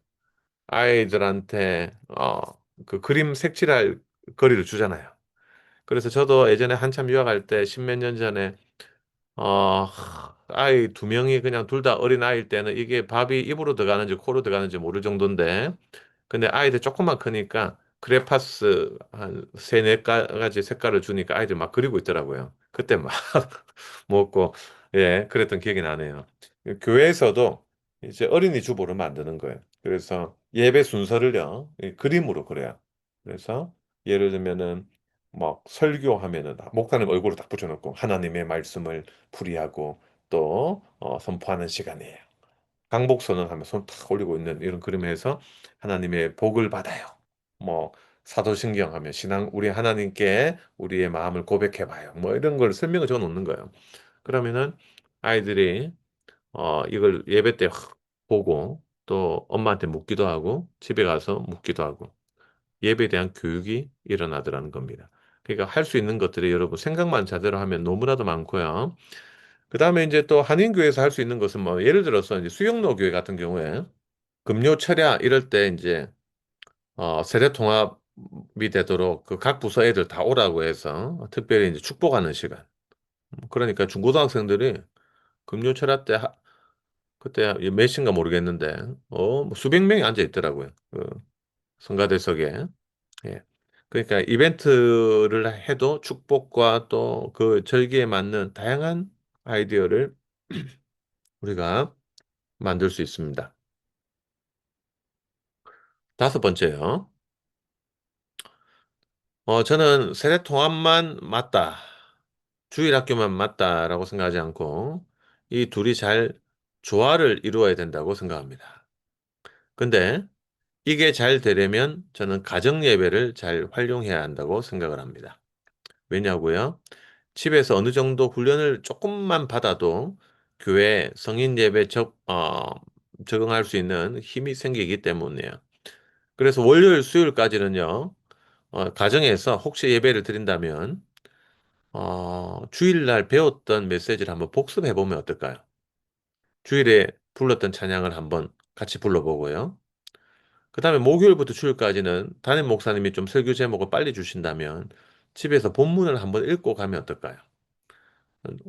A: 아이들한테 그 그림 색칠할 거리를 주잖아요. 그래서 저도 예전에 한참 유학할 때 십몇 년 전에 어, 아이 두 명이 그냥 둘 다 어린 아이일 때는 이게 밥이 입으로 들어가는지 코로 들어가는지 모를 정도인데 근데 아이들 조금만 크니까 크레파스 한 세네 가지 색깔을 주니까 아이들 막 그리고 있더라고요. 그때 막 먹고 예 그랬던 기억이 나네요. 교회에서도 이제 어린이 주보를 만드는 거예요. 그래서 예배 순서를요 이 그림으로 그려요. 그래서 예를 들면은 막 설교하면은 목사님 얼굴을 딱 붙여놓고 하나님의 말씀을 풀이하고 또 선포하는 시간이에요. 강복 선언하면 손 탁 올리고 있는 이런 그림에서 하나님의 복을 받아요. 뭐 사도신경 하면 신앙 우리 하나님께 우리의 마음을 고백해 봐요. 뭐 이런 걸 설명을 적어 놓는 거예요. 그러면은 아이들이 이걸 예배 때 보고 또 엄마한테 묻기도 하고 집에 가서 묻기도 하고 예배에 대한 교육이 일어나더라는 겁니다. 그러니까 할 수 있는 것들이 여러분 생각만 제대로 하면 너무나도 많고요. 그다음에 이제 또 한인교회에서 할 수 있는 것은 뭐 예를 들어서 이제 수영로 교회 같은 경우에 금요 철야 이럴 때 이제 세대 통합이 되도록 그 각 부서 애들 다 오라고 해서 특별히 이제 축복하는 시간. 그러니까 중고등학생들이 금요 철야 때 그때 몇 시인가 모르겠는데 뭐 수백 명이 앉아 있더라고요. 그 성가대석에. 예. 그러니까 이벤트를 해도 축복과 또 그 절기에 맞는 다양한 아이디어를 우리가 만들 수 있습니다. 다섯 번째요. 저는 세대 통합만 맞다. 주일학교만 맞다라고 생각하지 않고 이 둘이 잘 조화를 이루어야 된다고 생각합니다. 근데 이게 잘 되려면 저는 가정 예배를 잘 활용해야 한다고 생각을 합니다. 왜냐고요? 집에서 어느 정도 훈련을 조금만 받아도 교회 성인 예배 적응할 수 있는 힘이 생기기 때문이에요. 그래서 월요일, 수요일까지는요, 가정에서 혹시 예배를 드린다면, 주일날 배웠던 메시지를 한번 복습해 보면 어떨까요? 주일에 불렀던 찬양을 한번 같이 불러보고요. 그 다음에 목요일부터 주일까지는 담임 목사님이 좀 설교 제목을 빨리 주신다면 집에서 본문을 한번 읽고 가면 어떨까요?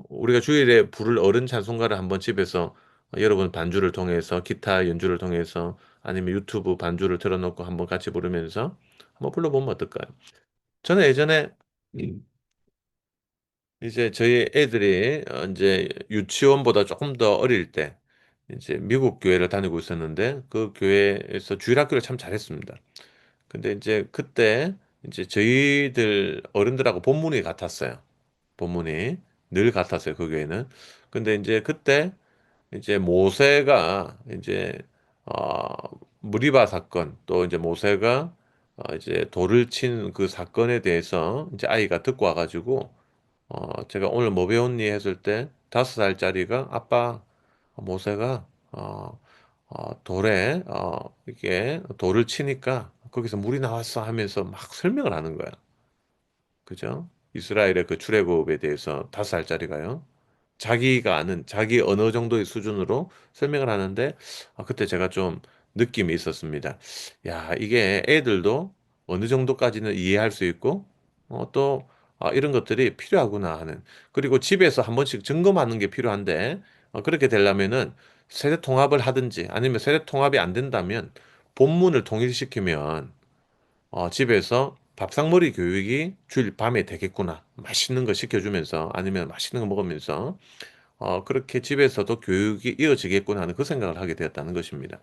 A: 우리가 주일에 부를 어른 찬송가를 한번 집에서 여러분 반주를 통해서 기타 연주를 통해서 아니면 유튜브 반주를 틀어놓고 한번 같이 부르면서 한번 불러보면 어떨까요? 저는 예전에 이제 저희 애들이 이제 유치원보다 조금 더 어릴 때 이제 미국 교회를 다니고 있었는데 그 교회에서 주일학교를 참 잘했습니다. 근데 이제 그때 이제 저희들 어른들하고 본문이 같았어요. 본문이 늘 같았어요. 그 교회는. 근데 이제 그때 이제 모세가 이제 어, 무리바 사건 또 이제 모세가 이제 돌을 친 그 사건에 대해서 이제 아이가 듣고 와가지고 제가 오늘 뭐 배웠니 했을 때 5살짜리가 아빠 모세가 돌에 이게 돌을 치니까 거기서 물이 나왔어 하면서 막 설명을 하는 거야. 그죠? 이스라엘의 그 출애굽에 대해서 5살짜리가요. 자기가 아는 자기 언어 정도의 수준으로 설명을 하는데 그때 제가 좀 느낌이 있었습니다. 야, 이게 애들도 어느 정도까지는 이해할 수 있고 또 이런 것들이 필요하구나 하는. 그리고 집에서 한 번씩 점검하는 게 필요한데 그렇게 되려면은 세대 통합을 하든지 아니면 세대 통합이 안 된다면 본문을 통일시키면 집에서 밥상머리 교육이 주일 밤에 되겠구나. 맛있는 거 시켜주면서 아니면 맛있는 거 먹으면서 그렇게 집에서도 교육이 이어지겠구나 하는 그 생각을 하게 되었다는 것입니다.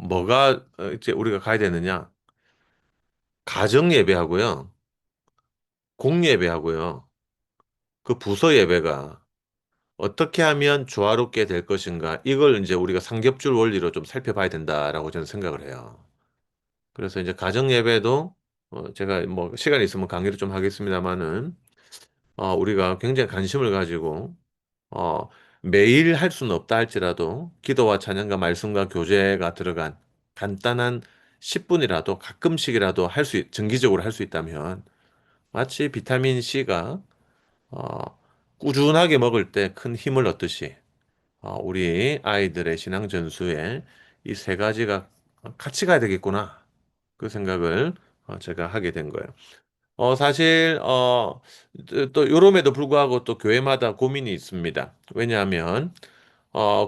A: 뭐가 이제 우리가 가야 되느냐? 가정 예배하고요, 공 예배하고요, 그 부서 예배가 어떻게 하면 조화롭게 될 것인가? 이걸 이제 우리가 삼겹줄 원리로 좀 살펴봐야 된다라고 저는 생각을 해요. 그래서 이제 가정 예배도 제가 뭐 시간이 있으면 강의를 좀 하겠습니다만은 우리가 굉장히 관심을 가지고 어, 매일 할 수는 없다 할지라도 기도와 찬양과 말씀과 교제가 들어간 간단한 10분이라도 가끔씩이라도 정기적으로 할 수 있다면 마치 비타민 C가 어, 꾸준하게 먹을 때 큰 힘을 얻듯이 우리 아이들의 신앙 전수에 이 세 가지가 같이 가야 되겠구나. 그 생각을 제가 하게 된 거예요. 사실 또 요럼에도 불구하고 또 교회마다 고민이 있습니다. 왜냐하면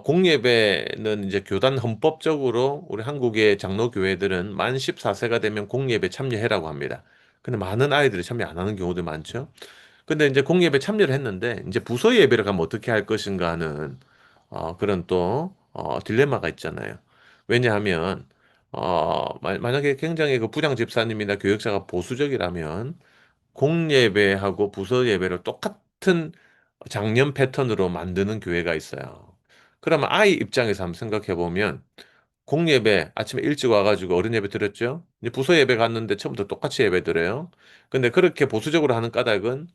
A: 공예배는 이제 교단 헌법적으로 우리 한국의 장로교회들은 만 14세가 되면 공예배 참여해라고 합니다. 근데 많은 아이들이 참여 안 하는 경우도 많죠. 근데 이제 공예배 참여를 했는데 이제 부서 예배를 가면 어떻게 할 것인가 하는 그런 또 딜레마가 있잖아요. 왜냐하면 만약에 굉장히 그 부장 집사님이나 교역자가 보수적이라면 공예배하고 부서 예배를 똑같은 장년 패턴으로 만드는 교회가 있어요. 그러면 아이 입장에서 한번 생각해 보면 공예배 아침에 일찍 와가지고 어른 예배 드렸죠. 이제 부서 예배 갔는데 처음부터 똑같이 예배 드려요. 근데 그렇게 보수적으로 하는 까닭은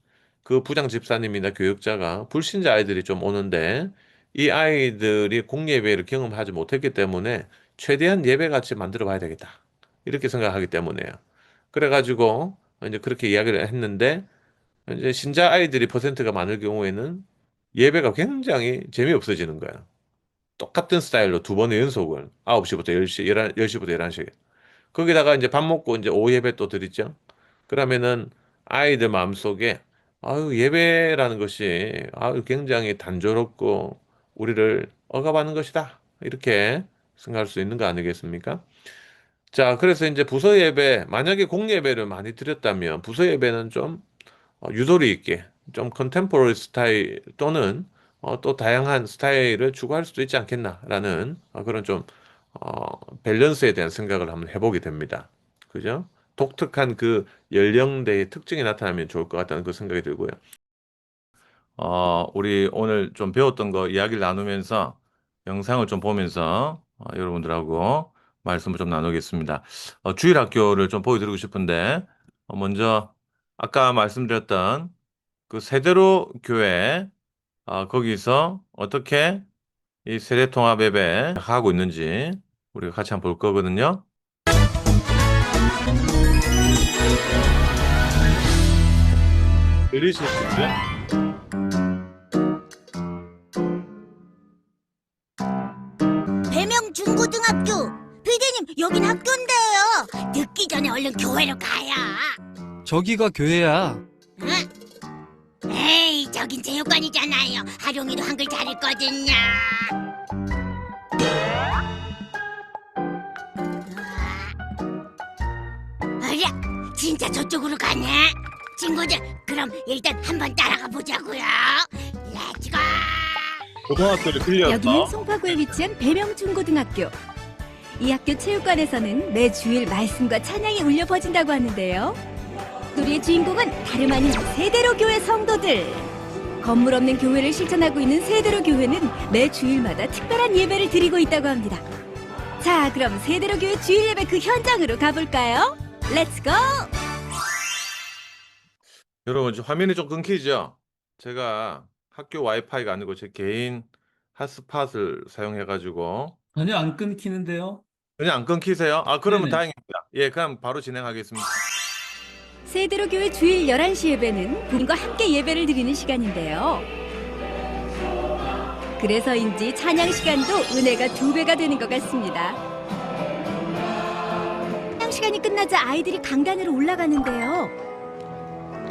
A: 그 부장 집사님이나 교육자가 불신자 아이들이 좀 오는데 이 아이들이 공예배를 경험하지 못했기 때문에 최대한 예배 같이 만들어 봐야 되겠다. 이렇게 생각하기 때문에요. 그래가지고 이제 그렇게 이야기를 했는데 이제 신자 아이들이 퍼센트가 많을 경우에는 예배가 굉장히 재미없어지는 거야. 똑같은 스타일로 두 번의 연속을 9시부터 10시, 10시부터 11시. 거기다가 이제 밥 먹고 이제 오후 예배 또 드리죠. 그러면은 아이들 마음속에 예배라는 것이 굉장히 단조롭고 우리를 억압하는 것이다. 이렇게 생각할 수 있는 거 아니겠습니까? 자, 그래서 이제 부서 예배, 만약에 공예배를 많이 드렸다면 부서 예배는 좀 유도리 있게 좀 컨템포러리 스타일 또는 또 다양한 스타일을 추구할 수도 있지 않겠나라는 그런 좀 밸런스에 대한 생각을 한번 해보게 됩니다. 그죠? 독특한 그 연령대의 특징이 나타나면 좋을 것 같다는 그 생각이 들고요. 우리 오늘 좀 배웠던 거 이야기를 나누면서 영상을 좀 보면서 여러분들하고 말씀을 좀 나누겠습니다. 주일학교를 좀 보여드리고 싶은데 먼저 아까 말씀드렸던 그 세대로 교회 거기서 어떻게 이 세대통합 예배 하고 있는지 우리가 같이 한번 볼 거거든요. 들리시죠?
G: 배명 중고등학교. 피디님, 여긴 학교인데요. 늦기 전에 얼른 교회로 가요.
H: 저기가 교회야.
G: 응? 에이, 저긴 체육관이잖아요. 하룡이도 한글 잘 읽거든요. 어랴, 진짜 저쪽으로 가네. 친구들, 그럼 일단 한번 따라가 보자고요. 렛츠고!
A: 고등학교를 빌렸어.
I: 여기는 송파구에 위치한 배명중고등학교. 이 학교 체육관에서는 매 주일 말씀과 찬양이 울려 퍼진다고 하는데요. 우리의 주인공은 다름 아닌 세대로 교회 성도들. 건물 없는 교회를 실천하고 있는 세대로 교회는 매 주일마다 특별한 예배를 드리고 있다고 합니다. 자, 그럼 세대로 교회 주일 예배 그 현장으로 가볼까요? 렛츠고!
A: 여러분, 지금 화면이 좀 끊기죠? 제가 학교 와이파이가 아니고 제 개인 핫스팟을 사용해가지고
D: 전혀 안 끊기는데요.
A: 그냥 안 끊기세요? 그러면
D: 네네.
A: 다행입니다. 예, 그럼 바로 진행하겠습니다.
I: 세대로 교회 주일 11시 예배는 부모님과 함께 예배를 드리는 시간인데요. 그래서인지 찬양 시간도 은혜가 2배가 되는 것 같습니다. 찬양 시간이 끝나자 아이들이 강단으로 올라가는데요.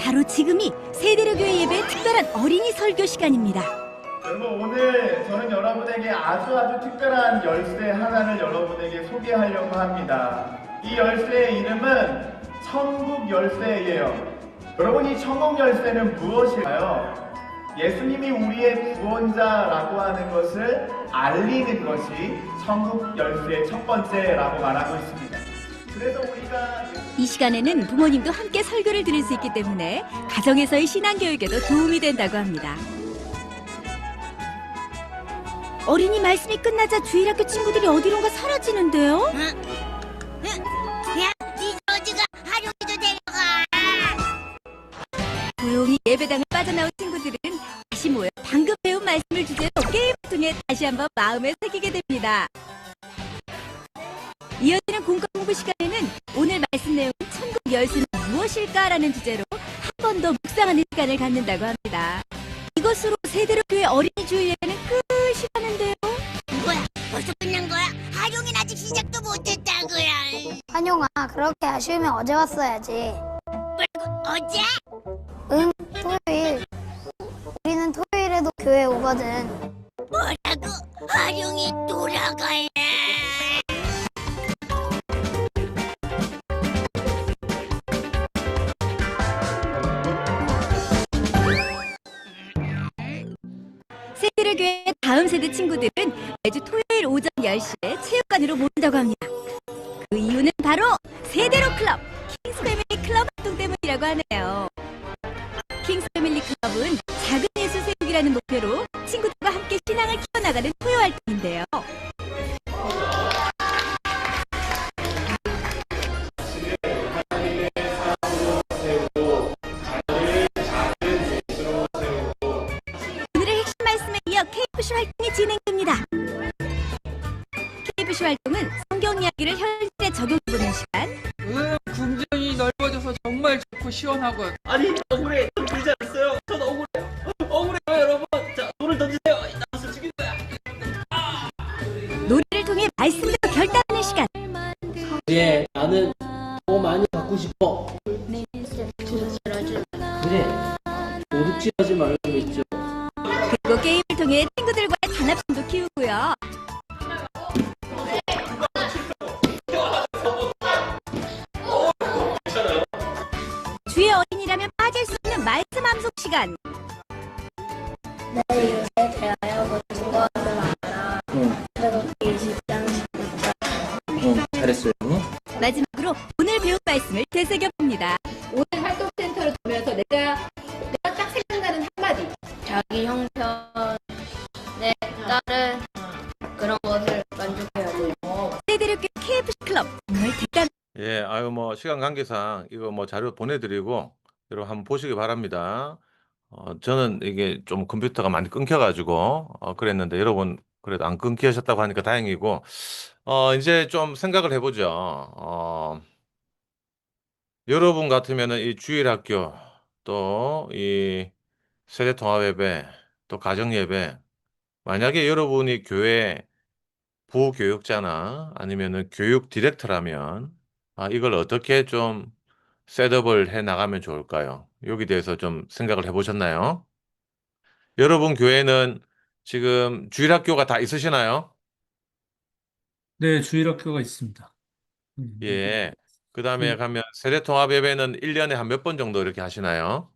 I: 바로 지금이 세대로 교회 예배의 특별한 어린이 설교 시간입니다.
J: 여러분, 오늘 저는 여러분에게 아주 특별한 열쇠 하나를 여러분에게 소개하려고 합니다. 이 열쇠의 이름은 천국 열쇠예요. 여러분, 이 천국 열쇠는 무엇일까요? 예수님이 우리의 구원자라고 하는 것을 알리는 것이 천국 열쇠의 첫 번째라고 말하고 있습니다. 그래서 우리가
I: 이 시간에는 부모님도 함께 설교를 들을 수 있기 때문에 가정에서의 신앙교육에도 도움이 된다고 합니다. 어린이 말씀이 끝나자 주일학교 친구들이 어디론가 사라지는데요?
G: 야, 니저지가 하룡이도 데려가.
I: 조용히 예배당을 빠져나온 친구들은 다시 모여 방금 배운 말씀을 주제로 게임을 통해 다시 한번 마음에 새기게 됩니다. 이어지는 공부 시간에는 오늘 말씀 내용인 천국 열쇠는 무엇일까라는 주제로 한 번 더 묵상하는 시간을 갖는다고 합니다. 이것으로 세대로 교회 어린이 주일 예배는 끝이 나는데요.
G: 뭐야, 벌써 끝난 거야? 하룡이는 아직 시작도 못했다고요.
K: 한용아, 그렇게 아쉬우면 어제 왔어야지.
G: 어제?
K: 응, 토요일. 우리는 토요일에도 교회 오거든.
G: 뭐라고? 하룡이 돌아갈래?
I: 세대로 교회 다음 세대 친구들은 매주 토요일 오전 10시에 체육관으로 모인다고 합니다. 그 이유는 바로 세대로 클럽, 킹스 패밀리 클럽 활동 때문이라고 하네요. 킹스 패밀리 클럽은 작은 예수 세우기라는 목표로 친구들과 함께 신앙을 키워나가는 토요 활동인데요. 오늘의 핵심 말씀에 이어 KFC 활동이 진행됩니다. KFC 활동은 성경 이야기를 현실에 적용해보는 시간.
L: 오늘은 궁전이 넓어져서 정말 좋고 시원하고.
M: 아니, 억울해. 돈 들지 않았어요. 전 억울해요. 억울해요, 여러분. 자, 돈을 던지세요. 나와서 죽인 거야.
I: 노래를 통해 말씀대로 결단하는 시간.
M: 예, 나는 더 많이 받고 싶어. 그래. 도둑질하지 말라고 했죠.
I: 그리고 게임을 통해 친구들과의 단합심도 키우고요. 주의 어린이라면 빠질 수 없는 말씀 암송 시간.
K: 내 요새 대하여 거친 것을 알아. 그렇게 20장 19절.
M: 잘했어요.
I: 마지막으로 오늘 배운 말씀을 되새겨봅니다.
N: 오늘 활동센터를 보면서 내가 딱 생각나는 한마디.
K: 자기 형편에 따른 그런 것을 만족해야 돼.
A: 시간 관계상 이거 뭐 자료 보내드리고 여러분 한번 보시기 바랍니다. 저는 이게 좀 컴퓨터가 많이 끊겨가지고 그랬는데 여러분 그래도 안 끊기셨다고 하니까 다행이고 이제 좀 생각을 해보죠. 여러분 같으면은 이 주일학교 또 이 세대통합예배 또 가정예배 만약에 여러분이 교회 부교육자나 아니면은 교육 디렉터라면 이걸 어떻게 좀 셋업을 해 나가면 좋을까요? 여기 대해서 좀 생각을 해 보셨나요? 여러분 교회는 지금 주일학교가 다 있으시나요?
D: 네, 주일학교가 있습니다.
A: 예. 그다음에 가면 세대통합 예배는 1 년에 한 몇 번 정도 이렇게 하시나요?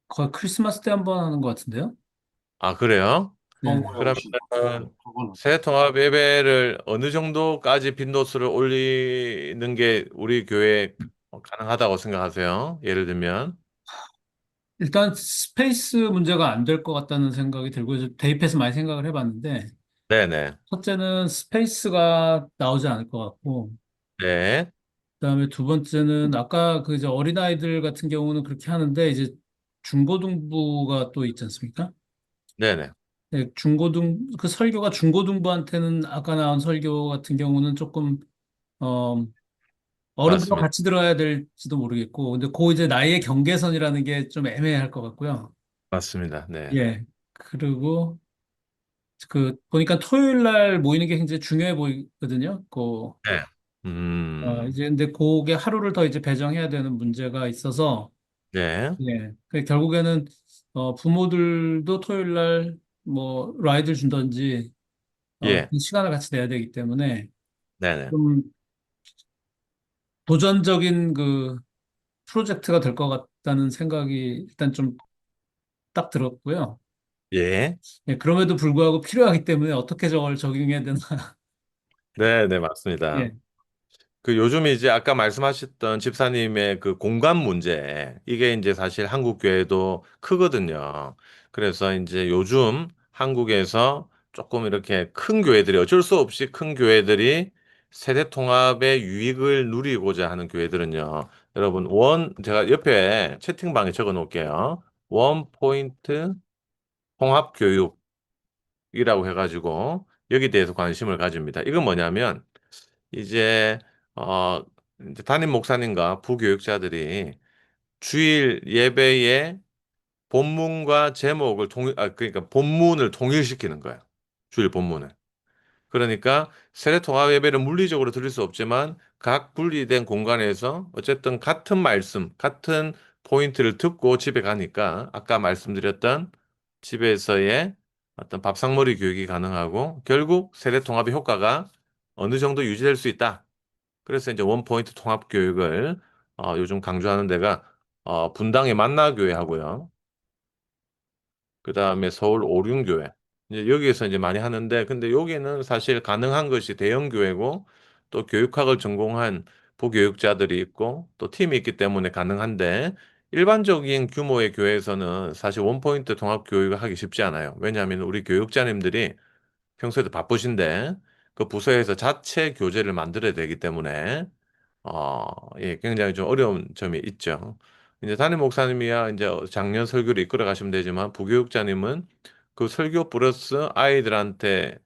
D: 거의 크리스마스 때 한 번 하는 것 같은데요?
A: 아 그래요?
D: 네.
A: 그러면은 세대통합 예배를 어느 정도까지 빈도수를 올리는 게 우리 교회에 가능하다고 생각하세요? 예를 들면.
D: 일단 스페이스 문제가 안 될 것 같다는 생각이 들고 이제 대입해서 많이 생각을 해봤는데
A: 네네.
D: 첫째는 스페이스가 나오지 않을 것 같고
A: 네.
D: 그다음에 두 번째는 아까 그 이제 어린아이들 같은 경우는 그렇게 하는데 이제 중고등부가 또 있지 않습니까?
A: 네네.
D: 네, 그 설교가 중고등부한테는 아까 나온 설교 같은 경우는 조금 어 어른들과
A: 맞습니다.
D: 같이 들어야 될지도 모르겠고 근데 그 이제 나이의 경계선이라는 게 좀 애매할 것 같고요.
A: 맞습니다. 네.
D: 예. 그리고 그 보니까 토요일 날 모이는 게 굉장히 중요해 보이거든요.
A: 네.
D: 이제 근데 그게 하루를 더 이제 배정해야 되는 문제가 있어서
A: 네.
D: 예. 결국에는 부모들도 토요일 날 뭐 라이드를 준다든지
A: 예.
D: 그 시간을 같이 내야 되기 때문에
A: 네네.
D: 좀 도전적인 그 프로젝트가 될 것 같다는 생각이 일단 좀 딱 들었고요.
A: 예.
D: 예, 그럼에도 불구하고 필요하기 때문에 어떻게 저걸 적용해야 되나.
A: 네네. 맞습니다.
D: 예.
A: 그 요즘 이제 아까 말씀하셨던 집사님의 그 공간 문제, 이게 이제 사실 한국 교회도 크거든요. 그래서 이제 요즘 한국에서 조금 이렇게 큰 교회들이 어쩔 수 없이 큰 교회들이 세대 통합의 유익을 누리고자 하는 교회들은요. 여러분, 제가 옆에 채팅방에 적어 놓을게요. 원 포인트 통합 교육이라고 해가지고 여기 대해서 관심을 가집니다. 이건 뭐냐면 이제 어 이제 담임 목사님과 부교육자들이 주일 예배의 본문과 제목을 그러니까 본문을 통일시키는 거예요. 주일 본문을. 그러니까 세례통합 예배를 물리적으로 드릴 수 없지만 각 분리된 공간에서 어쨌든 같은 말씀, 같은 포인트를 듣고 집에 가니까 아까 말씀드렸던 집에서의 어떤 밥상머리 교육이 가능하고 결국 세례통합의 효과가 어느 정도 유지될 수 있다. 그래서 이제 원포인트 통합 교육을 요즘 강조하는 데가 분당의 만나교회하고요. 그다음에 서울 오륜교회. 이제 여기에서 이제 많이 하는데 근데 여기는 사실 가능한 것이 대형 교회고 또 교육학을 전공한 부교육자들이 있고 또 팀이 있기 때문에 가능한데 일반적인 규모의 교회에서는 사실 원포인트 통합 교육을 하기 쉽지 않아요. 왜냐하면 우리 교육자님들이 평소에도 바쁘신데 그 부서에서 자체 교재를 만들어야 되기 때문에 예, 굉장히 좀 어려운 점이 있죠. 이제 담임 목사님이야 이제 작년 설교를 이끌어 가시면 되지만 부교육자님은 그 설교 플러스 아이들한테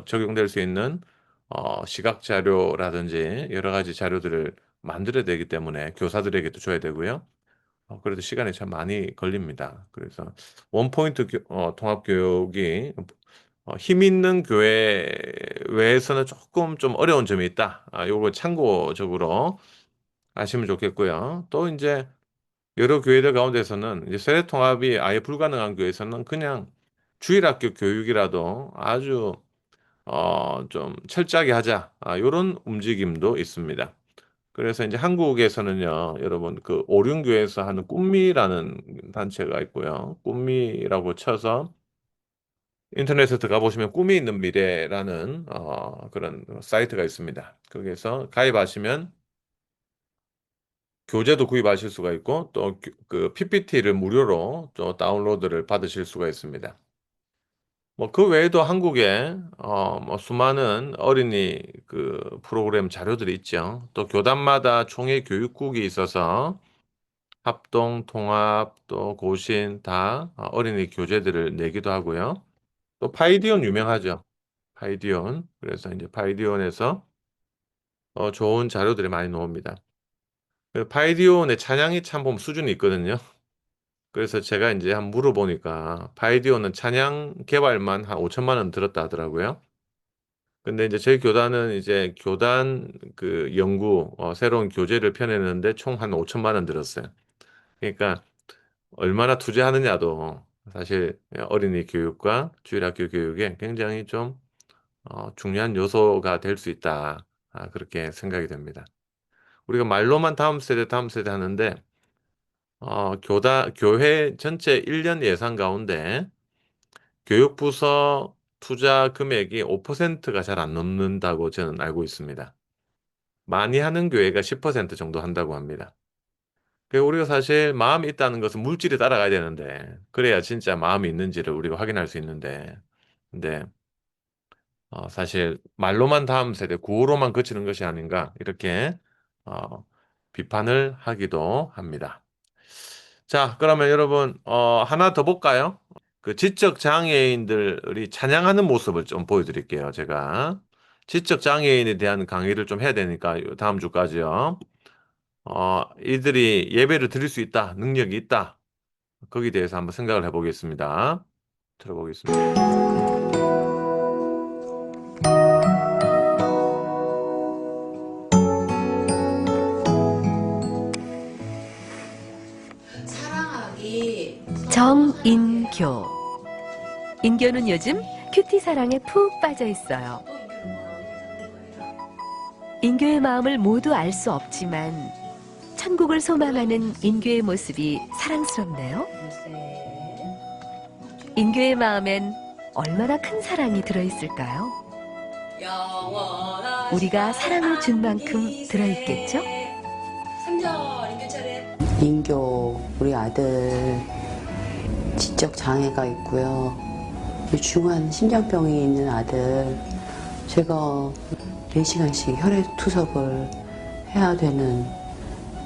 A: 적용될 수 있는 시각 자료라든지 여러 가지 자료들을 만들어야 되기 때문에 교사들에게도 줘야 되고요. 그래도 시간이 참 많이 걸립니다. 그래서 원포인트 통합 교육이 힘 있는 교회 외에서는 조금 좀 어려운 점이 있다. 요거 참고적으로 아시면 좋겠고요. 또 이제 여러 교회들 가운데서는 이제 세대 통합이 아예 불가능한 교회에서는 그냥 주일학교 교육이라도 아주 좀 철저하게 하자. 요런 움직임도 있습니다. 그래서 이제 한국에서는요, 여러분 그 오륜교에서 하는 꿈미라는 단체가 있고요. 꿈미라고 쳐서 인터넷에 들어가 보시면 꿈이 있는 미래라는 그런 사이트가 있습니다. 거기에서 가입하시면 교재도 구입하실 수가 있고 또 그 PPT를 무료로 또 다운로드를 받으실 수가 있습니다. 뭐 그 외에도 한국에 뭐 수많은 어린이 그 프로그램 자료들이 있죠. 또 교단마다 총회 교육국이 있어서 합동, 통합, 또 고신 다 어린이 교재들을 내기도 하고요. 또 파이디온 유명하죠. 파이디온. 그래서 이제 파이디온에서 좋은 자료들이 많이 나옵니다. 그 파이디온의 찬양이 참 보면 수준이 있거든요. 그래서 제가 이제 한번 물어보니까 파이디온은 찬양 개발만 한 5천만 원 들었다 하더라고요. 근데 이제 저희 교단은 이제 교단 그 연구 새로운 교재를 펴내는데 총 한 5천만 원 들었어요. 그러니까 얼마나 투자하느냐도 사실 어린이 교육과 주일학교 교육에 굉장히 좀 중요한 요소가 될 수 있다. 그렇게 생각이 됩니다. 우리가 말로만 다음 세대 하는데 교회 전체 1년 예산 가운데 교육부서 투자 금액이 5%가 잘 안 넘는다고 저는 알고 있습니다. 많이 하는 교회가 10% 정도 한다고 합니다. 우리가 사실 마음이 있다는 것은 물질이 따라가야 되는데 그래야 진짜 마음이 있는지를 우리가 확인할 수 있는데 근데 사실 말로만 다음 세대 구호로만 그치는 것이 아닌가 이렇게 비판을 하기도 합니다. 자, 그러면 여러분 하나 더 볼까요? 그 지적 장애인들이 찬양하는 모습을 좀 보여드릴게요. 제가 지적 장애인에 대한 강의를 좀 해야 되니까 다음 주까지요. 이들이 예배를 드릴 수 있다, 능력이 있다. 거기에 대해서 한번 생각을 해보겠습니다. 들어보겠습니다.
O: 정인교. 인교는 요즘 큐티 사랑에 푹 빠져 있어요. 인교의 마음을 모두 알 수 없지만 천국을 소망하는 인교의 모습이 사랑스럽네요. 인교의 마음엔 얼마나 큰 사랑이 들어있을까요? 우리가 사랑을 준 만큼 들어있겠죠?
P: 인교 우리 아들 지적 장애가 있고요. 중한 심장병이 있는 아들 제가 4시간씩 혈액 투석을 해야 되는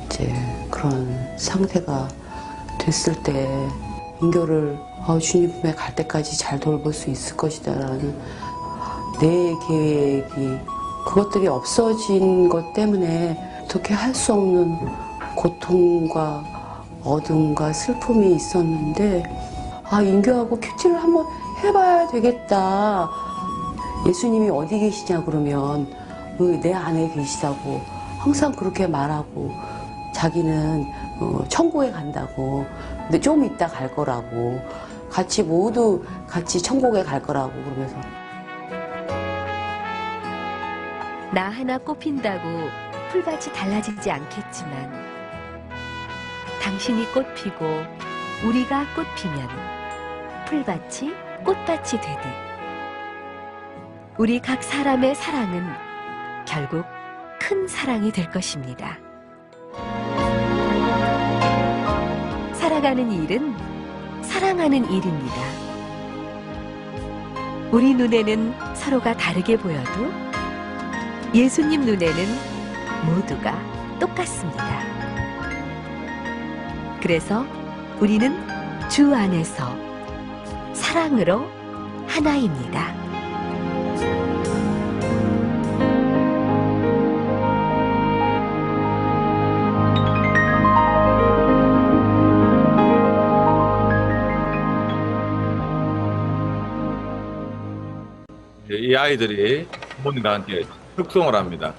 P: 이제 그런 상태가 됐을 때 인교를 주님 품에 갈 때까지 잘 돌볼 수 있을 것이다라는 내 계획이 그것들이 없어진 것 때문에 어떻게 할 수 없는 고통과 어둠과 슬픔이 있었는데 인교하고 큐티를 한번 해봐야 되겠다. 예수님이 어디 계시냐 그러면 내 안에 계시다고 항상 그렇게 말하고 자기는 천국에 간다고 근데 좀 이따 갈 거라고 모두 같이 천국에 갈 거라고 그러면서
O: 나 하나 꽃핀다고 풀밭이 달라지지 않겠지만 당신이 꽃피고 우리가 꽃피면 풀밭이 꽃밭이 되듯 우리 각 사람의 사랑은 결국 큰 사랑이 될 것입니다. 살아가는 일은 사랑하는 일입니다. 우리 눈에는 서로가 다르게 보여도 예수님 눈에는 모두가 똑같습니다. 그래서 우리는 주 안에서 사랑으로 하나입니다.
A: 이 아이들이 부모님과 함께 흑송을 합니다.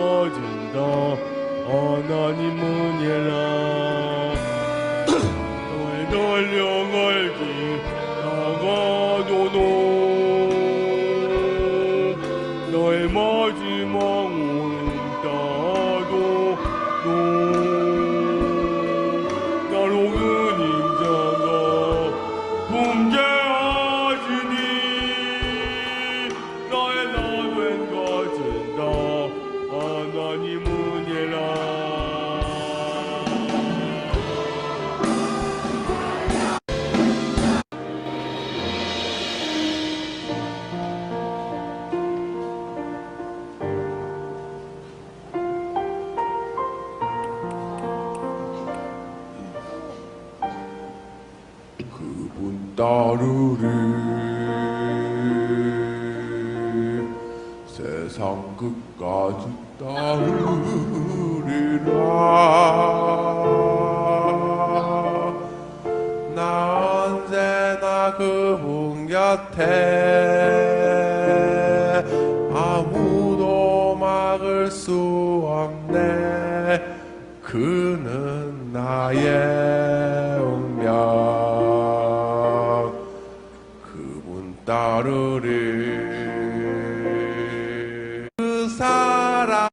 Q: 가진다 하나님은 예라 너의 달려갈지 나가도록 너의 마지막 오는 따도 나로 그림자가 범죄하시니 나의 나된 가진다 하나님은 예라 그분 따르리 세상 끝까지 따르리라 나 언제나 그분 곁에 아무도 막을 수 없네 그는 나의 운명 그분 따르리 그 사람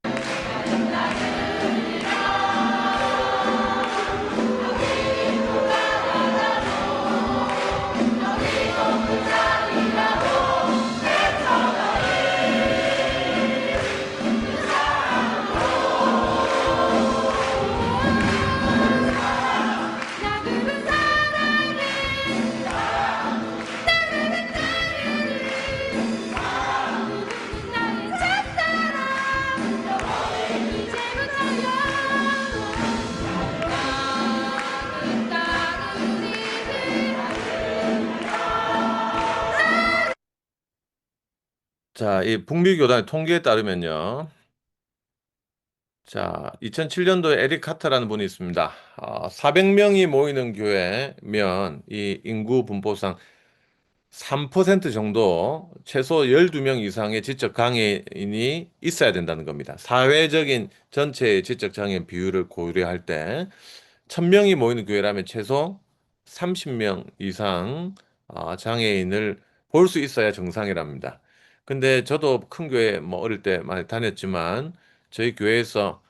A: 자, 이 북미교단의 통계에 따르면요. 자, 2007년도에 에릭 카터라는 분이 있습니다. 400명이 모이는 교회면 이 인구 분포상 3% 정도 최소 12명 이상의 지적 장애인이 있어야 된다는 겁니다. 사회적인 전체의 지적 장애인 비율을 고려할 때 1000명이 모이는 교회라면 최소 30명 이상 장애인을 볼 수 있어야 정상이랍니다. 근데 저도 큰 교회 뭐 어릴 때 많이 다녔지만 저희 교회에서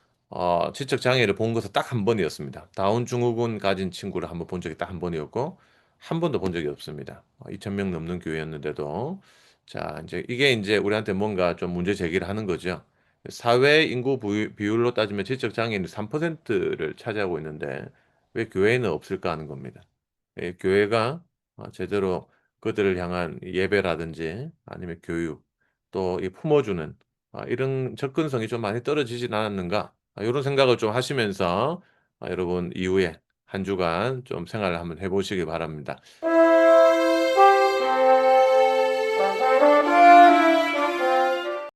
A: 지적 장애를 본 것은 딱 한 번이었습니다. 다운 증후군 가진 친구를 한번 본 적이 딱 한 번이었고 한 번도 본 적이 없습니다. 2,000명 넘는 교회였는데도 자 이제 이게 이제 우리한테 뭔가 좀 문제 제기를 하는 거죠. 사회 인구 비율로 따지면 지적 장애인이 3%를 차지하고 있는데 왜 교회에는 없을까 하는 겁니다. 교회가 제대로 그들을 향한 예배라든지 아니면 교육 또 이 품어주는 이런 접근성이 좀 많이 떨어지진 않았는가 이런 생각을 좀 하시면서 여러분 이후에 한 주간 좀 생활을 한번 해보시기 바랍니다.